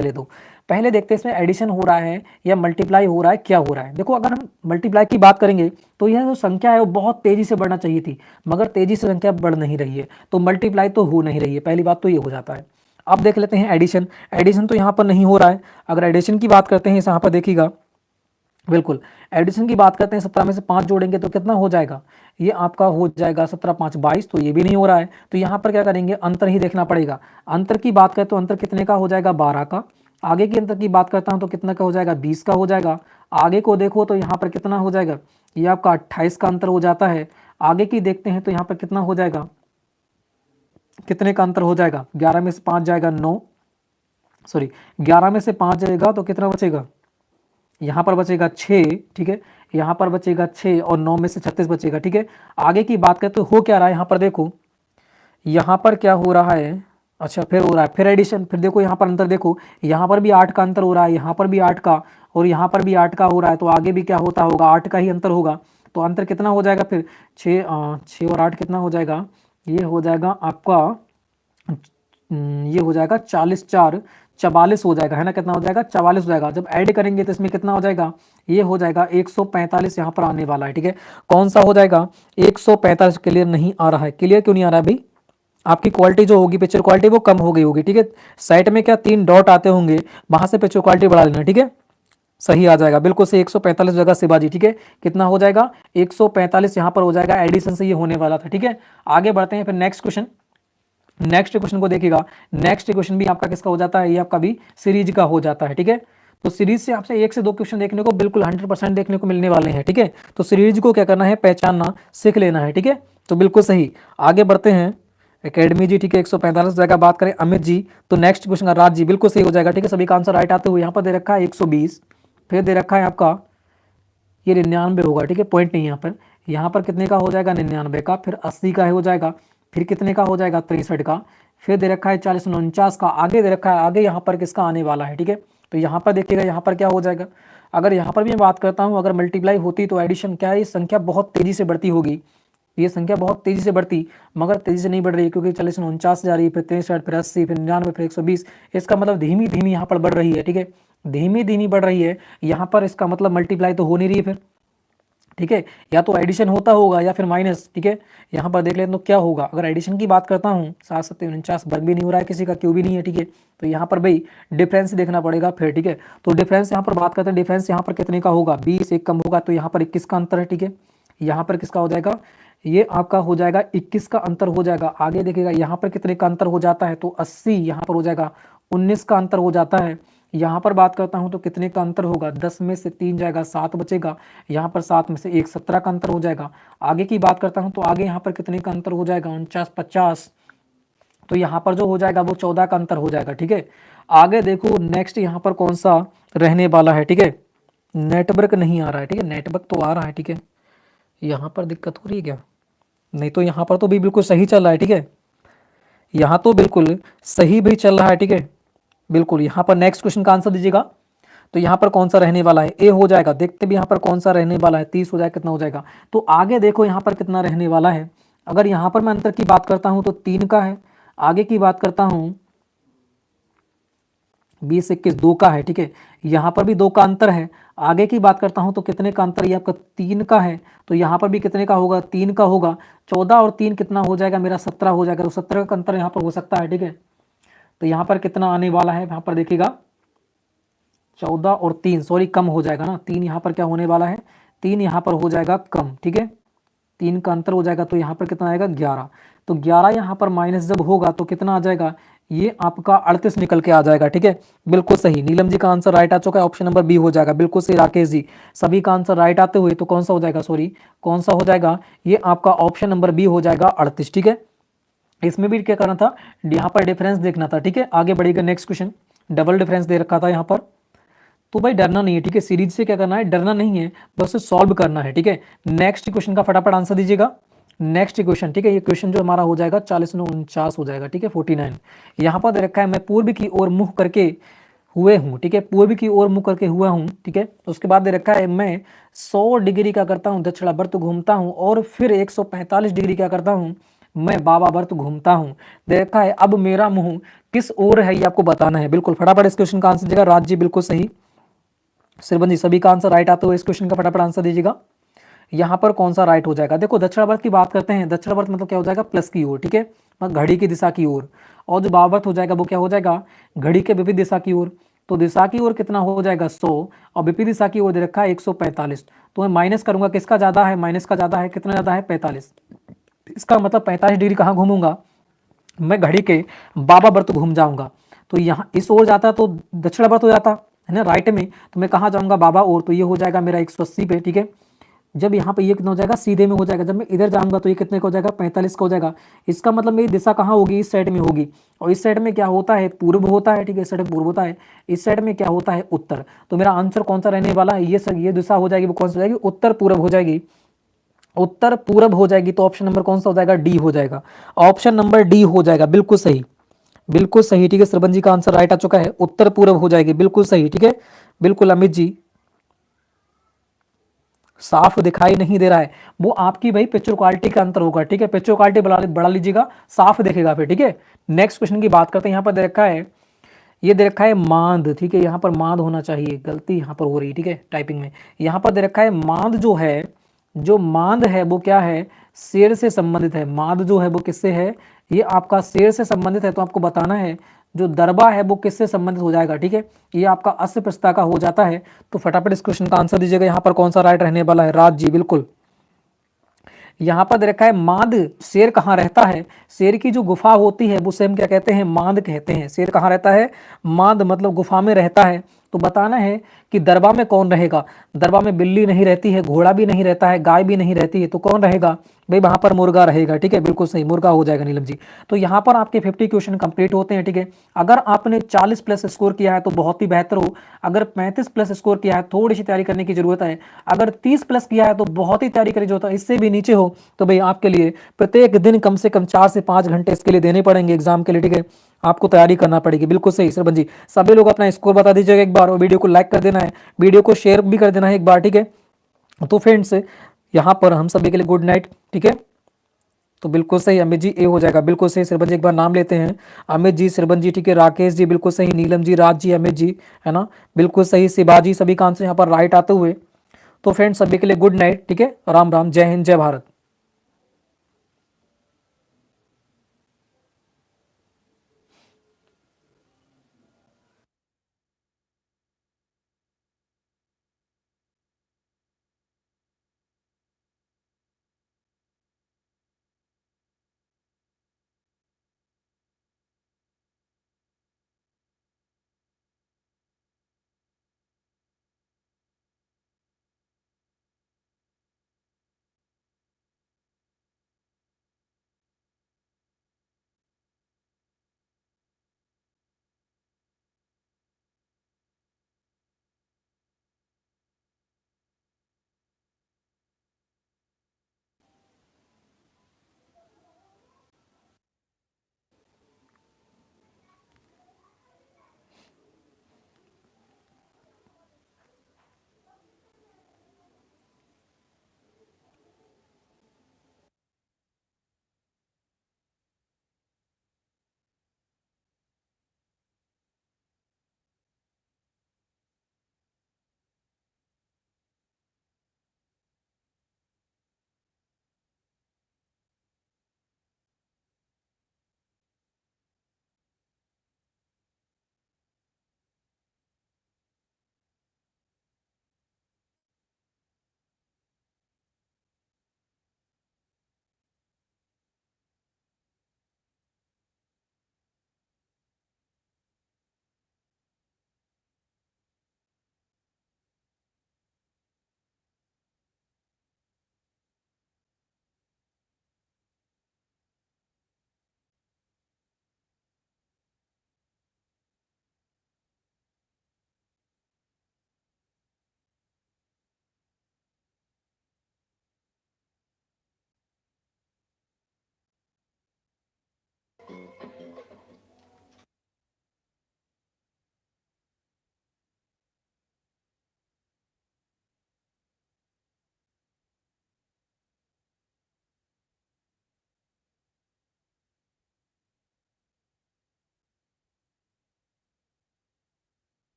पहले देखते हैं इसमें एडिशन हो रहा है या मल्टीप्लाई हो रहा है, क्या हो रहा है। देखो अगर हम मल्टीप्लाई की बात करेंगे तो यह जो संख्या है वो बहुत तेजी से बढ़ना चाहिए थी, मगर तेजी से संख्या बढ़ नहीं रही है, तो मल्टीप्लाई तो हो नहीं रही है, पहली बात तो ये हो जाता है। अब देख लेते हैं एडिशन। एडिशन तो यहाँ पर नहीं हो रहा है। अगर एडिशन की बात करते हैं यहाँ पर देखिएगा, बिल्कुल एडिशन की बात करते हैं, 17 में से 5 जोड़ेंगे तो कितना हो जाएगा, ये आपका हो जाएगा 17 5 22, तो ये भी नहीं हो रहा है। तो यहाँ पर क्या करेंगे, अंतर ही देखना पड़ेगा। अंतर की बात करें तो अंतर कितने का हो जाएगा, 12 का। आगे की अंतर की बात करता हूँ तो कितना का हो जाएगा, 20 का हो जाएगा। आगे को देखो तो यहाँ पर कितना हो जाएगा, ये आपका 28 का अंतर हो जाता है। आगे की देखते हैं तो यहाँ पर कितना हो जाएगा, कितने का अंतर हो जाएगा, 11 में से 5 जाएगा 9, सॉरी 11 में से 5 जाएगा तो कितना बचेगा, यहाँ पर बचेगा 6, ठीक है। यहाँ पर बचेगा 6 और 9 में से 36 बचेगा, ठीक है। आगे की बात करें तो हो क्या रहा है, यहाँ पर देखो, यहाँ पर क्या हो रहा है, अच्छा फिर हो रहा है फिर एडिशन। फिर देखो यहाँ पर अंतर देखो, यहाँ पर भी 8 का अंतर हो रहा है, यहाँ पर भी 8 का और यहाँ पर भी 8 का हो रहा है, तो आगे भी क्या होता होगा, 8 का ही अंतर होगा। तो अंतर कितना हो जाएगा फिर, 6 और 8 कितना हो जाएगा, ये हो जाएगा आपका ये हो जाएगा 40 4 44 हो जाएगा, है ना। कितना हो जाएगा, 44 हो जाएगा। जब ऐड करेंगे तो इसमें कितना हो जाएगा, ये हो जाएगा 145 यहाँ पर आने वाला है, ठीक है। कौन सा हो जाएगा, 145। क्लियर नहीं आ रहा है, क्लियर क्यों नहीं आ रहा है भाई, आपकी क्वालिटी जो होगी पिक्चर क्वालिटी वो कम हो गई होगी, ठीक है। साइड में क्या 3 डॉट आते होंगे, वहां से पिक्चर क्वालिटी बढ़ा लेना, ठीक है। सही आ जाएगा बिल्कुल से 145 जगह शिवाजी, ठीक है। कितना हो जाएगा, 145 यहाँ पर हो जाएगा, एडिशन से ये होने वाला था, ठीक है। आगे बढ़ते हैं फिर नेक्स्ट क्वेश्चन। नेक्स्ट क्वेश्चन को देखिएगा, नेक्स्ट क्वेश्चन भी आपका किसका हो जाता है, ये आपका भी सीरीज का हो जाता है, ठीक है। तो सीरीज से आपसे 1 से 2 क्वेश्चन देखने को बिल्कुल 100% देखने को मिलने वाले हैं, ठीक है। तो सीरीज को क्या करना है, पहचानना सीख लेना है, ठीक है। तो बिल्कुल सही, आगे बढ़ते हैं। एकेडमी जी, ठीक है, 145 जगह बात करें अमित जी, तो नेक्स्ट क्वेश्चन का राज जी बिल्कुल सही हो जाएगा, ठीक है। सभी का आंसर राइट आते हुए यहाँ पर दे रखा है 120, फिर दे रखा है आपका ये 99 होगा, ठीक है, पॉइंट नहीं यहाँ पर कितने का हो जाएगा, 99 का, फिर 80 का हो जाएगा, फिर कितने का हो जाएगा, 63 का, फिर दे रखा है 40 49 का, आगे दे रखा है, आगे यहाँ पर किसका आने वाला है, ठीक है। तो यहाँ पर देखिएगा, यहाँ पर क्या हो जाएगा, अगर यहाँ पर भी मैं बात करता हूँ, अगर मल्टीप्लाई होती तो एडिशन क्या है, ये संख्या बहुत तेजी से बढ़ती होगी, ये संख्या बहुत तेजी से बढ़ती, मगर तेजी से नहीं बढ़ रही है, क्योंकि 40 49 जा रही है, फिर 63, फिर 80, फिर 99, फिर 120। इसका मतलब धीमी धीमी यहाँ पर बढ़ रही है, ठीक है, धीमी धीमी बढ़ रही है यहाँ पर। इसका मतलब मल्टीप्लाई तो हो नहीं रही है फिर, ठीक है, या तो एडिशन होता होगा या फिर माइनस, ठीक है। यहाँ पर देख लें तो क्या होगा, अगर एडिशन की बात करता हूँ 7 7 49 वर्ग भी नहीं हो रहा है किसी का, क्यों भी नहीं है, ठीक है। तो यहाँ पर भाई डिफरेंस देखना पड़ेगा फिर, ठीक है। तो डिफरेंस यहाँ पर बात करते हैं, डिफरेंस यहाँ पर कितने का होगा, 20 एक कम होगा, तो यहाँ पर 21 का अंतर है, ठीक है। यहाँ पर किसका हो जाएगा, ये आपका हो जाएगा 21 का अंतर हो जाएगा। आगे देखिएगा यहाँ पर कितने का अंतर हो जाता है, तो 80 यहाँ पर हो जाएगा, 19 का अंतर हो जाता है। यहाँ पर बात करता हूँ तो कितने का अंतर होगा, 10 में से 3 जाएगा, 7 बचेगा, यहाँ पर 7 में से 1 17 का अंतर हो जाएगा। आगे की बात करता हूँ तो आगे यहाँ पर कितने का अंतर हो जाएगा, 49 50, तो यहाँ पर जो हो जाएगा वो 14 का अंतर हो जाएगा, ठीक है। आगे देखो नेक्स्ट यहाँ पर कौन सा रहने वाला है, ठीक है। नेटवर्क नहीं आ रहा है, ठीक है, नेटवर्क तो आ रहा है, ठीक है। यहाँ पर दिक्कत हो रही है क्या, नहीं तो यहाँ पर तो भी बिल्कुल सही चल रहा है, ठीक है, यहाँ तो बिल्कुल सही भी चल रहा है, ठीक है। बिल्कुल यहाँ पर नेक्स्ट क्वेश्चन का आंसर दीजिएगा, तो यहाँ पर कौन सा रहने वाला है, ए हो जाएगा। देखते भी यहाँ पर कौन सा रहने वाला है, 30 हो जाएगा, कितना हो जाएगा। तो आगे देखो यहाँ पर कितना रहने वाला है, अगर यहाँ पर मैं अंतर की बात करता हूँ तो 3 का है, आगे की बात करता हूँ 20 21 2 का है, ठीक है। यहाँ पर भी 2 का अंतर है, आगे की बात करता हूं तो कितने का अंतर, ये आपका 3 का है, तो यहाँ पर भी कितने का होगा, 3 का होगा। 14 और 3 कितना हो जाएगा मेरा, 17 हो जाएगा। तो 17 का अंतर यहाँ पर हो सकता है, ठीक है। तो यहाँ पर कितना आने वाला है, यहाँ पर देखिएगा 14 और 3, सॉरी कम हो जाएगा ना, 3 यहाँ पर क्या होने वाला है, 3 यहाँ पर हो जाएगा कम, ठीक है। 3 का अंतर हो जाएगा तो यहाँ पर कितना आएगा 11। तो 11 यहाँ पर माइनस जब होगा तो कितना आ जाएगा, ये आपका 38 निकल के आ जाएगा, ठीक है। बिल्कुल सही, नीलम जी का आंसर राइट आ चुका है, ऑप्शन नंबर बी हो जाएगा। बिल्कुल सही राकेश जी, सभी का आंसर राइट आते हुए तो कौन सा हो जाएगा, सॉरी कौन सा हो जाएगा, ये आपका ऑप्शन नंबर बी हो जाएगा 38, ठीक है। इसमें भी क्या करना था, यहाँ पर डिफरेंस देखना था, ठीक है। आगे बढ़ेगा नेक्स्ट क्वेश्चन, डबल डिफरेंस दे रखा था यहाँ पर, तो भाई डरना नहीं है, ठीक है। सीरीज से क्या करना है, डरना नहीं है, बस सॉल्व करना है, ठीक है। नेक्स्ट क्वेश्चन का फटाफट आंसर दीजिएगा। नेक्स्ट क्वेश्चन, ठीक है, ये क्वेश्चन जो हमारा हो जाएगा 40-49 हो जाएगा, ठीक है, 49। यहाँ पर दे रखा है मैं पूर्व की ओर मुंह करके हुए हूँ, ठीक है, पूर्व की ओर मुंह करके हुआ हूँ, ठीक है। उसके बाद दे रखा है मैं 100 डिग्री का करता हूँ दक्षिणावर्त घूमता हूँ, और फिर 145 डिग्री क्या करता हूँ, मैं बाबावर्त घूमता हूँ। दे रखा है अब मेरा मुंह किस ओर है, ये आपको बताना है। बिल्कुल फटाफट इस क्वेश्चन का आंसर दीजिएगा। राज जी बिल्कुल सही, श्रीवन जी सभी का आंसर राइट आते हुए इस क्वेश्चन का फटाफट आंसर दीजिएगा। यहाँ पर कौन सा राइट हो जाएगा, देखो दक्षिणावर्त की बात करते हैं, दक्षिणावर्त मतलब क्या हो जाएगा, प्लस की ओर, ठीक है, घड़ी की दिशा की ओर। और जो बाबावर्त हो जाएगा वो क्या हो जाएगा, घड़ी के विपरीत दिशा की ओर। तो दिशा की ओर कितना हो जाएगा 100, और विपरीत दिशा की ओर दे रखा है 145। तो मैं माइनस करूंगा, किसका ज्यादा है, माइनस का ज्यादा है, कितना ज्यादा है 45। इसका मतलब 45 डिग्री कहाँ घूमूंगा, मैं घड़ी के बाबावर्त घूम जाऊंगा। तो यहाँ इस ओर जाता तो दक्षिणावर्त हो जाता है ना, राइट में, तो मैं कहाँ जाऊंगा, बाबा ओर, तो ये हो जाएगा मेरा 180 पे, ठीक है। जब यहाँ पे ये कितना हो जाएगा, सीधे में हो जाएगा। जब मैं इधर जाऊंगा तो ये कितने का हो जाएगा, 45 का हो जाएगा। इसका मतलब मेरी दिशा कहाँ होगी, इस साइड में होगी, और इस साइड में क्या होता है, पूर्व होता है, ठीक है, इस साइड में पूर्व होता है, इस साइड में क्या होता है, उत्तर। तो मेरा आंसर कौन सा रहने वाला है, ये दिशा हो जाएगी, वो कौन सी हो जाएगी, उत्तर पूर्व हो जाएगी, उत्तर पूर्व हो जाएगी। तो ऑप्शन नंबर कौन सा हो जाएगा, डी हो जाएगा, ऑप्शन नंबर डी हो जाएगा। बिल्कुल सही, बिल्कुल सही, ठीक है। श्रवण जी का आंसर राइट आ चुका है, उत्तर पूर्व हो जाएगी, बिल्कुल सही, ठीक है। बिल्कुल अमित जी, साफ दिखाई नहीं दे रहा है, वो आपकी भाई पिक्चर क्वालिटी का अंतर होगा, ठीक है। पिक्चर क्वालिटी बढ़ा लीजिएगा, साफ दिखेगा फिर, ठीक है। नेक्स्ट क्वेश्चन की बात करते हैं। यहाँ पर दे रखा है, ये दे रखा है मांद, ठीक है, यहाँ पर मांद होना चाहिए, गलती यहाँ पर हो रही है, ठीक है, टाइपिंग में। यहाँ पर दे रखा है मांद जो है, जो मांद है वो क्या है, शेर से संबंधित है। मांद जो है वो किससे है, ये आपका शेर से संबंधित है। तो आपको बताना है जो दरबा है वो किससे संबंधित हो जाएगा, ठीक है। ये आपका अस्य प्रस्ता का हो जाता है। तो फटाफट इस क्वेश्चन का आंसर दीजिएगा, यहाँ पर कौन सा राइट रहने वाला है, राज जी बिल्कुल। यहाँ पर दे रखा है मांद, शेर कहाँ रहता है, शेर की जो गुफा होती है वो हम क्या कहते हैं, मांद कहते हैं। शेर कहाँ रहता है, मांद मतलब गुफा में रहता है। तो बताना है कि दरबा में कौन रहेगा, दरबा में बिल्ली नहीं रहती है, घोड़ा भी नहीं रहता है, गाय भी नहीं रहती है, तो कौन रहेगा भाई, वहां पर मुर्गा रहेगा, ठीक है। बिल्कुल सही, मुर्गा हो जाएगा नीलम जी। तो यहाँ पर आपके 50 क्वेश्चन कंप्लीट होते हैं, ठीक है। अगर आपने 40 प्लस स्कोर किया है तो बहुत ही बेहतर हो, अगर 35 प्लस स्कोर किया है थोड़ी सी तैयारी करने की जरूरत है, अगर 30 प्लस किया है तो बहुत ही तैयारी करने की जरूरत है, इससे भी नीचे हो तो भाई आपके लिए प्रत्येक दिन कम से कम 4 से 5 घंटे इसके लिए देने पड़ेंगे एग्जाम के लिए, ठीक है। आपको तैयारी करना पड़ेगी, बिल्कुल सही सरबंज जी। सभी लोग अपना स्कोर बता दीजिएगा एक बार, और वीडियो को लाइक कर देना है, वीडियो को शेयर भी कर देना है एक बार, ठीक है। तो फ्रेंड्स यहाँ पर हम सभी के लिए गुड नाइट, ठीक है। तो बिल्कुल सही अमित जी, ए हो जाएगा, बिल्कुल सही सरबंज जी। एक बार नाम लेते हैं, अमित जी, सरबंज जी, ठीक है, राकेश जी बिल्कुल सही, नीलम जी, राज जी, अमित जी, है ना, बिल्कुल सही, शिवाजी, सभी का आंसर यहाँ पर राइट आते हुए। तो फ्रेंड्स सभी के लिए गुड नाइट, ठीक है, राम राम, जय हिंद, जय भारत।